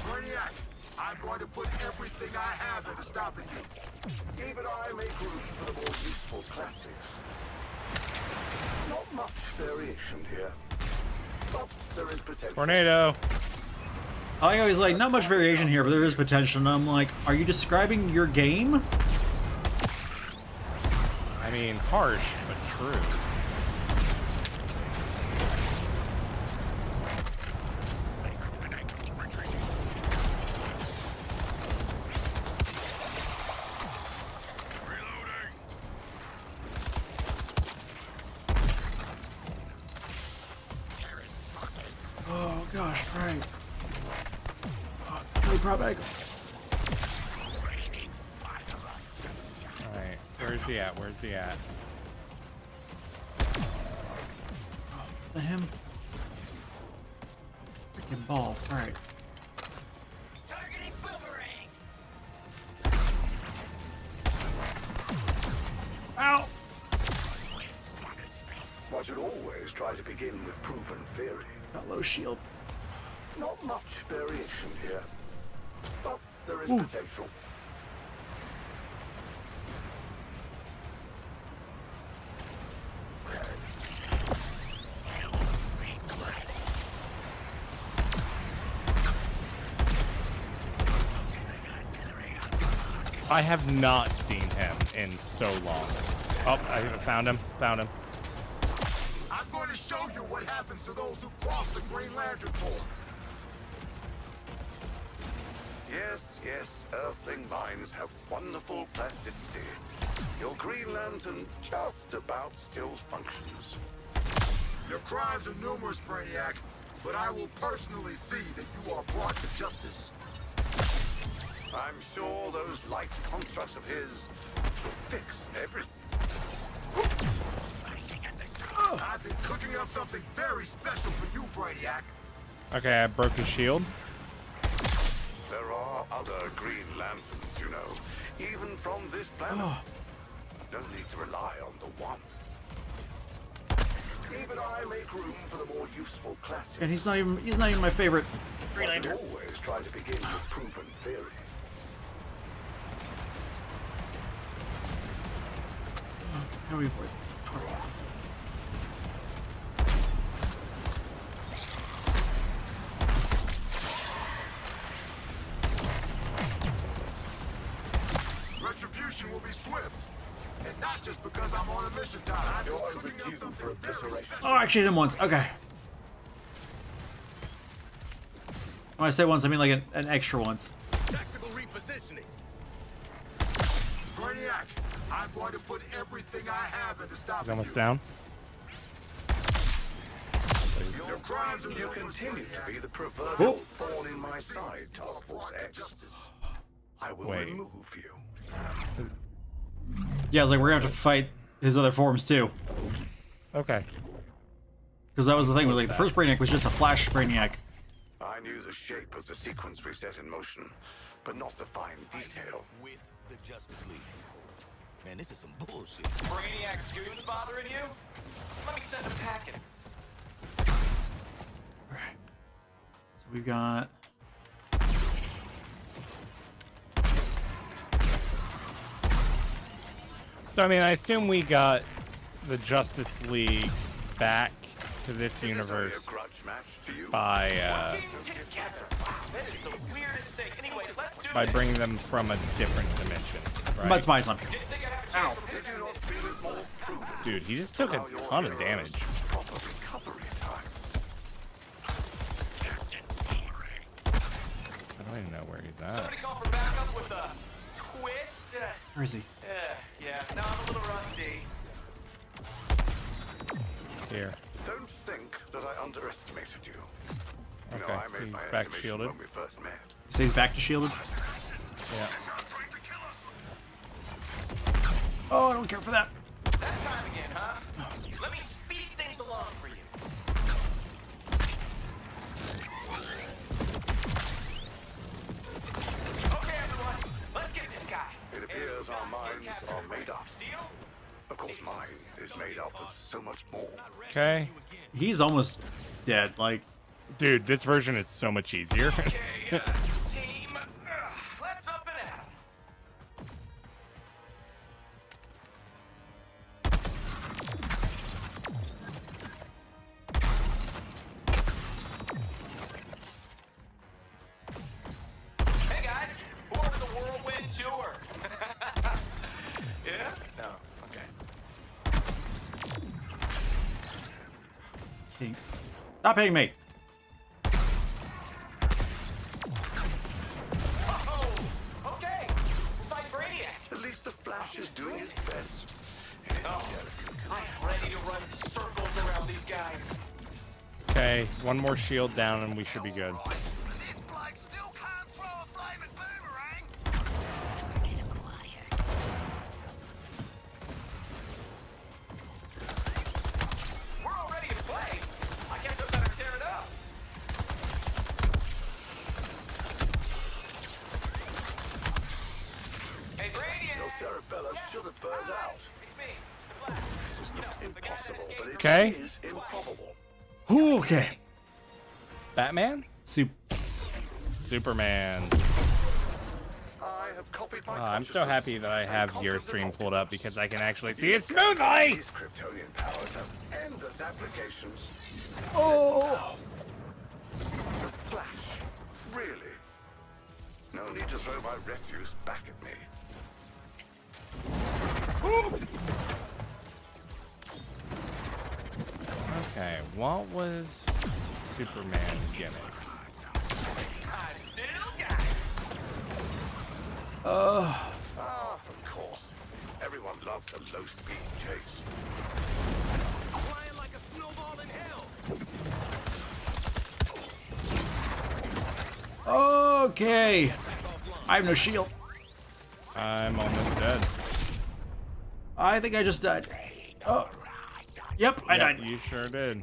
Brainiac, I'm going to put everything I have into stopping you. Even I make room for the more useful classics. Not much variation here, but there is potential. Tornado. I always like, not much variation here, but there is potential. And I'm like, are you describing your game? I mean, harsh, but true. Oh gosh, right. Really problematic. All right. Where's he at? Where's he at? Let him. Freaking balls. All right. Targeting Boomerang. Ow! One should always try to begin with proven theory. Got low shield. Not much variation here, but there is Ooh. potential. I have not seen him in so long. Oh, I found him. Found him. I'm going to show you what happens to those who cross the Green Lantern Corps. Yes, yes, Earthling mines have wonderful plasticity. Your Green Lantern just about still functions. Your crimes are numerous, Brainiac, but I will personally see that you are brought to justice. I'm sure those light constructs of his will fix everything. I've been cooking up something very special for you, Brainiac. Okay, I broke his shield. There are other Green Lanterns, you know, even from this planet. No need to rely on the one. Even I make room for the more useful classics. And he's not even my favorite Green I Lantern. always try to begin with proven theory. How do we avoid? Retribution will be swift. And not just because I'm on a mission time. You're overdue for obliteration. Oh, I actually hit him once. Okay. When I say once, I mean like an extra once. Tactical repositioning. Brainiac, I'm going to put everything I have into stopping He's almost you. down. Your crimes and You your continue to be the proverbial thorn in my side, Task Force X. I will Wait. remove you. Yeah, I was like, we're gonna have to fight his other forms too. Okay. Because that was the thing, was like the first Brainiac was just a flash Brainiac. I knew the shape of the sequence we set in motion, but not the fine detail. With the Justice League. Man, this is some bullshit. Brainiac's goons bothering you? Let me send a packet. So we've got. So I mean, I assume we got the Justice League back to this Is this only a universe grudge match to you? by Together. That is the weirdest thing. Anyway, let's do by this. bringing them from a different dimension, right? That's my assumption. Didn't think I'd have a chance to Did you not feel it more prudent? Dude, he just took a Allow your ton of heroes damage. Proper recovery time. I don't even know where he's at. Somebody call for backup with a twist. Where is he? Yeah. Now I'm a little rusty. Here. Don't think that I underestimated you. You know, Okay, I made he's my back estimation shielded. when we first met. You say he's back to shielded? Yeah. Oh, I don't care for that. That time again, huh? Let me speed things along for you. Okay, everyone. Let's get this guy. It appears our minds are made up. Deal? Of course, mine is made up of so much more. Okay. He's almost dead. Like, Dude, this version is so much easier. Okay, team. Let's up and at 'em. Hey guys, who ordered the whirlwind tour? Yeah? No. Okay. stop hitting me. Oh, okay. Fight Brainiac. At least the Flash is doing his best. I'm ready to run circles around these guys. Okay, one more shield down and we should be good. This bloke still can't throw a flaming boomerang. We're all ready to play. I guess I better tear it up. Hey, Brainiac. Your cerebellum should have burned out. It's me, the Flash. This is not impossible, but it Okay. is improbable. Ooh, okay. Batman? Soups. Superman. I have copied my I'm so consciousness happy that I and have conquered your the stream pulled up multiverse. because I can actually see it smoothly! These Kryptonian powers have endless applications. Oh. The Flash. Really? No need to throw my refuse back at me. Okay, what was Superman's gimmick? I'm still got it. Ah, of course. Everyone loves a low-speed chase. Flying like a snowball in hell. Okay. I have no shield. I'm almost dead. I think I just died. Oh. Yep, I died. You sure did.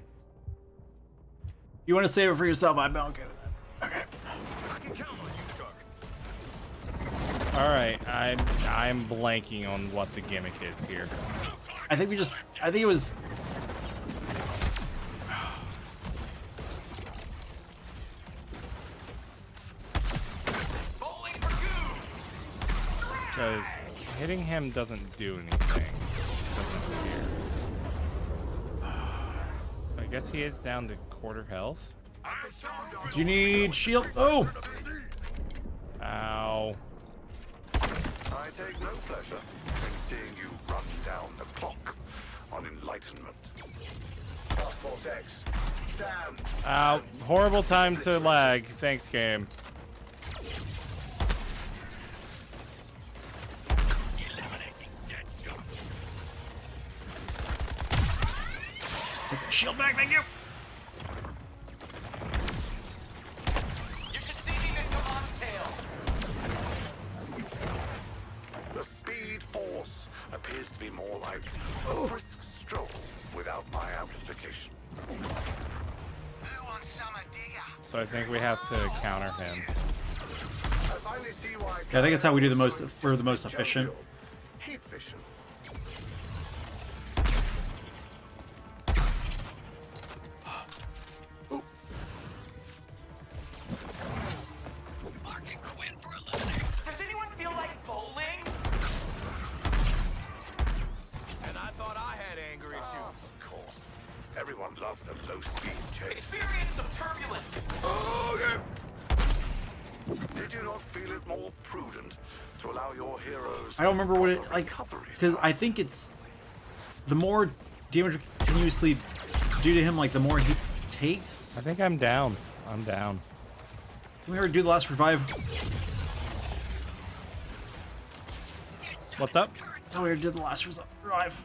You want to save it for yourself? I'm okay with that. Okay. I can count on you, Shark. Alright, I'm blanking on what the gimmick is here. I think it was. because hitting him doesn't do anything. Doesn't appear. I guess he is down to quarter health. Do you need shield? Oh! Ow. I take no pleasure in seeing you run down the clock on enlightenment. Task Force X, stand. Ow. Horrible time to lag. Thanks, game. Shield back, thank you! You should see me next to Mocktail. The Speed Force appears to be more like a brisk stroll without my amplification. Who wants some a digger? So I think we have to counter him. I finally see why. Yeah, I think that's how we do the most. We're the most efficient. Heat vision. Mark and Quinn for elimination. Does anyone feel like bowling? And I thought I had anger issues. Of course. Everyone loves a low-speed chase. Experience of turbulence. Did you not feel it more prudent to allow your heroes? I don't remember what it like recovery because I think it's the more damage we continuously do to him, like the more he takes. I think I'm down. I'm down. Can we already do the last revive? What's up? Oh, we already did the last revive.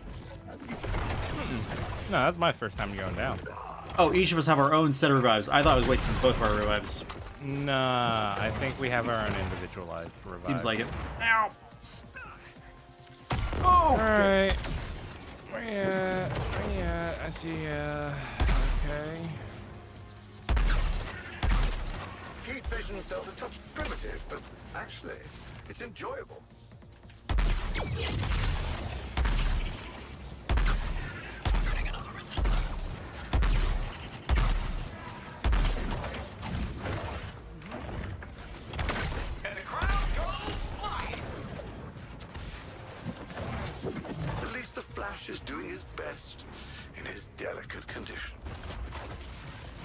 No, that's my first time going down. Oh, each of us have our own set of revives. I thought I was wasting both of our revives. Nah, I think we have our own individualized revive. Seems like it. Ow! Oh! Alright. Where you at? Where you at? I see okay. Heat vision felt a touch primitive, but actually, it's enjoyable. And the crowd goes flying. At least the Flash is doing his best in his delicate condition.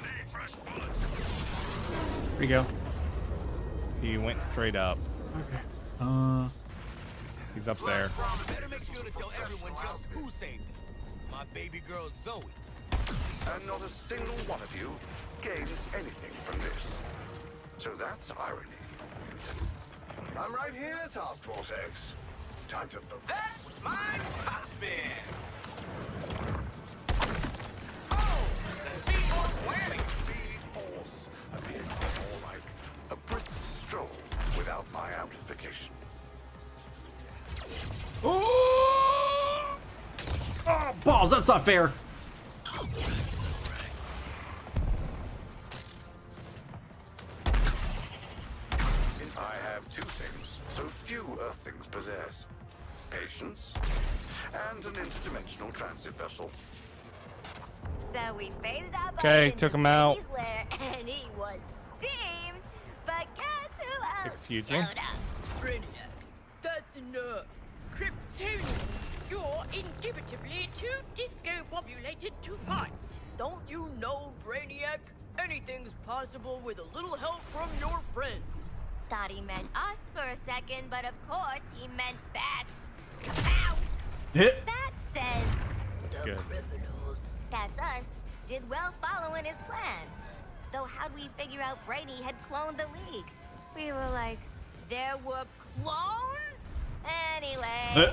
Need fresh bullets. Here we go. He went straight up. Okay. He's up there. Better make sure to tell everyone just who saved it. My baby girl Zoe. And not a single one of you gains anything from this. So that's irony. I'm right here, Task Force X. Time to focus. That was my top spin. Oh, the Speed Force whammy. Speed Force appears to be more like a brisk stroll without my amplification. Oh! Oh, balls! That's not fair. I have two things so few Earthlings possess. Patience and an interdimensional transit vessel. So we phased up. Okay, took him out. And he was steamed. But guess who else Excuse me? showed up? Brainiac, that's enough. Kryptonian, you're indubitably too disco-populated to fight. Don't you know, Brainiac? Anything's possible with a little help from your friends. Thought he meant us for a second, but of course he meant bats. Kapow! Hit. Bat says That's good. Criminals. that's us did well following his plan. Though how'd we figure out Brady had cloned the League? We were like, there were clones? Anyway,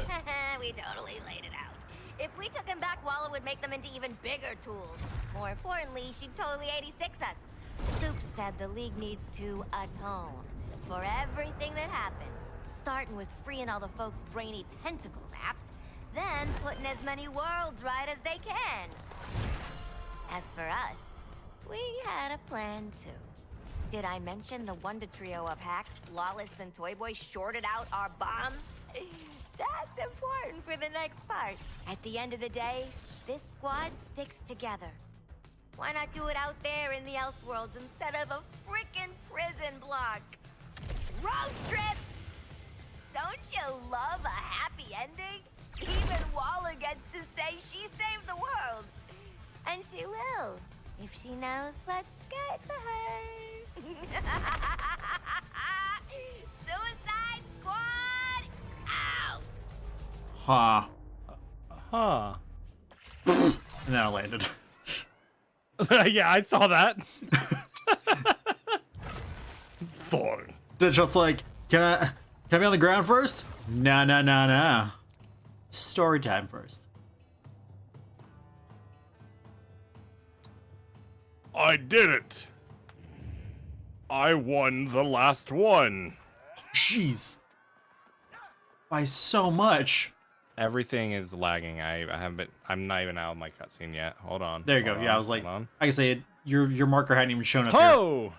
we totally laid it out. If we took him back, Walla would make them into even bigger tools. More importantly, she'd totally 86 us. Soup said the League needs to atone for everything that happened. Starting with freeing all the folks Brainy tentacle wrapped, then putting as many worlds right as they can. As for us, we had a plan too. Did I mention the Wonder Trio of Hack, Lawless, and Toy Boy shorted out our bombs? That's important for the next part. At the end of the day, this squad sticks together. Why not do it out there in the Elseworlds instead of a frickin' prison block? Road trip! Don't you love a happy ending? Even Waller gets to say she saved the world. And she will, if she knows what's good for her. Suicide Squad out! Ha. Huh. And then I landed. Yeah, I saw that. Fine. Deadshot's like, can I be on the ground first? No. Story time first. I did it. I won the last one. Jeez. By so much. Everything is lagging. I'm not even out of my cutscene yet. Hold on. There you go. Hold Yeah, on, I was like, hold on. I can say it. Your marker hadn't even shown up here. Ho!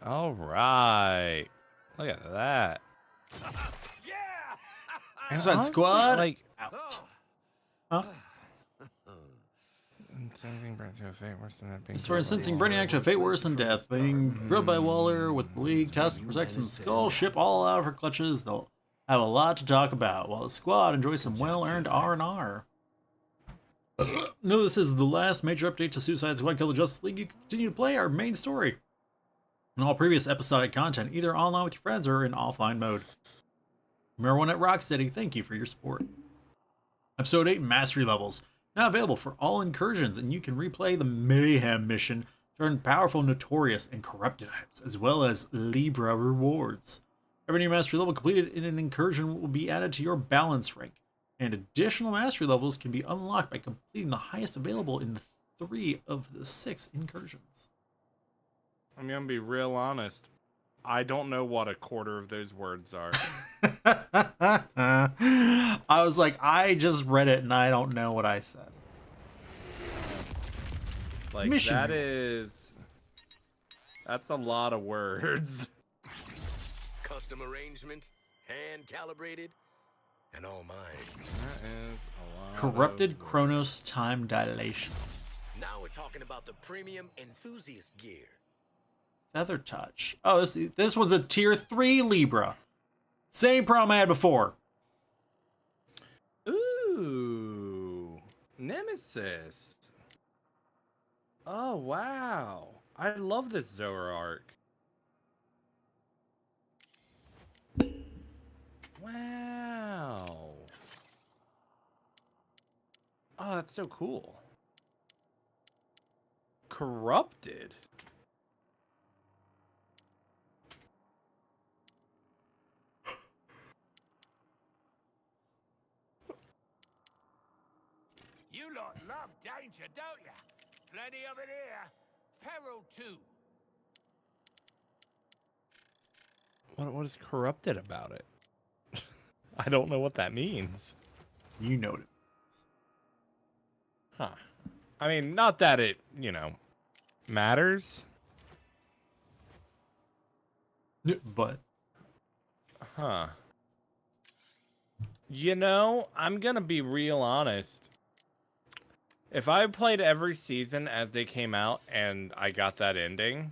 All right. Look at that. And Suicide honestly, Squad? Like, Out. Huh? Story sentencing Brainiac to a fate worse than death. Being grilled by Waller with the League, Task Force X, and Skull ship all out of her clutches. They'll have a lot to talk about, while the squad enjoys some well-earned R&R. No, this is the last major update to Suicide Squad Kill the Justice League. You can continue to play our main story and all previous episodic content, either online with your friends or in offline mode. From everyone at Rocksteady, thank you for your support. Episode 8 Mastery Levels. Now available for all incursions, and you can replay the Mayhem mission to earn powerful, notorious, and corrupted items, as well as Libra rewards. Every new mastery level completed in an incursion will be added to your balance rank, and additional mastery levels can be unlocked by completing the highest available in 3 of the 6 incursions. I'm gonna be real honest. I don't know what a quarter of those words are. I was like, I just read it and I don't know what I said. Like, Mission. That's a lot of words. Custom arrangement, hand calibrated, and all mine. That is a lot. Corrupted Chronos time dilation. Now we're talking about the premium enthusiast gear. Feather touch. Oh, this one's a tier 3 Libra. Same problem I had before. Ooh, Nemesis. Oh wow, I love this Zora arc. Wow. Oh, that's so cool. Corrupted. You lot love danger, don't ya? Plenty of it here. Peril too. What is corrupted about it? I don't know what that means. You know it. Huh. I mean, not that it, matters. But. Huh. I'm gonna be real honest. If I played every season as they came out and I got that ending,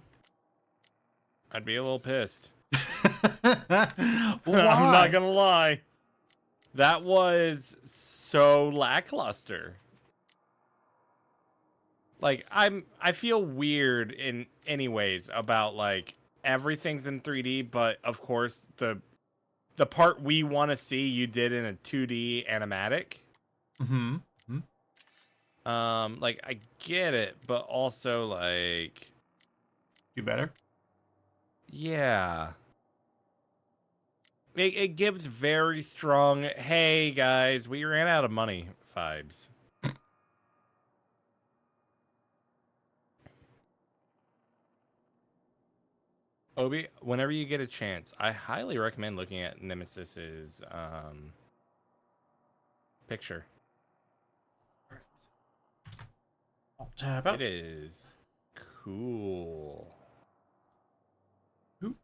I'd be a little pissed. I'm not gonna lie. That was so lackluster. Like, I feel weird in any ways about, like, everything's in 3D, but of course the part we want to see you did in a 2D animatic. Mm-hmm. Like, I get it, but also, like, Do better? yeah. It gives very strong, hey guys, we ran out of money vibes. Obi, whenever you get a chance, I highly recommend looking at Nemesis's picture. I'll tab out. It is cool. Who?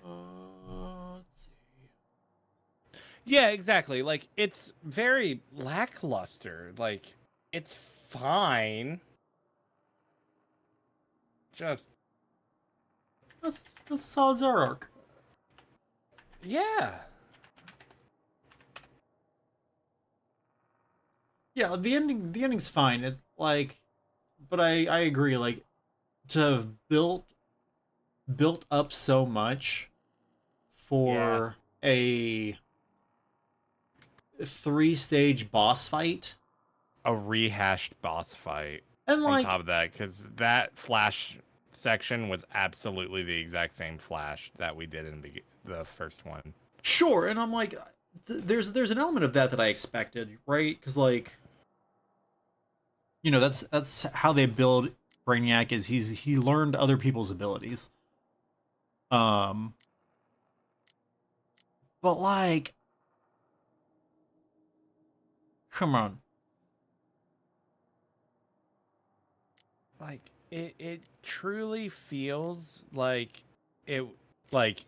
Let's see. Yeah, exactly. Like, it's very lackluster. Like, it's fine. Just That's a solid Zara arc. yeah. Yeah, the ending's fine. It like, but I agree. Like, to have built up so much for a 3-stage boss fight, A rehashed boss fight and on like, top of that, because that flash section was absolutely the exact same flash that we did in the first one. sure, and I'm like, there's an element of that I expected, right? Because like, that's how they build Brainiac. Is he learned other people's abilities. But like, come on. Like it truly feels it like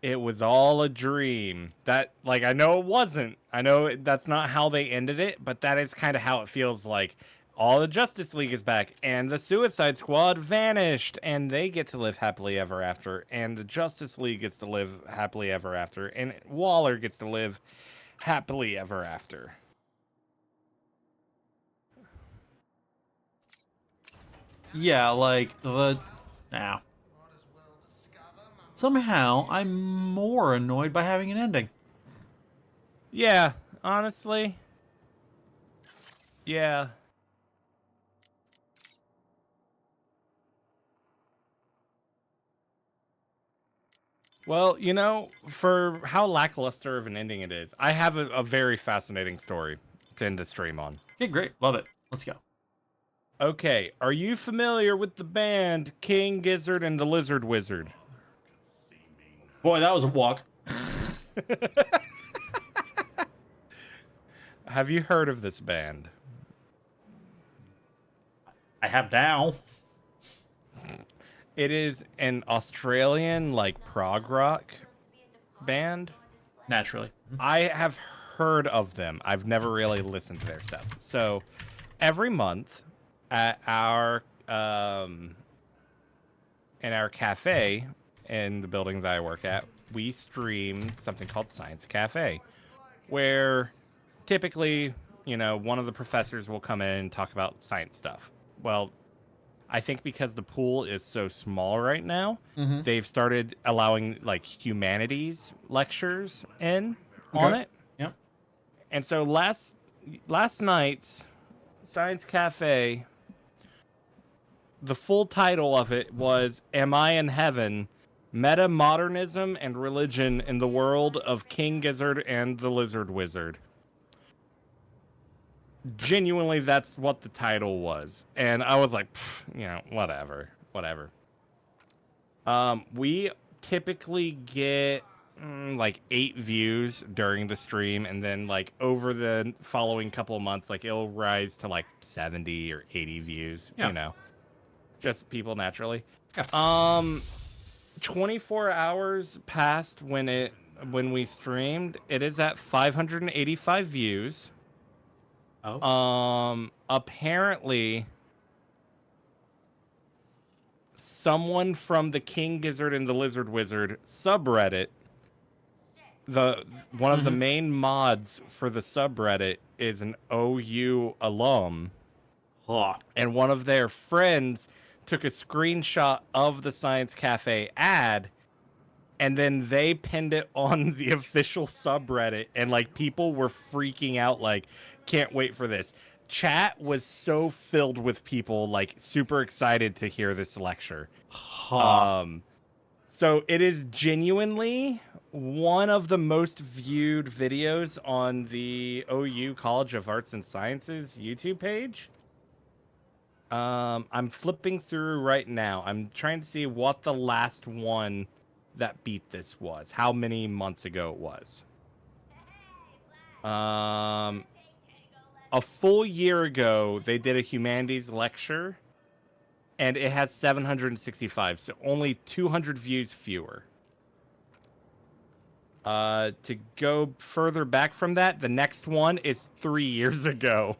it was all a dream. That, like, I know it wasn't. I know that's not how they ended it, but that is kind of how it feels. Like, all the Justice League is back, and the Suicide Squad vanished, and they get to live happily ever after, and the Justice League gets to live happily ever after, and Waller gets to live happily ever after. Yeah, like now. Somehow, I'm more annoyed by having an ending. Yeah, honestly. Yeah. Well, for how lackluster of an ending it is, I have a very fascinating story to end the stream on. Okay, great. Love it. Let's go. Okay, are you familiar with the band King Gizzard and the Lizard Wizard? Boy, that was a walk. Have you heard of this band? I have now. It is an Australian, like, prog rock band. Naturally. I have heard of them. I've never really listened to their stuff. So, every month at our in our cafe in the building that I work at, we stream something called Science Cafe, where typically, one of the professors will come in and talk about science stuff. Well, I think because the pool is so small right now, they've started allowing, like, humanities lectures on it. Yep. And so last night's Science Cafe, the full title of it was "Am I in Heaven? Meta-Modernism and Religion in the World of King Gizzard and the Lizard Wizard." Genuinely, that's what the title was. And I was like, whatever. We typically get like 8 views during the stream, and then, like, over the following couple of months, like, it'll rise to like 70 or 80 views. Yeah. Just people naturally. Yeah. 24 hours passed when we streamed. It is at 585 views. Oh. Apparently someone from the King Gizzard and the Lizard Wizard subreddit, one of the main mods for the subreddit is an OU alum. Huh. And one of their friends took a screenshot of the Science Cafe ad, and then they pinned it on the official subreddit, and, like, people were freaking out, like, can't wait for this. Chat was so filled with people, like, super excited to hear this lecture. Huh. So it is genuinely one of the most viewed videos on the OU College of Arts and Sciences YouTube page. I'm flipping through right now. I'm trying to see what the last one that beat this was. How many months ago it was. A full year ago, they did a humanities lecture, and it has 765, so only 200 views fewer. To go further back from that, the next one is 3 years ago.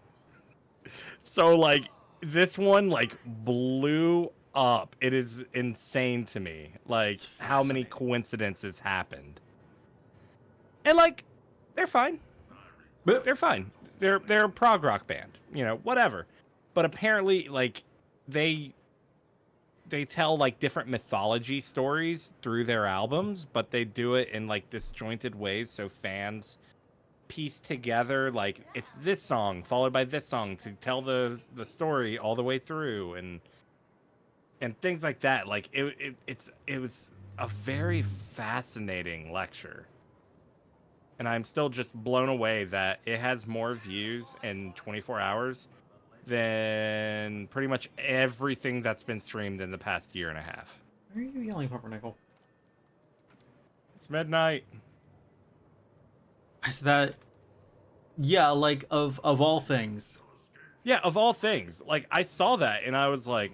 So like this one like blew up. It is insane to me. Like how many coincidences happened. And like they're fine. They're fine. They're a prog rock band, whatever. But apparently like they tell like different mythology stories through their albums, but they do it in like disjointed ways so fans piece together like it's this song followed by this song to tell the story all the way through and things like that. Like it was a very fascinating lecture. And I'm still just blown away that it has more views in 24 hours than pretty much everything that's been streamed in the past year and a half. Why are you yelling, Pumpernickel? It's midnight. Is that... Yeah, like, of all things. Yeah, of all things. Like, I saw that, and I was like,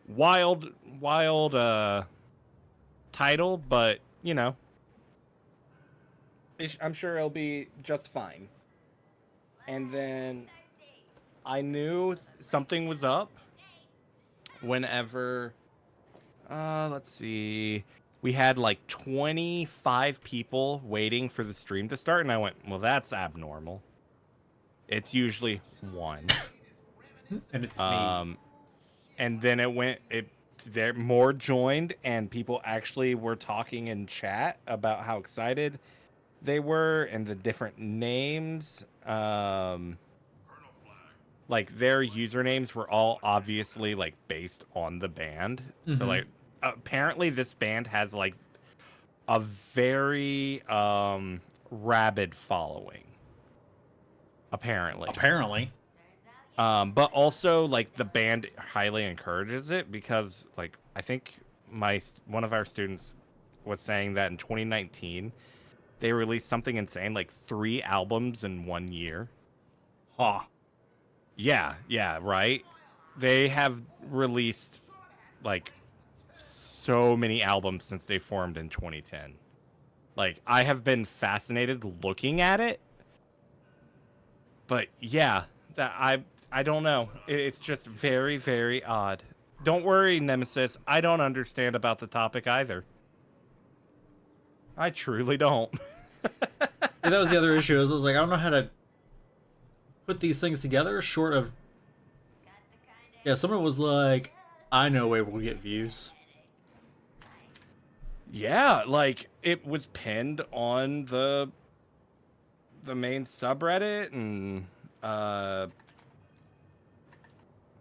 wild title, but, I'm sure it'll be just fine. And then I knew something was up whenever, let's see, we had like 25 people waiting for the stream to start, and I went, well, that's abnormal. It's usually one. And it's me. And then there more joined, and people actually were talking in chat about how excited they were and the different names. Like their usernames were all obviously like based on the band. So like apparently this band has like a very rabid following. Apparently. But also like the band highly encourages it because like I think one of our students was saying that in 2019 they released something insane like 3 albums in 1 year. Huh. Yeah, right. They have released like so many albums since they formed in 2010. Like I have been fascinated looking at it. But yeah, that I don't know. It's just very, very odd. Don't worry, Nemesis. I don't understand about the topic either. I truly don't. Yeah, that was the other issue. I was like, I don't know how to put these things together short of... Yeah, someone was like, I know a way we'll get views. Yeah, like it was pinned on the main subreddit, and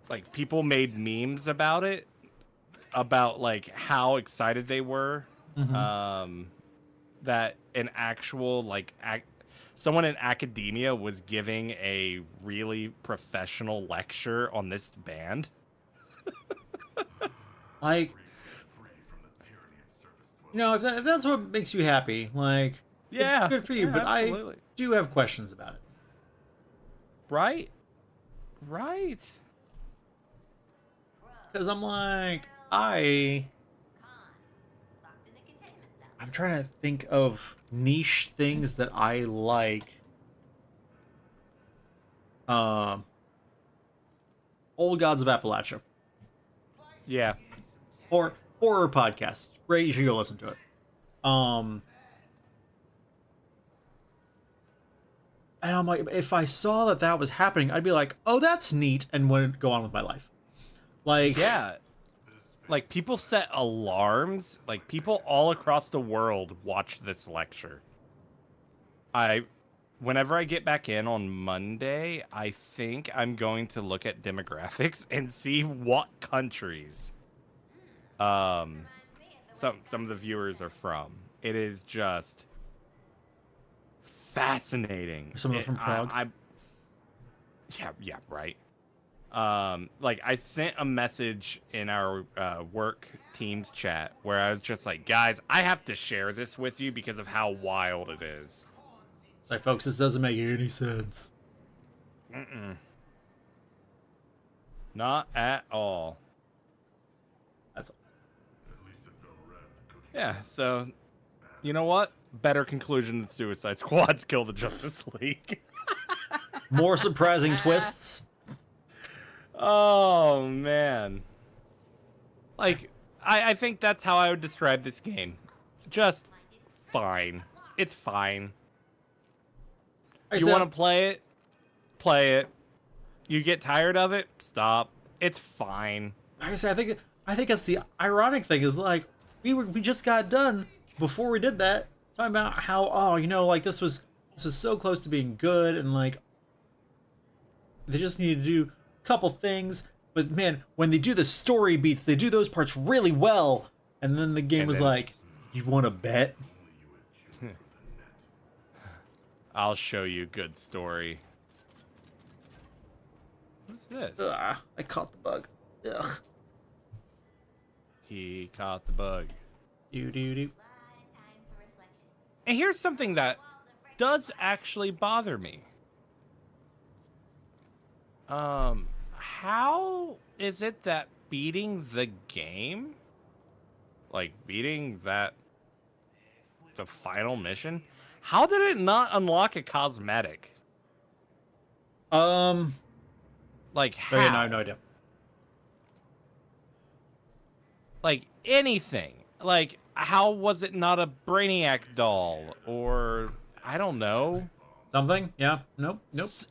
like people made memes about it, about like how excited they were. That an actual like someone in academia was giving a really professional lecture on this band. Like, if that's what makes you happy, like, yeah, good for you. Yeah, but absolutely. I do have questions about it. Right. Because I'm like, I'm trying to think of niche things that I like. Old Gods of Appalachia. Yeah. Or horror podcast. Great, you should go listen to it. And I'm like, if I saw that was happening, I'd be like, oh, that's neat, and wouldn't go on with my life. Like, yeah. Like, people set alarms. Like, people all across the world watch this lecture. Whenever I get back in on Monday, I think I'm going to look at demographics and see what countries some of the viewers are from. It is just fascinating. Some of them from Prague? Yeah, right. Like I sent a message in our work Teams chat where I was just like, guys, I have to share this with you because of how wild it is. Like, folks, this doesn't make any sense. Not at all. That's awesome. Yeah, so you know what? Better conclusion than Suicide Squad Kill the Justice League. More surprising twists. Oh man. Like, I think that's how I would describe this game. Just fine. It's fine. You want to play it? Play it. You get tired of it? Stop. It's fine. Like I say, I think that's the ironic thing is like we just got done before we did that talking about how like this was so close to being good and like they just need to do a couple things, but man, when they do the story beats, they do those parts really well, and then the game was like, you want to bet? I'll show you good story. What's this? Ugh, I caught the bug. Ugh. He caught the bug. Do. And here's something that does actually bother me. How is it that beating the game, like beating the final mission, how did it not unlock a cosmetic? Like how? Okay, no, I have no idea. Like anything. Like, how was it not a Brainiac doll? Or, I don't know. Something? Yeah. Nope.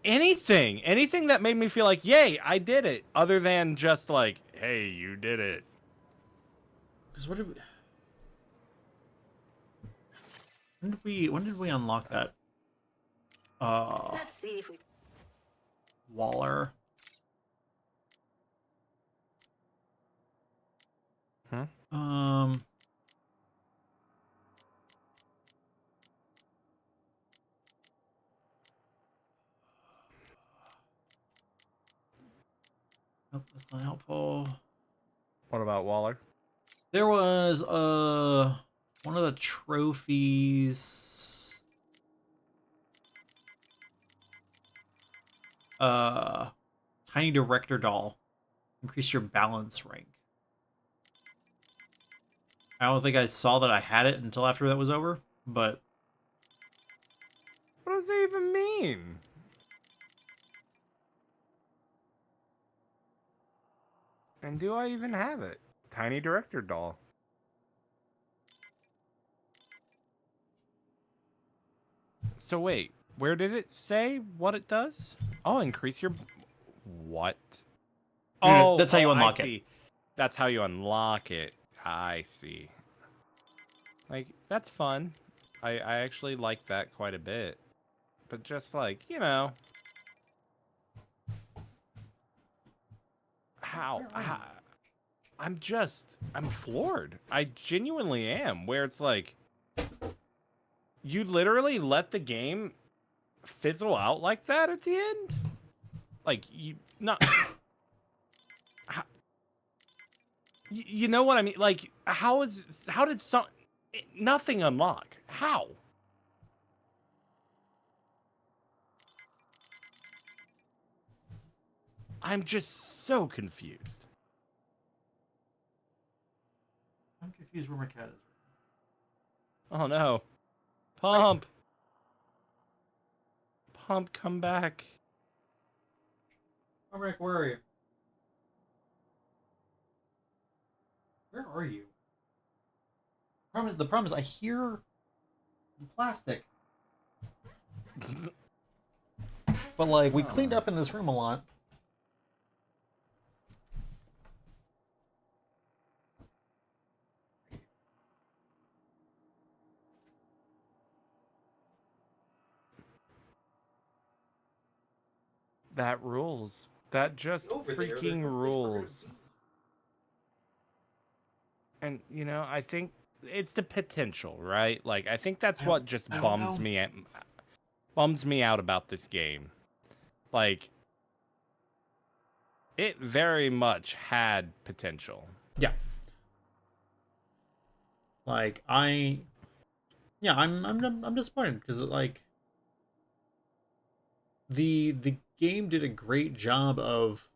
Anything. Anything that made me feel like, yay, I did it. Other than just like, hey, you did it. Because when did we unlock that? Let's see if we... Waller. Huh? Nope, that's not helpful. What about Waller? There was one of the trophies. Tiny director doll. Increase your balance rank. I don't think I saw that I had it until after that was over, but What does it even mean? And do I even have it? Tiny director doll. So wait, where did it say what it does? Oh, increase your... What? Oh, that's how you I unlock it. see. That's how you unlock it. I see. Like, that's fun. I actually like that quite a bit. But just like, you know... How? I'm floored. I genuinely am. Where it's like... You literally let the game fizzle out like that at the end? Like, you... Not... You know what I mean? Like, how did nothing unlock? How? I'm just so confused. I'm confused where my cat is. Oh no. Pump! Pump, come back. Oh, Rick, where are you? Where are you? The problem is I hear plastic. But like we cleaned up in this room a lot. That rules. That just freaking rules. And, you know, I think it's the potential, right? Like, I think that's what just bums me out about this game. Like, it very much had potential. Yeah. Like I'm disappointed because like the game did a great job of,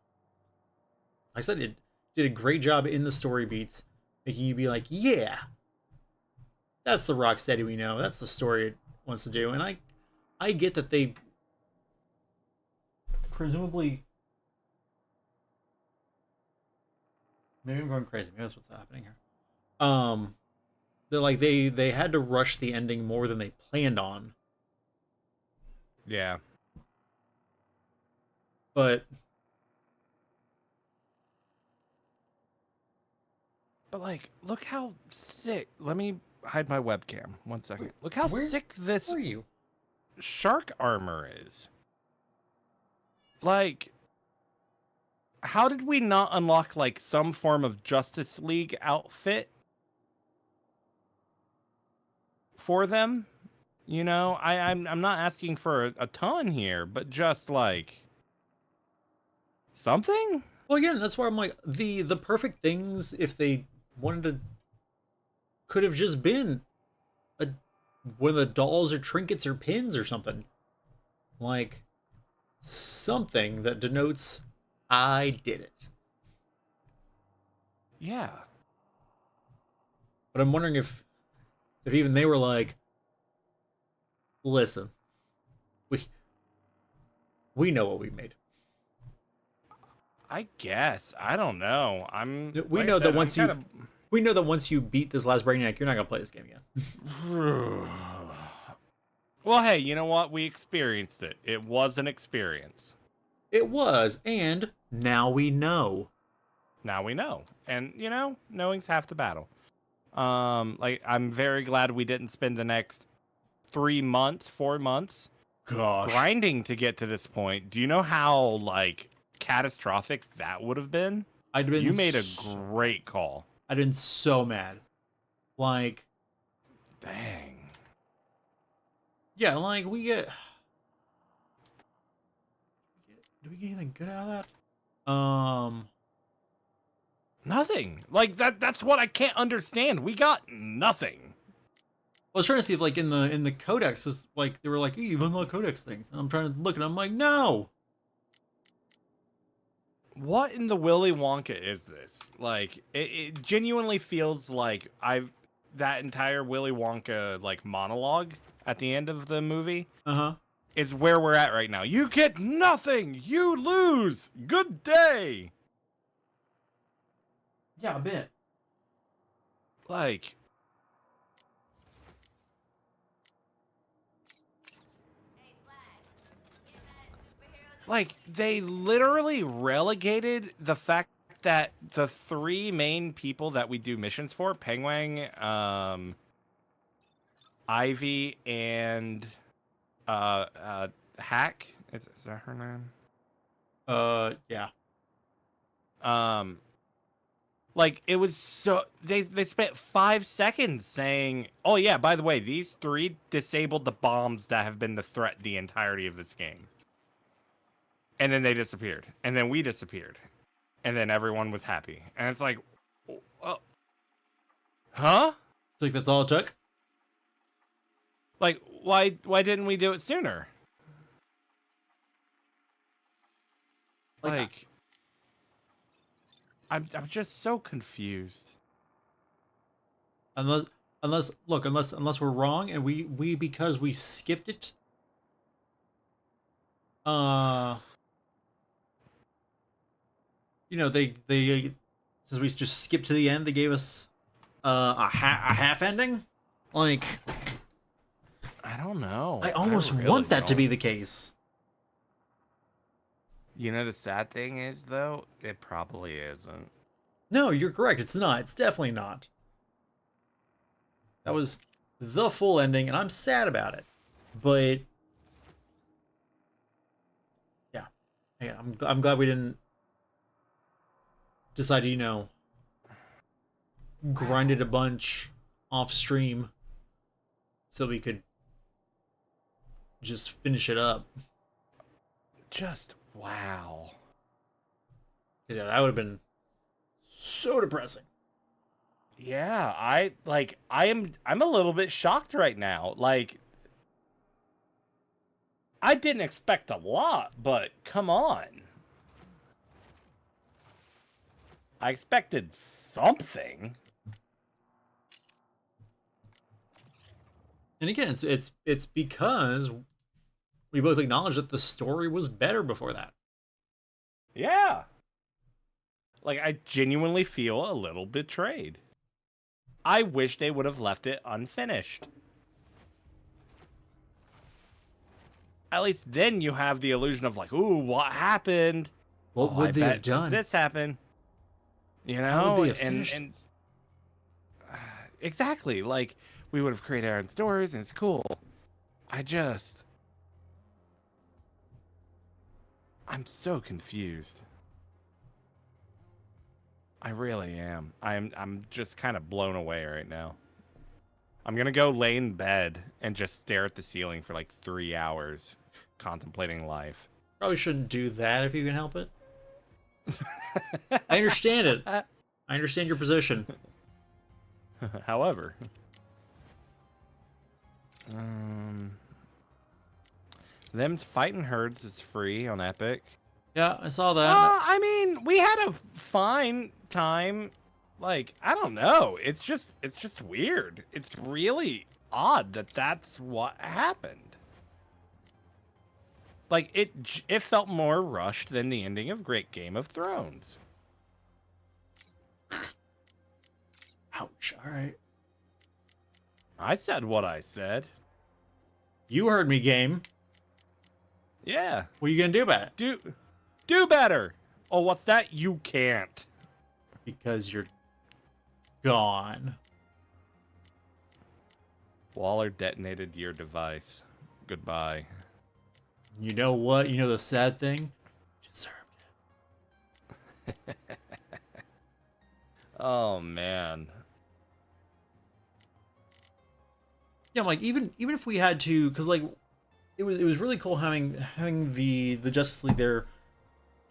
like I said, it did a great job in the story beats, making you be like, yeah, that's the Rocksteady we know. That's the story it wants to do. And I get that they presumably. Maybe I'm going crazy. Maybe that's what's happening here. They're like they had to rush the ending more than they planned on. Yeah. But like, look how sick. Let me hide my webcam. 1 second. Look how sick this where are you? shark armor is. Like, how did we not unlock like some form of Justice League outfit for them? You know, I'm not asking for a ton here, but just like something. Well, again, that's why I'm like the perfect things if they wanted to could have just been one of the dolls or trinkets or pins or something, like something that denotes I did it. Yeah. But I'm wondering if even they were like, listen, we know what we made. I guess. I don't know. We know that once you beat this last Brainiac, you're not gonna play this game again. Well, hey, you know what? We experienced it. It was an experience. It was, and now we know. Now we know. And, you know, knowing's half the battle. Like, I'm very glad we didn't spend the next 4 months grinding to get to this point. Do you know how, like, catastrophic that would have been? You made a great call. I'd been so mad. Like, dang. Yeah, like we get. Do we get anything good out of that? Nothing. Like that's what I can't understand. We got nothing. I was trying to see if like in the codex is like they were like, hey, you've unlocked codex things. And I'm trying to look and I'm like, no. What in the Willy Wonka is this? Like it genuinely feels like that entire Willy Wonka like monologue at the end of the movie is where we're at right now. You get nothing. You lose. Good day. Yeah, a bit. Like they literally relegated the fact that the 3 main people that we do missions for, Penguin, Ivy, and Hack. Is that her name? Yeah. Like it was so they spent 5 seconds saying, "Oh yeah, by the way, these 3 disabled the bombs that have been the threat the entirety of this game." And then they disappeared, and then we disappeared, and then everyone was happy, and it's like, huh? It's like that's all it took. Like, why didn't we do it sooner? Like, I'm just so confused. Unless we're wrong and we because we skipped it. You know, they since we just skipped to the end, they gave us a half ending. Like, I don't know. I almost want that to be the case. You know, the sad thing is, though, it probably isn't. No, you're correct. It's not. It's definitely not. That was the full ending, and I'm sad about it. But yeah, I'm glad we didn't decide to, you know, grind it a bunch off stream so we could just finish it up. Just wow. Yeah, that would have been so depressing. Yeah, I'm a little bit shocked right now. Like, I didn't expect a lot, but come on. I expected something. And again, it's because we both acknowledge that the story was better before that. Yeah. Like, I genuinely feel a little betrayed. I wish they would have left it unfinished. At least then you have the illusion of like, ooh, what happened? What would they have done? This happened. You know, How would they have finished? and exactly, like we would have created our own stories, and it's cool. I'm so confused. I really am. I'm just kind of blown away right now. I'm gonna go lay in bed and just stare at the ceiling for like 3 hours, contemplating life. Probably shouldn't do that if you can help it. I understand it. I understand your position. However, them's fighting herds is free on Epic. Yeah, I saw that. I mean, we had a fine time. Like, I don't know. It's just weird. It's really odd that that's what happened. Like, it felt more rushed than the ending of Great Game of Thrones. Ouch. All right. I said what I said. You heard me, game. Yeah. What are you gonna do about it? Do better. Oh, what's that? You can't. Because you're gone. Waller detonated your device. Goodbye. You know what? You know the sad thing? You deserved it. Oh man. Yeah, I'm like even if we had to, because like it was really cool having the Justice League there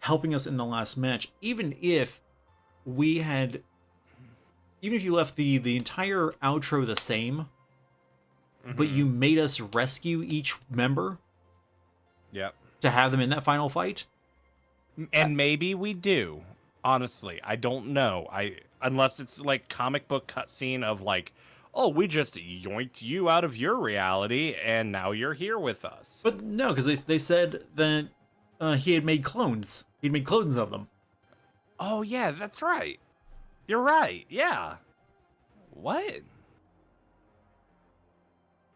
helping us in the last match. Even if you left the entire outro the same, but you made us rescue each member. Yep. To have them in that final fight. And maybe we do. Honestly, I don't know. Unless it's like comic book cutscene of like, oh, we just yoinked you out of your reality and now you're here with us. But no, because they said that he had made clones. He'd made clones of them. Oh yeah, that's right. You're right. Yeah. What?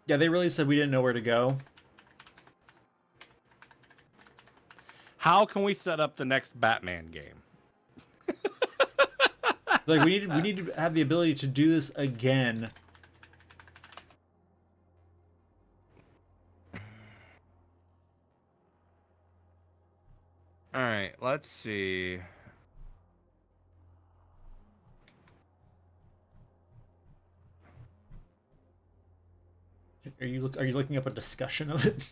Yeah, they really said we didn't know where to go. How can we set up the next Batman game? Like we need to have the ability to do this again. All right, let's see. Are you looking up a discussion of it?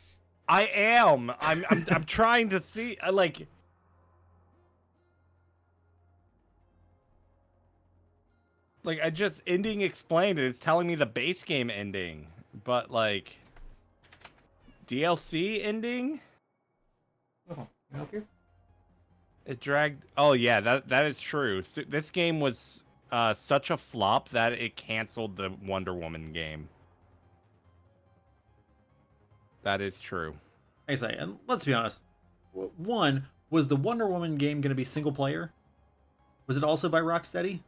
I am. I'm trying to see. Like I just ending explained it. It's telling me the base game ending, but like DLC ending. Oh, can I help you? It dragged. Oh yeah, that is true. So this game was such a flop that it canceled the Wonder Woman game. That is true. I say, and let's be honest. One, was the Wonder Woman game going to be single player? Was it also by Rocksteady?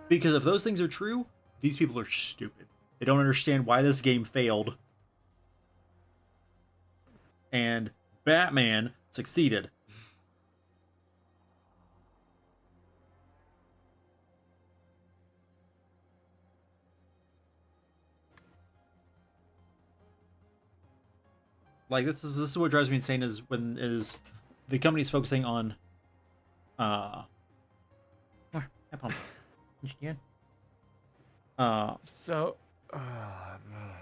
Because if those things are true, these people are stupid. They don't understand why this game failed. And Batman succeeded. Like this is what drives me insane is the company's focusing on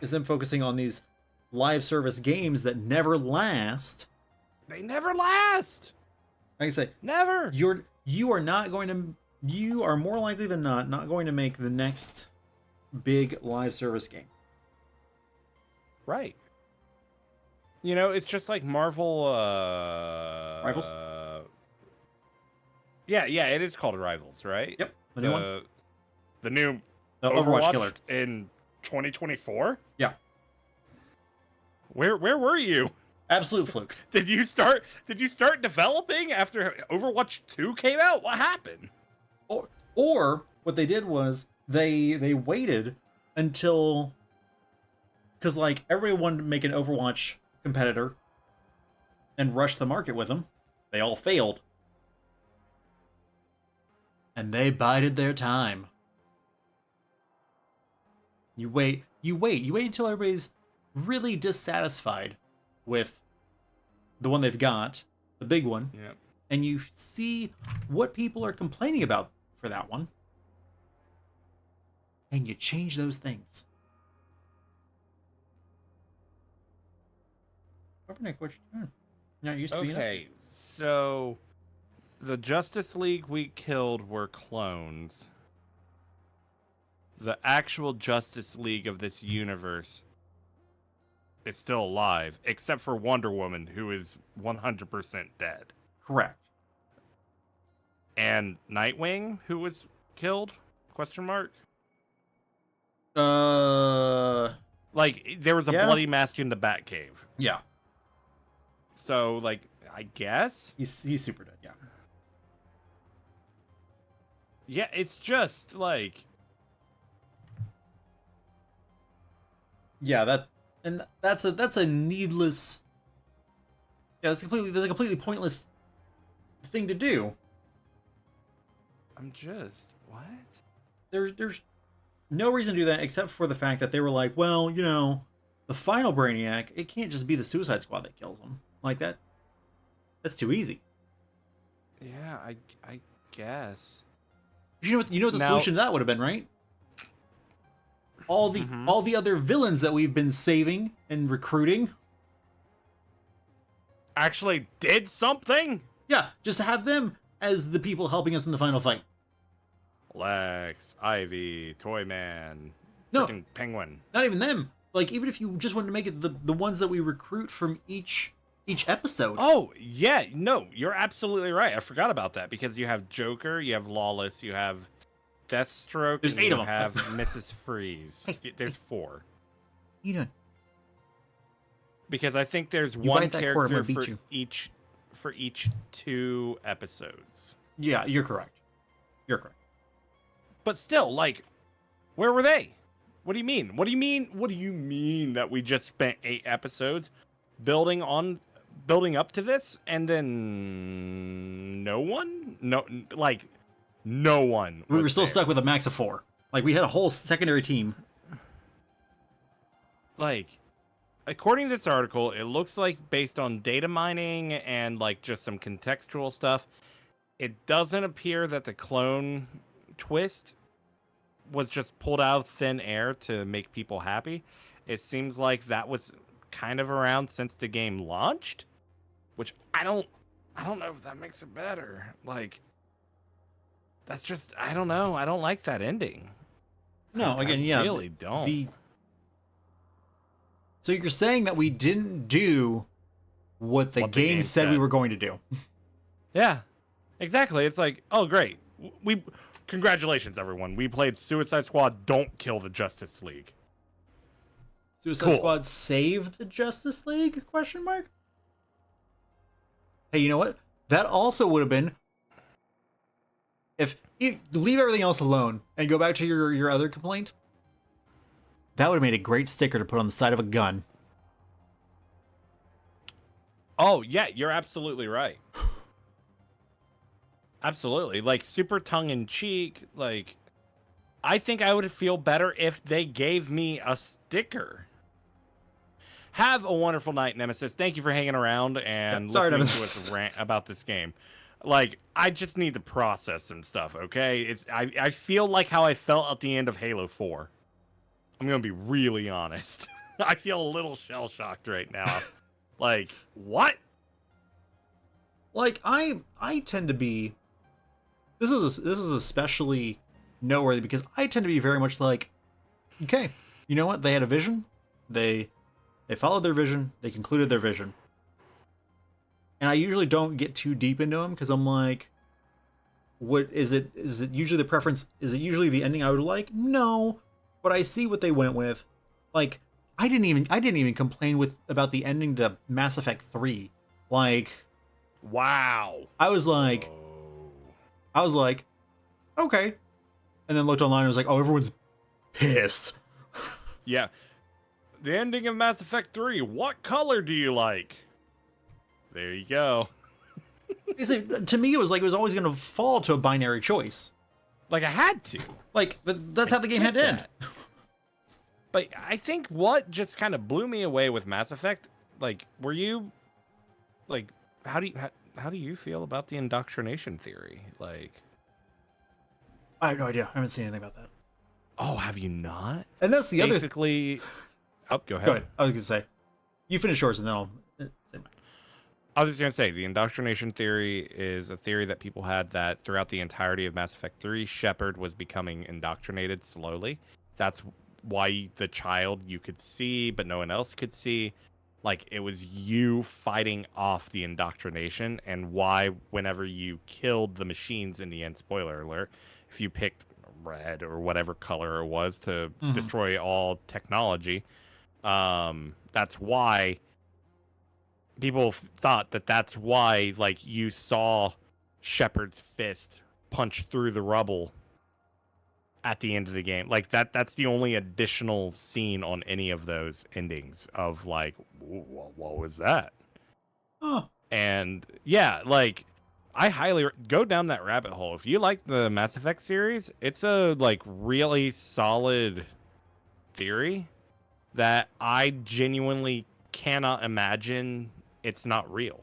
is them focusing on these live service games that never last. They never last. Like I say, never. You are more likely than not going to make the next big live service game. Right. You know, it's just like Marvel Rivals? Yeah, it is called Rivals, right? Yep. The new one. The new Overwatch killer in 2024? Yeah. Where were you? Absolute fluke. Did you start developing after Overwatch 2 came out? What happened? Or what they did was they waited until, because like everybody wanted to make an Overwatch competitor and rush the market with them. They all failed. And they bided their time. You wait until everybody's really dissatisfied with the one they've got, the big one. Yeah. And you see what people are complaining about for that one. And you change those things. Nick, what you doing? You're not used to being up. Okay, so the Justice League we killed were clones. The actual Justice League of this universe is still alive, except for Wonder Woman, who is 100% dead. Correct. And Nightwing, who was killed? Question mark. Like there was a bloody mask in the Batcave. Yeah. So like, I guess he's super dead. Yeah. Yeah, it's just like. Yeah, that's a needless. Yeah, that's a completely pointless thing to do. I'm just what? There's no reason to do that except for the fact that they were like, well, you know, the final Brainiac, it can't just be the Suicide Squad that kills him like that. That's too easy. Yeah, I guess. You know what the solution to that would have been, right? All the other villains that we've been saving and recruiting actually did something? Yeah, just have them as the people helping us in the final fight. Lex, Ivy, Toyman, Penguin. Not even them. Like, even if you just wanted to make it the ones that we recruit from each episode. Oh, yeah. No, you're absolutely right. I forgot about that because you have Joker, you have Lawless, you have Deathstroke, there's 8 of them. You have Mrs. Freeze. Hey. There's 4. You doing? Because I think there's one character for each 2 episodes. Yeah, you're correct. But still, like, where were they? What do you mean? What do you mean that we just spent 8 episodes building up to this and then no one? No one. We were still stuck with a max of 4. Like, we had a whole secondary team. Like, according to this article, it looks like based on data mining and like just some contextual stuff, it doesn't appear that the clone twist was just pulled out of thin air to make people happy. It seems like that was kind of around since the game launched, which I don't know if that makes it better. Like, that's just, I don't know. I don't like that ending. No, again, yeah. I really don't. So you're saying that we didn't do what the game said we were going to do. Yeah, exactly. It's like, oh, great. Congratulations, everyone. We played Suicide Squad. Don't kill the Justice League. Suicide Squad save the Justice League? Question mark. Hey, you know what? That also would have been if you leave everything else alone and go back to your other complaint. That would have made a great sticker to put on the side of a gun. Oh, yeah, you're absolutely right. Absolutely. Like, super tongue-in-cheek. Like, I think I would feel better if they gave me a sticker. Have a wonderful night, Nemesis. Thank you for hanging around and listening to us rant about this game. Like, I just need to process some stuff, okay? I feel like how I felt at the end of Halo 4. I'm going to be really honest. I feel a little shell-shocked right now. Like, what? Like, I tend to be... This is especially noteworthy because I tend to be very much like, okay, you know what? They had a vision. They followed their vision. They concluded their vision. And I usually don't get too deep into them because I'm like, what is it? Is it usually the preference? Is it usually the ending I would like? No. But I see what they went with. Like, I didn't even complain about the ending to Mass Effect 3. Like, Wow. I was like, okay, and then looked online and was like, oh, everyone's pissed. Yeah. The ending of Mass Effect 3. What color do you like? There you go. To me, it was always going to fall to a binary choice. Like, I had to. Like, that's how the game had to end. But I think what just kind of blew me away with Mass Effect, like, were you, like, how do you feel about the indoctrination theory? Like, I have no idea. I haven't seen anything about that. Oh, have you not? And that's the Basically, oh, go ahead. Go ahead. I was gonna say, you finish yours, and then I'll say mine. I was just gonna say the indoctrination theory is a theory that people had that throughout the entirety of Mass Effect 3, Shepard was becoming indoctrinated slowly. That's why the child you could see, but no one else could see. Like, it was you fighting off the indoctrination, and why whenever you killed the machines in the end, spoiler alert, if you picked red or whatever color it was to destroy all technology, that's why people thought that's why, like, you saw Shepard's fist punch through the rubble at the end of the game. Like, that's the only additional scene on any of those endings of, like, what was that? Oh. And yeah, like, I highly go down that rabbit hole. If you like the Mass Effect series, it's a, like, really solid theory that I genuinely cannot imagine it's not real.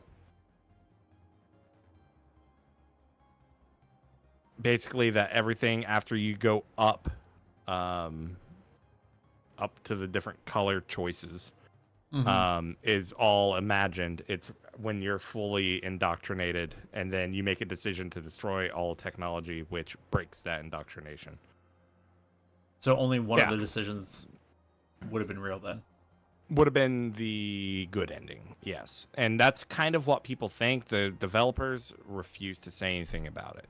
Basically, that everything after you go up to the different color choices is all imagined. It's when you're fully indoctrinated, and then you make a decision to destroy all technology, which breaks that indoctrination. So only one of the decisions would have been real then? Would have been the good ending, yes. And that's kind of what people think. The developers refuse to say anything about it,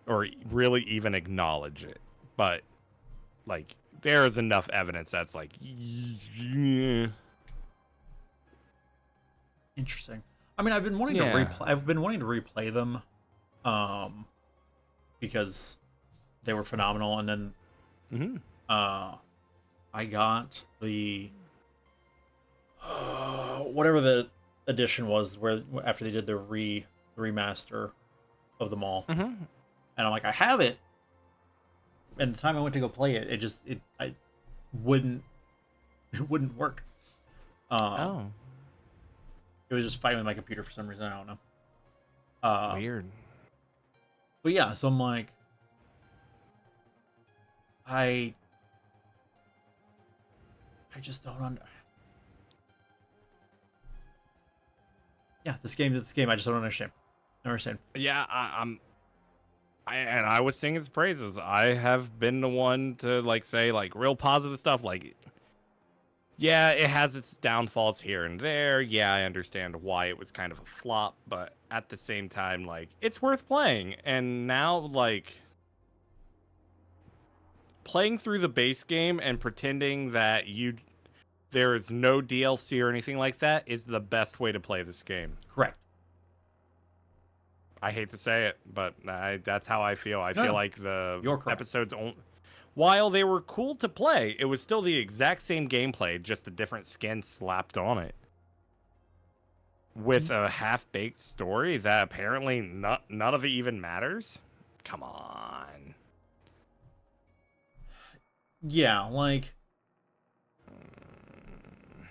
or really even acknowledge it. But, like, there is enough evidence that's like, yeah. Interesting. I mean, I've been wanting to replay them, because they were phenomenal. And then, I got the whatever the edition was, where after they did the remaster of them all, and I'm like, I have it. And the time I went to go play it, it wouldn't work. It was just fighting with my computer for some reason. I don't know. Weird. But yeah, so I'm like, I just don't this game, I just don't understand. Yeah, I was singing his praises. I have been the one to, like, say, like, real positive stuff. Like, yeah, it has its downfalls here and there. Yeah, I understand why it was kind of a flop, but at the same time, like, it's worth playing. And now, like, playing through the base game and pretending that there is no DLC or anything like that is the best way to play this game. Correct. I hate to say it, but that's how I feel. I feel like the episodes, while they were cool to play, it was still the exact same gameplay, just a different skin slapped on it. With a half-baked story that apparently none of it even matters? Come on. Yeah, like,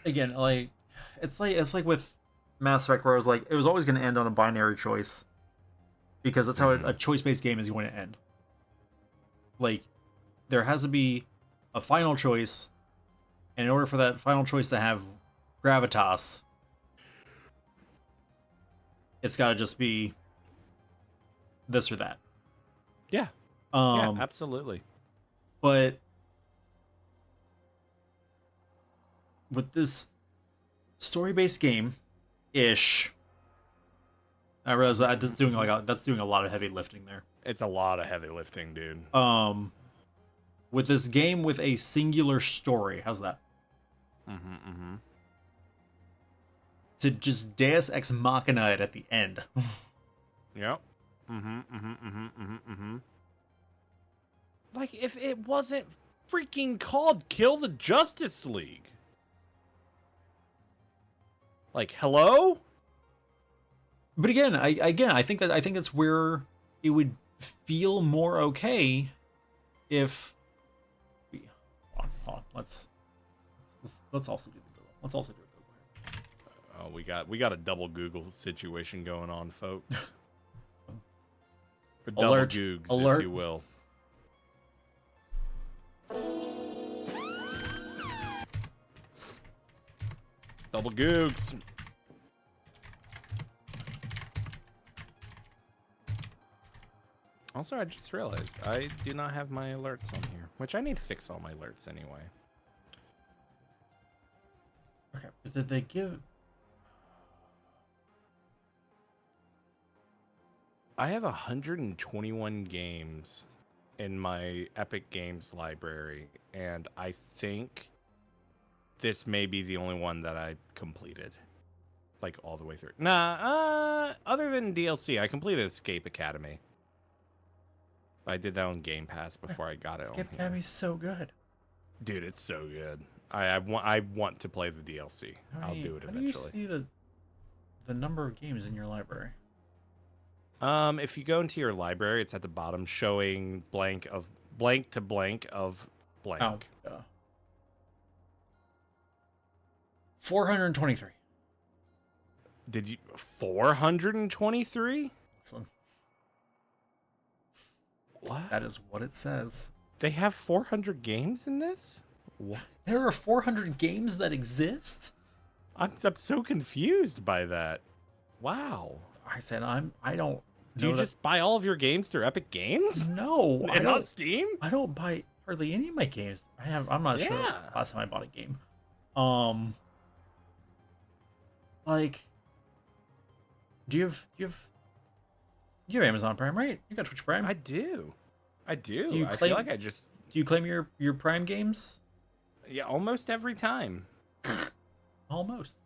again, like, it's like with Mass Effect, where it was always going to end on a binary choice, because that's how a choice-based game is going to end. Like, there has to be a final choice, and in order for that final choice to have gravitas, it's got to just be this or that. Yeah. Yeah, absolutely. But with this story-based game-ish, I realize that that's doing a lot of heavy lifting there. It's a lot of heavy lifting, dude. With this game with a singular story, how's that? to just Deus Ex Machina it at the end. Yep. Like, if it wasn't freaking called Kill the Justice League. Like, hello? But again, I think that's where it would feel more okay if hold on. Let's also do the Google. Let's also do a Google. Oh, we got a double Google situation going on, folks. Or double Alert. Googs, Alert. if you will. Double Googs. Also, I just realized I do not have my alerts on here, which I need to fix all my alerts anyway. Okay, but did they give? I have 121 games in my Epic Games library, and I think this may be the only one that I completed, like all the way through. Nah, other than DLC, I completed Escape Academy. I did that on Game Pass before I got it. Escape Academy's so good. Dude, it's so good. I want to play the DLC. I'll do it eventually. How do you see the number of games in your library? If you go into your library, it's at the bottom showing blank to blank of blank. Oh, yeah. 423. Did you 423? Listen, What? that is what it says. They have 400 games in this? What? There are 400 games that exist? I'm so confused by that. Wow. I said I don't Do you just buy all of your games through Epic Games? No, I And don't. on Steam? I don't buy hardly any of my games. I'm not sure Yeah. last time I bought a game. Like, do you have Amazon Prime, right? You got Twitch Prime. I do. I do. Do you I claim- feel like I just Do you claim your Prime games? almost every time. Almost.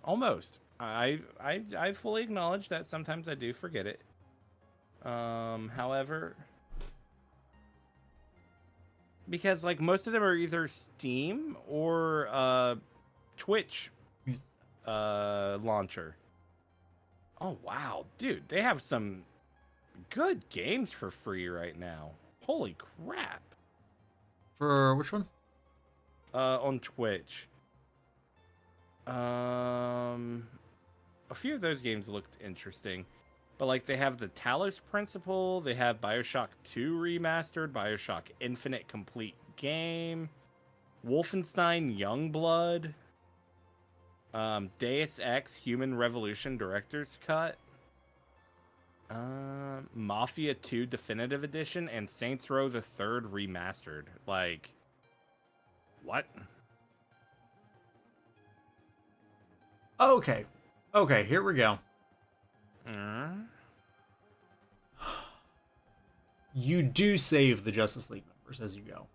Almost. I fully acknowledge that sometimes I do forget it. However, because like most of them are either Steam or Twitch launcher. Oh wow, dude, they have some good games for free right now. Holy crap. For which one? On Twitch. A few of those games looked interesting. But like they have the Talos Principle, they have BioShock 2 Remastered, BioShock Infinite Complete Game, Wolfenstein Youngblood, Deus Ex Human Revolution Director's Cut, Mafia 2 Definitive Edition, and Saints Row the Third Remastered. Like, what? Okay. Okay, here we go. You do save the Justice League members as you go.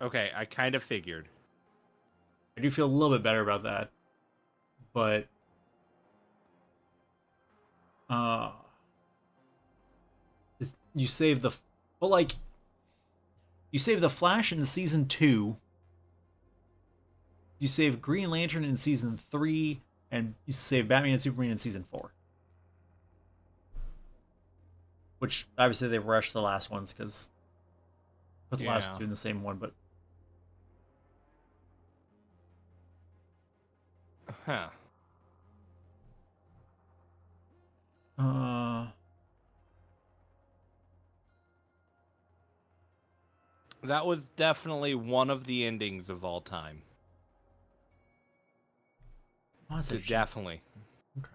Okay, I kind of figured. I do feel a little bit better about that. But you save the you save the Flash in season 2. You save Green Lantern in season 3, and you save Batman and Superman in season 4. Which obviously they rushed the last ones because put the last two in the same one, but that was definitely one of the endings of all time. that's interesting. Definitely. Okay.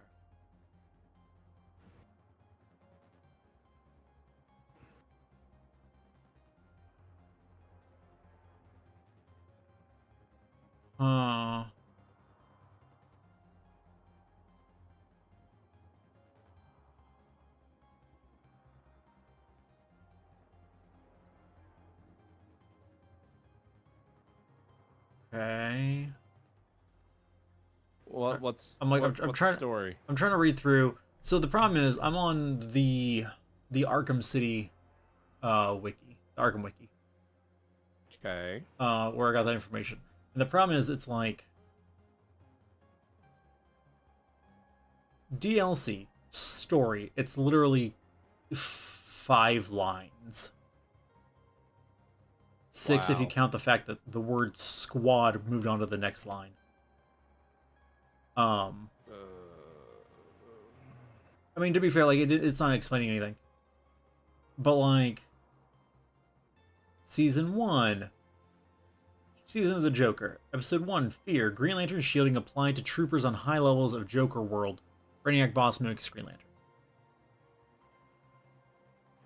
Okay. What's I'm like, what's I'm the trying. story? I'm trying to read through. So the problem is, I'm on the Arkham City wiki, the Arkham wiki, Okay. where I got that information. And the problem is, it's like DLC story. It's literally 5 lines. 6 if you Wow. count the fact that the word squad moved on to the next line. I mean, to be fair, like it's not explaining anything. But like Season 1, Season of the Joker, Episode 1, Fear, Green Lantern shielding applied to troopers on high levels of Joker world. Brainiac boss mimics Green Lantern.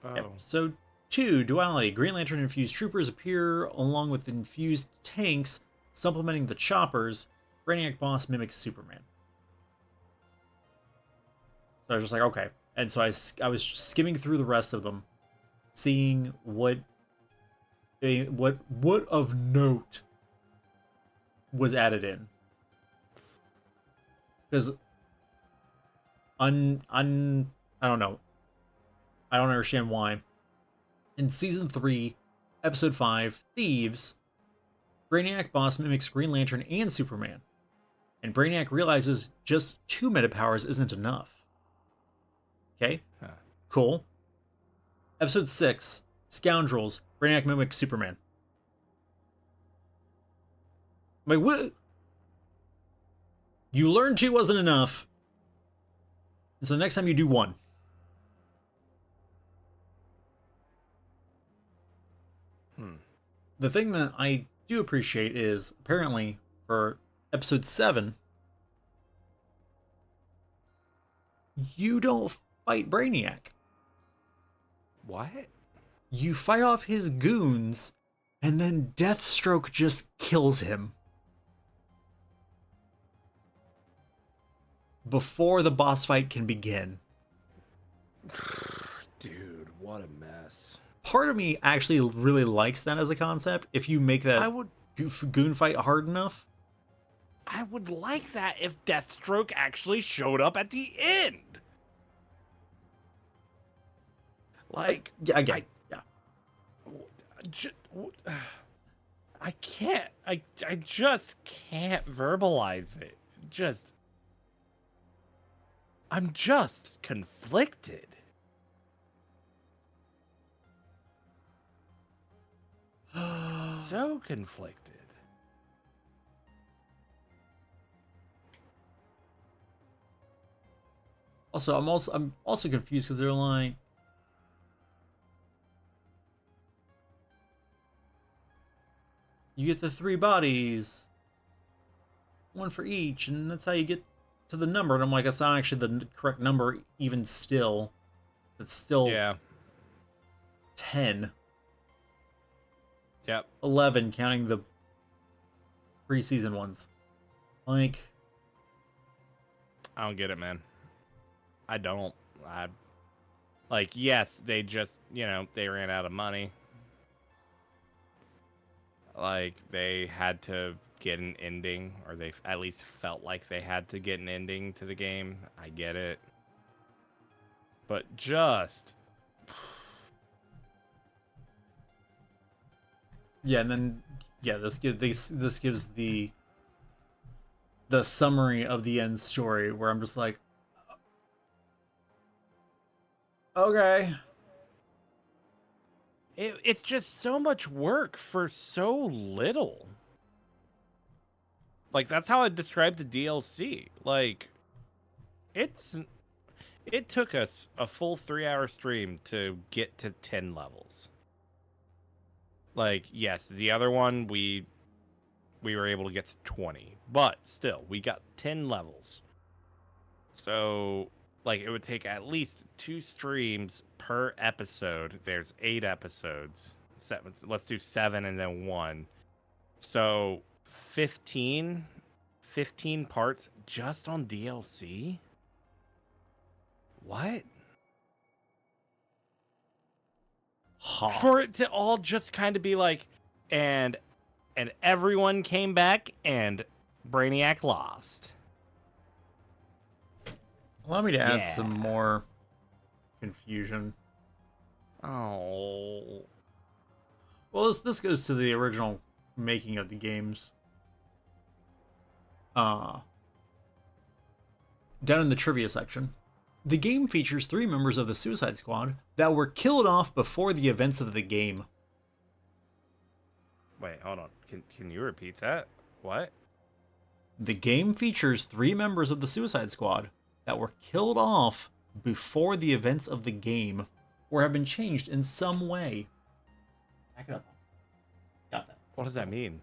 Oh. Episode 2, Duality, Green Lantern infused troopers appear along with infused tanks, supplementing the choppers. Brainiac boss mimics Superman. So I was just like, okay. And so I was skimming through the rest of them, seeing what of note was added in. Because I don't know. I don't understand why. In Season 3, Episode 5, Thieves, Brainiac boss mimics Green Lantern and Superman. And Brainiac realizes just 2 meta powers isn't enough. Okay? Huh. Cool. Episode 6, Scoundrels, Brainiac mimics Superman. Like, what? You learned 2 wasn't enough. So next time you do 1. The thing that I do appreciate is, apparently, for Episode 7, you don't fight Brainiac. What? You fight off his goons, and then Deathstroke just kills him. Before the boss fight can begin. Dude, what a mess. Part of me actually really likes that as a concept. If you make that goon fight hard enough. I would like that if Deathstroke actually showed up at the end. Like, yeah, again, I can't. I just can't verbalize it. I'm just conflicted. So conflicted. Also, I'm also confused because they're like, you get the 3 bodies, 1 for each, and that's how you get to the number. And I'm like, that's not actually the correct number, even still. It's still 10. Yep. 11, counting the preseason ones. Like, I don't get it, man. I don't. Like, yes, they just, they ran out of money. Like, they had to get an ending, or they at least felt like they had to get an ending to the game. I get it. But just... yeah, and then, yeah, this gives the summary of the end story, where I'm just like, okay. It's just so much work for so little. Like, that's how I described the DLC. Like, it took us a full 3-hour stream to get to 10 levels. Like, yes, the other one we were able to get to 20, but still, we got 10 levels. So, like, it would take at least 2 streams per episode. There's 8 episodes. 7. Let's do 7 and then 1. So 15 parts just on DLC? What? Huh. For it to all just kind of be like, and and everyone came back, and Brainiac lost. Allow me to add Yeah. some more confusion. Oh. Well, this goes to the original making of the games. Down in the trivia section, the game features 3 members of the Suicide Squad that were killed off before the events of the game. Wait, hold on. Can you repeat that? What? The game features 3 members of the Suicide Squad that were killed off before the events of the game or have been changed in some way. Back it up. Got that. What does that mean?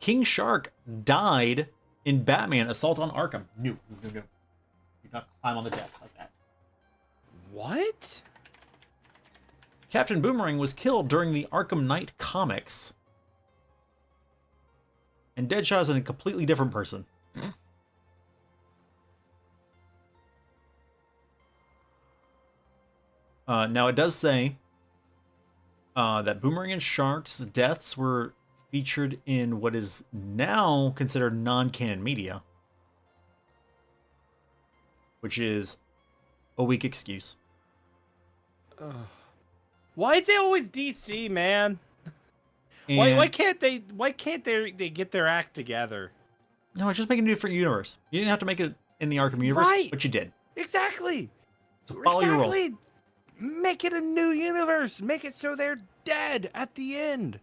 King Shark died in Batman Assault on Arkham. No. Do not climb on the desk like that. What? Captain Boomerang was killed during the Arkham Knight comics. And Deadshot is a completely different person. Now it does say that Boomerang and Shark's deaths were featured in what is now considered non-canon media, which is a weak excuse. Why is it always DC, man? Why can't they get their act together? No, it's just making a different universe. You didn't have to make it in the Arkham universe, Right. but you did. Exactly. So follow your rules. Make it a new universe. Make it so they're dead at the end.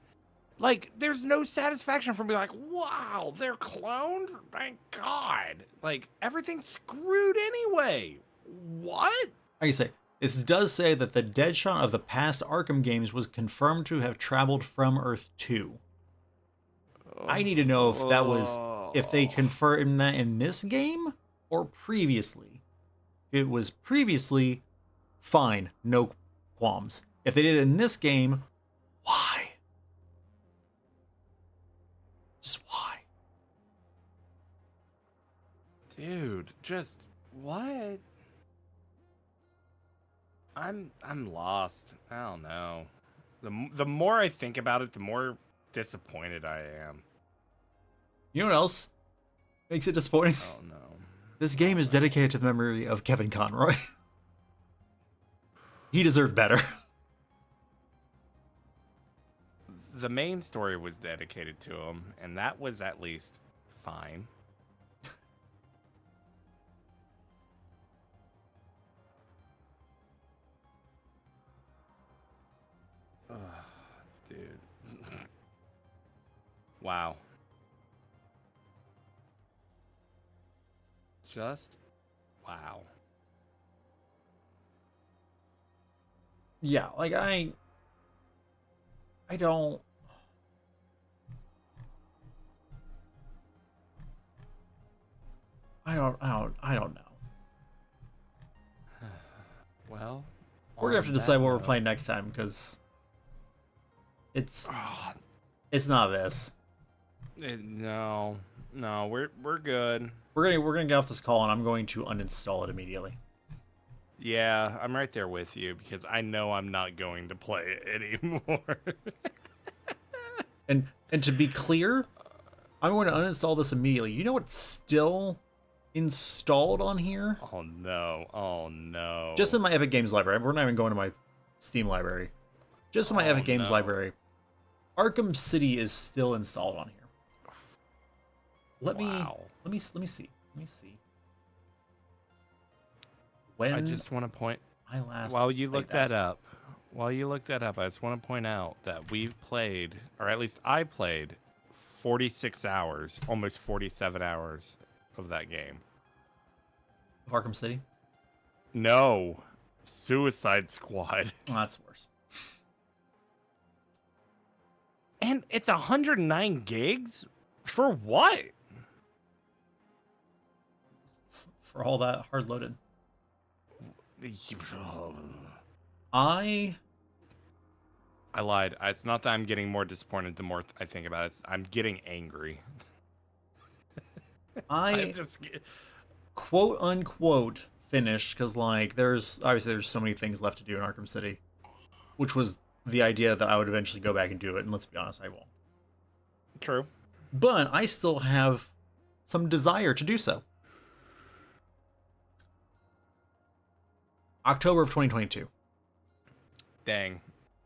Like, there's no satisfaction from being like, wow, they're cloned? Thank God. Like, everything's screwed anyway. What? Like you say, this does say that the Deadshot of the past Arkham games was confirmed to have traveled from Earth 2. I need to know if that was, if they confirmed that in this game or previously. If it was previously, fine, no qualms. If they did it in this game, why? Just why? Dude, just what? I'm lost. I don't know. The more I think about it, the more disappointed I am. You know what else makes it disappointing? Oh no. This game is dedicated to the memory of Kevin Conroy. He deserved better. The main story was dedicated to him, and that was at least fine. Dude. Wow. Just wow. Yeah, like I don't know. Well, We're gonna have to decide what we're playing next time because it's not this. No, we're good. We're gonna get off this call and I'm going to uninstall it immediately. Yeah, I'm right there with you because I know I'm not going to play it anymore. And to be clear, I'm going to uninstall this immediately. You know what's still installed on here? Oh no. Just in my Epic Games library. We're not even going to my Steam library. Just in my Epic Games library. Arkham City is still installed on here. Let me see. When I just want to point I last while you played look that up. While you look that up, I just want to point out that we've played, or at least I played, 46 hours, almost 47 hours of that game. Arkham City? No. Suicide Squad. Oh, that's worse. And it's 109 gigs? For what? For all that hard loaded. I lied. It's not that I'm getting more disappointed the more I think about it. I'm getting angry. I quote unquote finished because like there's so many things left to do in Arkham City, which was the idea that I would eventually go back and do it. And let's be honest, I won't. True. but I still have some desire to do so. October of 2022. Dang.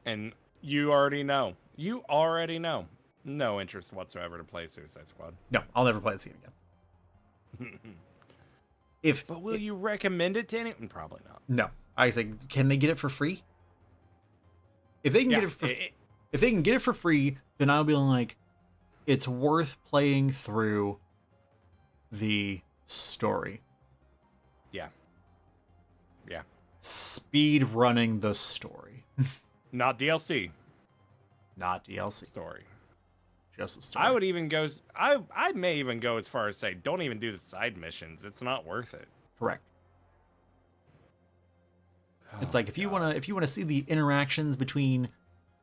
And you already know. You already know. No interest whatsoever to play Suicide Squad. No, I'll never play this game again. But will you recommend it to anyone? Probably not. No, I say, can they get it for free? If they can get it for, if they can get it for free, then I'll be like, it's worth playing through the story. Yeah. Yeah. Speed running the story. Not DLC. Not DLC. Story. Just the story. I would even go. I may even go as far as say, don't even do the side missions. It's not worth it. Correct. It's like if you wanna see the interactions between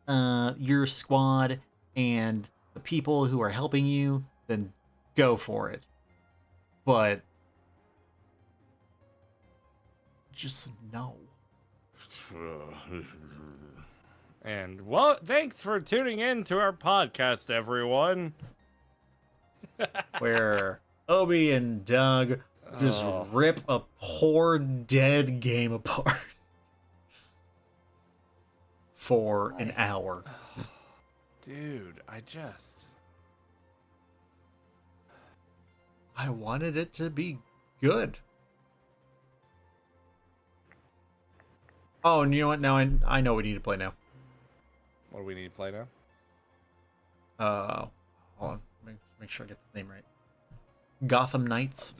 your squad and the people who are helping you, then go for it. But just no. And well, thanks for tuning in to our podcast, everyone. Where Obi and Doug just rip a poor dead game apart for an hour. Dude, I wanted it to be good. Oh, and you know what? Now I know what we need to play now. What do we need to play now? Hold on. Make sure I get the name right. Gotham Knights.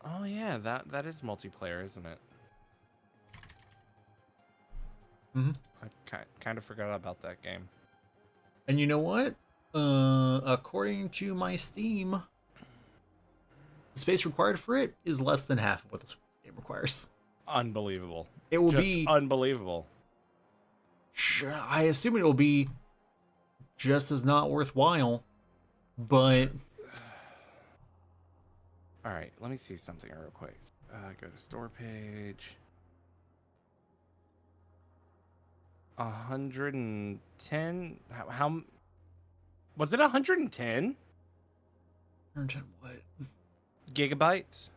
Oh yeah, that is multiplayer, isn't it? Mm-hmm. I kind of forgot about that game. And you know what? According to my Steam, the space required for it is less than half of what this game requires. Unbelievable. It will Just be unbelievable. I assume it will be just as not worthwhile, but all right, let me see something real quick. Go to store page. 110. How was it? 110 what? gigabytes?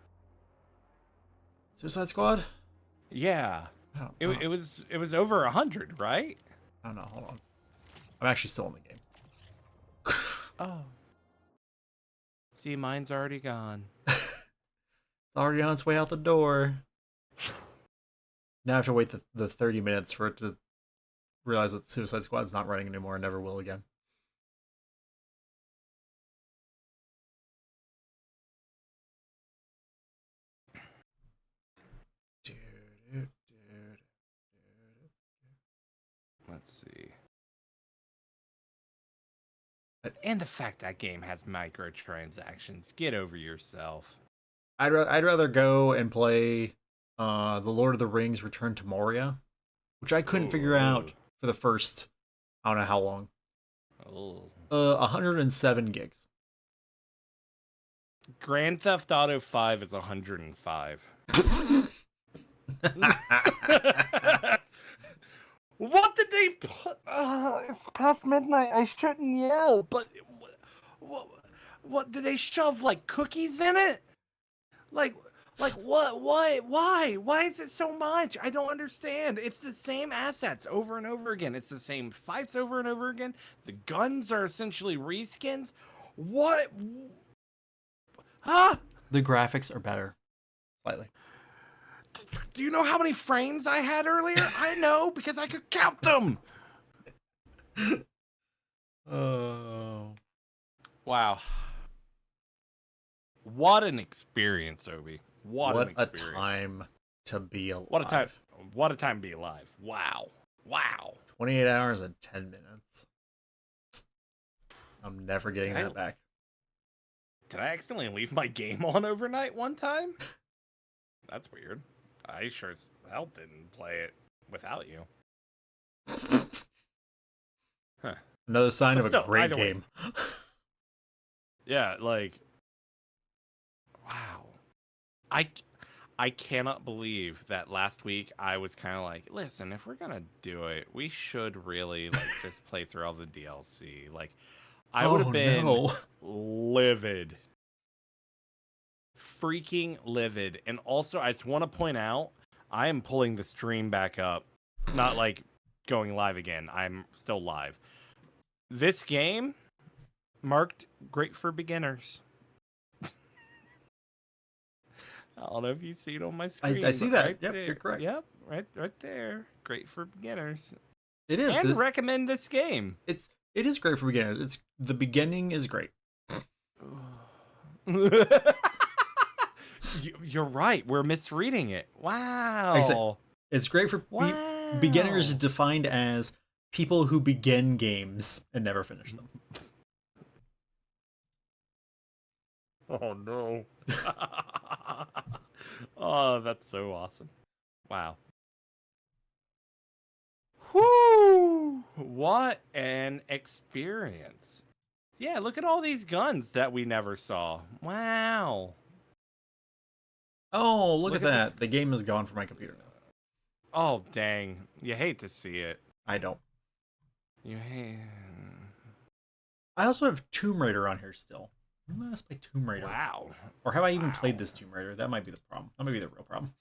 Suicide Squad? Yeah. It was over 100, right? I don't know. Hold on. I'm actually still in the game. Oh. See, mine's already gone. It's already on its way out the door. Now I have to wait the 30 minutes for it to realize that Suicide Squad's not running anymore and never will again. Let's see. And the fact that game has microtransactions. Get over yourself. I'd rather go and play The Lord of the Rings Return to Moria, which I couldn't figure out for the first, I don't know how long. 107 gigs. Grand Theft Auto 5 is 105. What did they put? It's past midnight. I shouldn't yell, but what did they shove like cookies in it? Like what? Why is it so much? I don't understand. It's the same assets over and over again. It's the same fights over and over again. The guns are essentially reskins. What? Huh? The graphics are better. Slightly. Do you know how many frames I had earlier? I know, because I could count them. Oh. Wow. What an experience, Obi. What an experience. A time to be alive. What a time to be alive. Wow. 28 hours and 10 minutes. I'm never getting that back. Did I accidentally leave my game on overnight one time? That's weird. I sure as hell didn't play it without you. Huh. Another sign of a great game. Yeah, like, wow. I cannot believe that last week I was kind of like, listen, if we're gonna do it, we should really like just play through all the DLC. Like, I would have been no. livid. Freaking livid. And also, I just want to point out, I am pulling the stream back up. Not like going live again. I'm still live. This game marked great for beginners. I don't know if you see it on my screen. I see that. Right Yep, there. you're correct. Yep, right there. Great for beginners. It is. And recommend this game. It is great for beginners. The beginning is great. You're right. We're misreading it. Wow. It's great for beginners, defined as people who begin games and never finish them. Oh no. Oh, that's so awesome. Wow. Whoo! What an experience. Yeah, look at all these guns that we never saw. Wow. Oh, look at that. this. The game is gone from my computer now. Oh, dang. You hate to see it. I don't. You hate... I also have Tomb Raider on here still. Let's play Tomb Raider. Wow. Or have I even played this Tomb Raider? That might be the problem. That might be the real problem.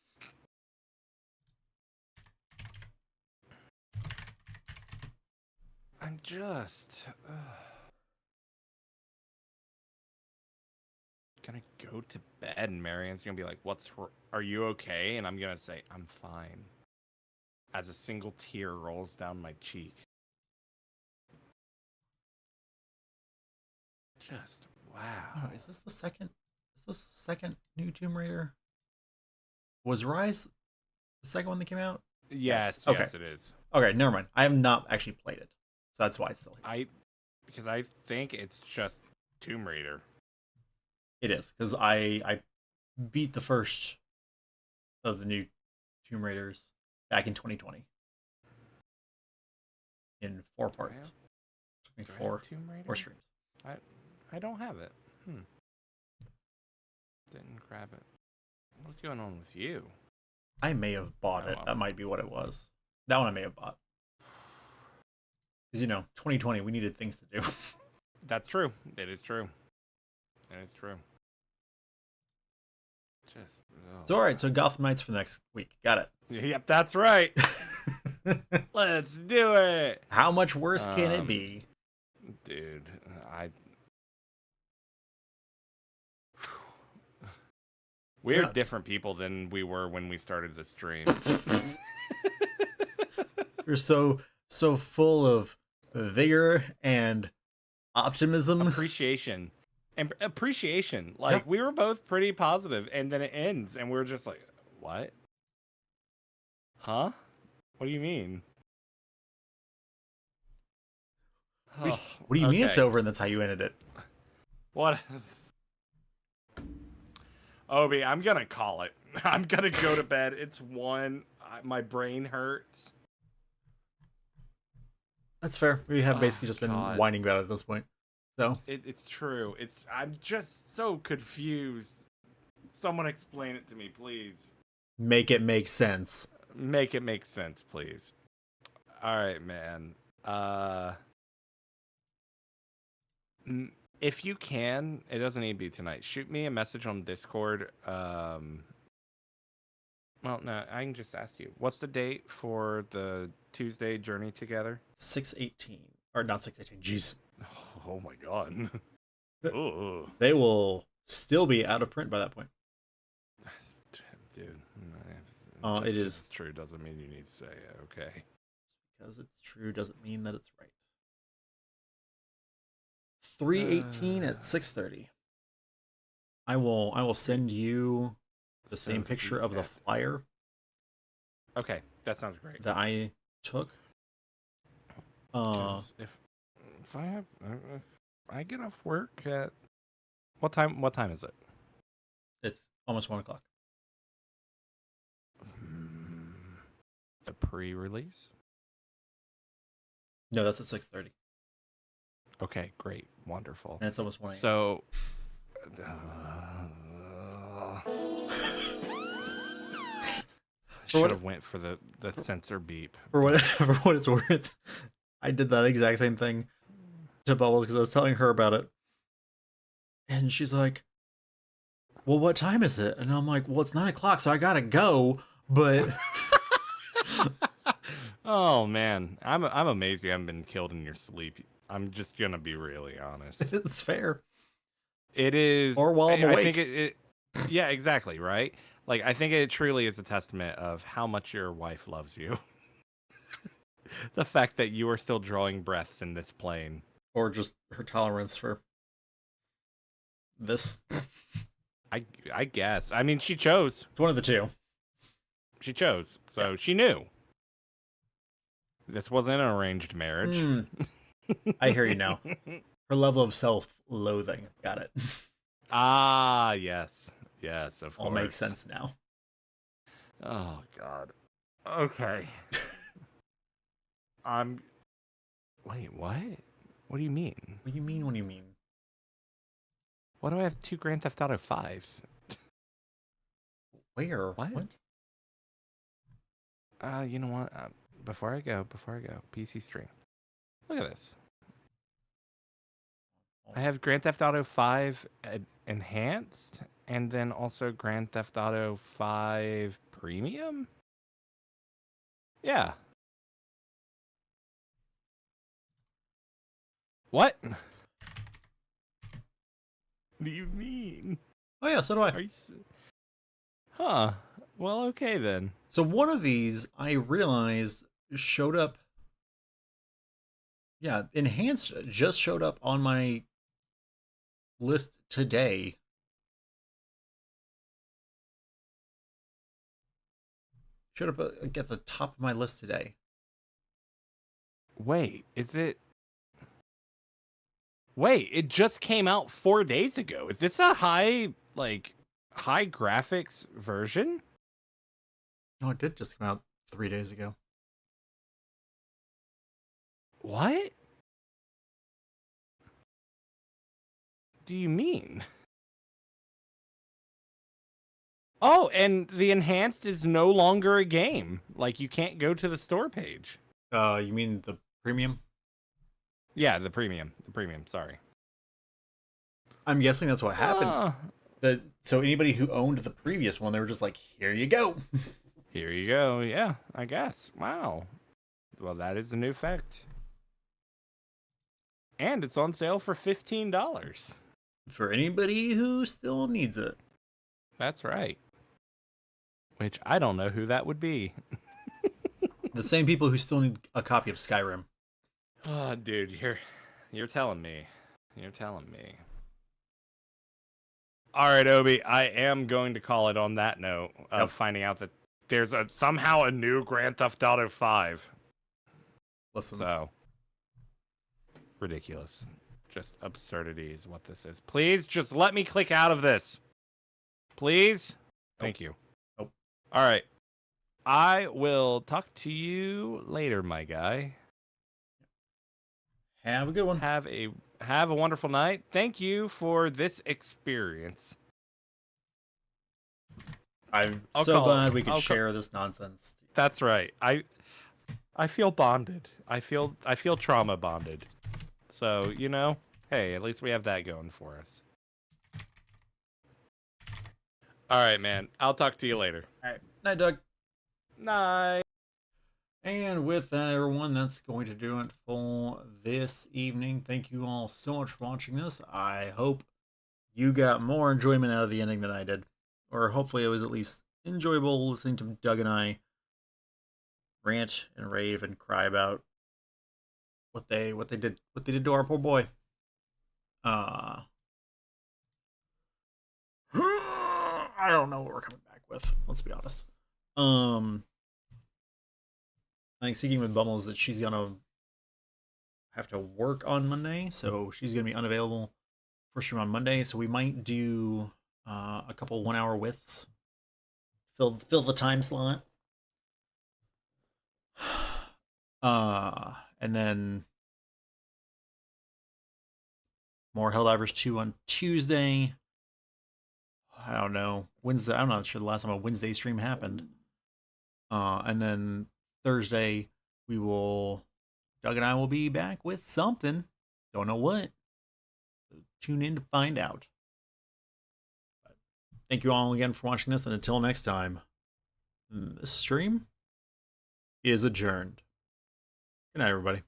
I'm just... gonna go to bed, and Marianne's gonna be like, are you okay? And I'm gonna say, I'm fine. As a single tear rolls down my cheek. Just, wow. Oh, is this the second new Tomb Raider? Was Rise the second one that came out? Yes, Okay. yes, it is. Okay, never mind. I have not actually played it. So that's why it's still here. Because I think it's just Tomb Raider. It is, because I beat the first of the new Tomb Raiders back in 2020 in 4 parts. Do I have Four Tomb Raider? 4 streams. I don't have it. Didn't grab it. What's going on with you? I may have bought it. well. That might be what it was. That one I may have bought. Because, 2020, we needed things to do. That's true. It is true. It is true. Just. So, all right. So, Gotham Knights for next week. Got it. Yep, that's right. Let's do it. How much worse can it be? Dude, we're different people than we were when we started the stream. You're so full of vigor and optimism. Appreciation. Like, we were both pretty positive, and then it ends, and we're just like, what? Huh? What do you mean? What do you mean it's over and that's how you ended it? What? Obi, I'm gonna call it. I'm gonna go to bed. It's 1. My brain hurts. That's fair. We have basically just been whining about it at this point. So It's true. I'm just so confused. Someone explain it to me, please. make it make sense. Make it make sense, please. All right, man. If you can, it doesn't need to be tonight. Shoot me a message on Discord. Well, no, I can just ask you. What's the date for the Tuesday journey together? 6/18, or not 6/18. Jeez. Oh my god. Ooh. They will still be out of print by that point. Dude. It is. It's true doesn't mean you need to say it, okay? Because it's true doesn't mean that it's right. 3/18 at 6:30. I will send you the same picture of the flyer. Okay, that sounds great. That I took. If I get off work at what time is it? It's almost 1:00. The pre-release? No, that's at 6:30. Okay, great, wonderful. And it's almost 1 a.m. So, should have went for the sensor beep. For what it's worth, I did that exact same thing to Bubbles because I was telling her about it. And she's like, well, what time is it? And I'm like, well, it's 9 o'clock, so I gotta go. But Oh man, I'm amazed you haven't been killed in your sleep. I'm just gonna be really honest. it's fair. It is, Or while I'm I awake. think yeah, exactly, right? Like, I think it truly is a testament of how much your wife loves you. The fact that you are still drawing breaths in this plane. Or just her tolerance for this. I guess. I mean, she chose. It's one of the two. She chose. So she knew. This wasn't an arranged marriage. I hear you now. Her level of self-loathing. Got it. Ah, yes. Yes, of course. All makes sense now. Oh, God. Okay. Wait, what? What do you mean? What do you mean? What do you mean? Why do I have 2 Grand Theft Auto 5s? Where? What? You know what? Before I go, PC stream. Look at this. I have Grand Theft Auto 5 Enhanced, and then also Grand Theft Auto 5 Premium? Yeah. What? What do you mean? Oh yeah, so do I. Huh. Well, okay then. So one of these, I realized, showed up. Yeah, Enhanced just showed up on my list today. Showed up at the top of my list today. Wait, is it? Wait, it just came out 4 days ago. Is this a high graphics version? No, it did just come out 3 days ago. What? Do you mean? Oh, and the enhanced is no longer a game. Like, you can't go to the store page. You mean the premium? Yeah, the premium. Sorry. I'm guessing that's what happened. So anybody who owned the previous one, they were just like, here you go. Here you go. Yeah, I guess. Wow. Well, that is a new fact. And it's on sale for $15. For anybody who still needs it. That's right. Which I don't know who that would be. The same people who still need a copy of Skyrim. Oh, dude, you're telling me. You're telling me. All right, Obi, I am going to call it on that note of finding out that there's somehow a new Grand Theft Auto 5. Listen. So, ridiculous. Just absurdity is what this is. Please, just let me click out of this. Please? Thank you. Nope. All right. I will talk to you later, my guy. Have a good one. Have a wonderful night. Thank you for this experience. I'm so glad we could share this nonsense. That's right. I feel bonded. I feel trauma bonded. So, you know, hey, at least we have that going for us. All right, man. I'll talk to you later. All right. Night, Doug. Night. And with that, everyone, that's going to do it for this evening. Thank you all so much for watching this. I hope you got more enjoyment out of the ending than I did. Or hopefully it was at least enjoyable listening to Doug and I rant and rave and cry about what they did to our poor boy. I don't know what we're coming back with. Let's be honest. I think speaking with Bumbles that she's gonna have to work on Monday, so she's gonna be unavailable for stream on Monday. So we might do a couple 1 hour widths. Fill the time slot. And then more Helldivers 2 on Tuesday. I don't know. Wednesday, I'm not sure the last time a Wednesday stream happened. And then Thursday, Doug and I will be back with something. Don't know what. So tune in to find out. But thank you all again for watching this, and until next time, this stream is adjourned. Good night, everybody.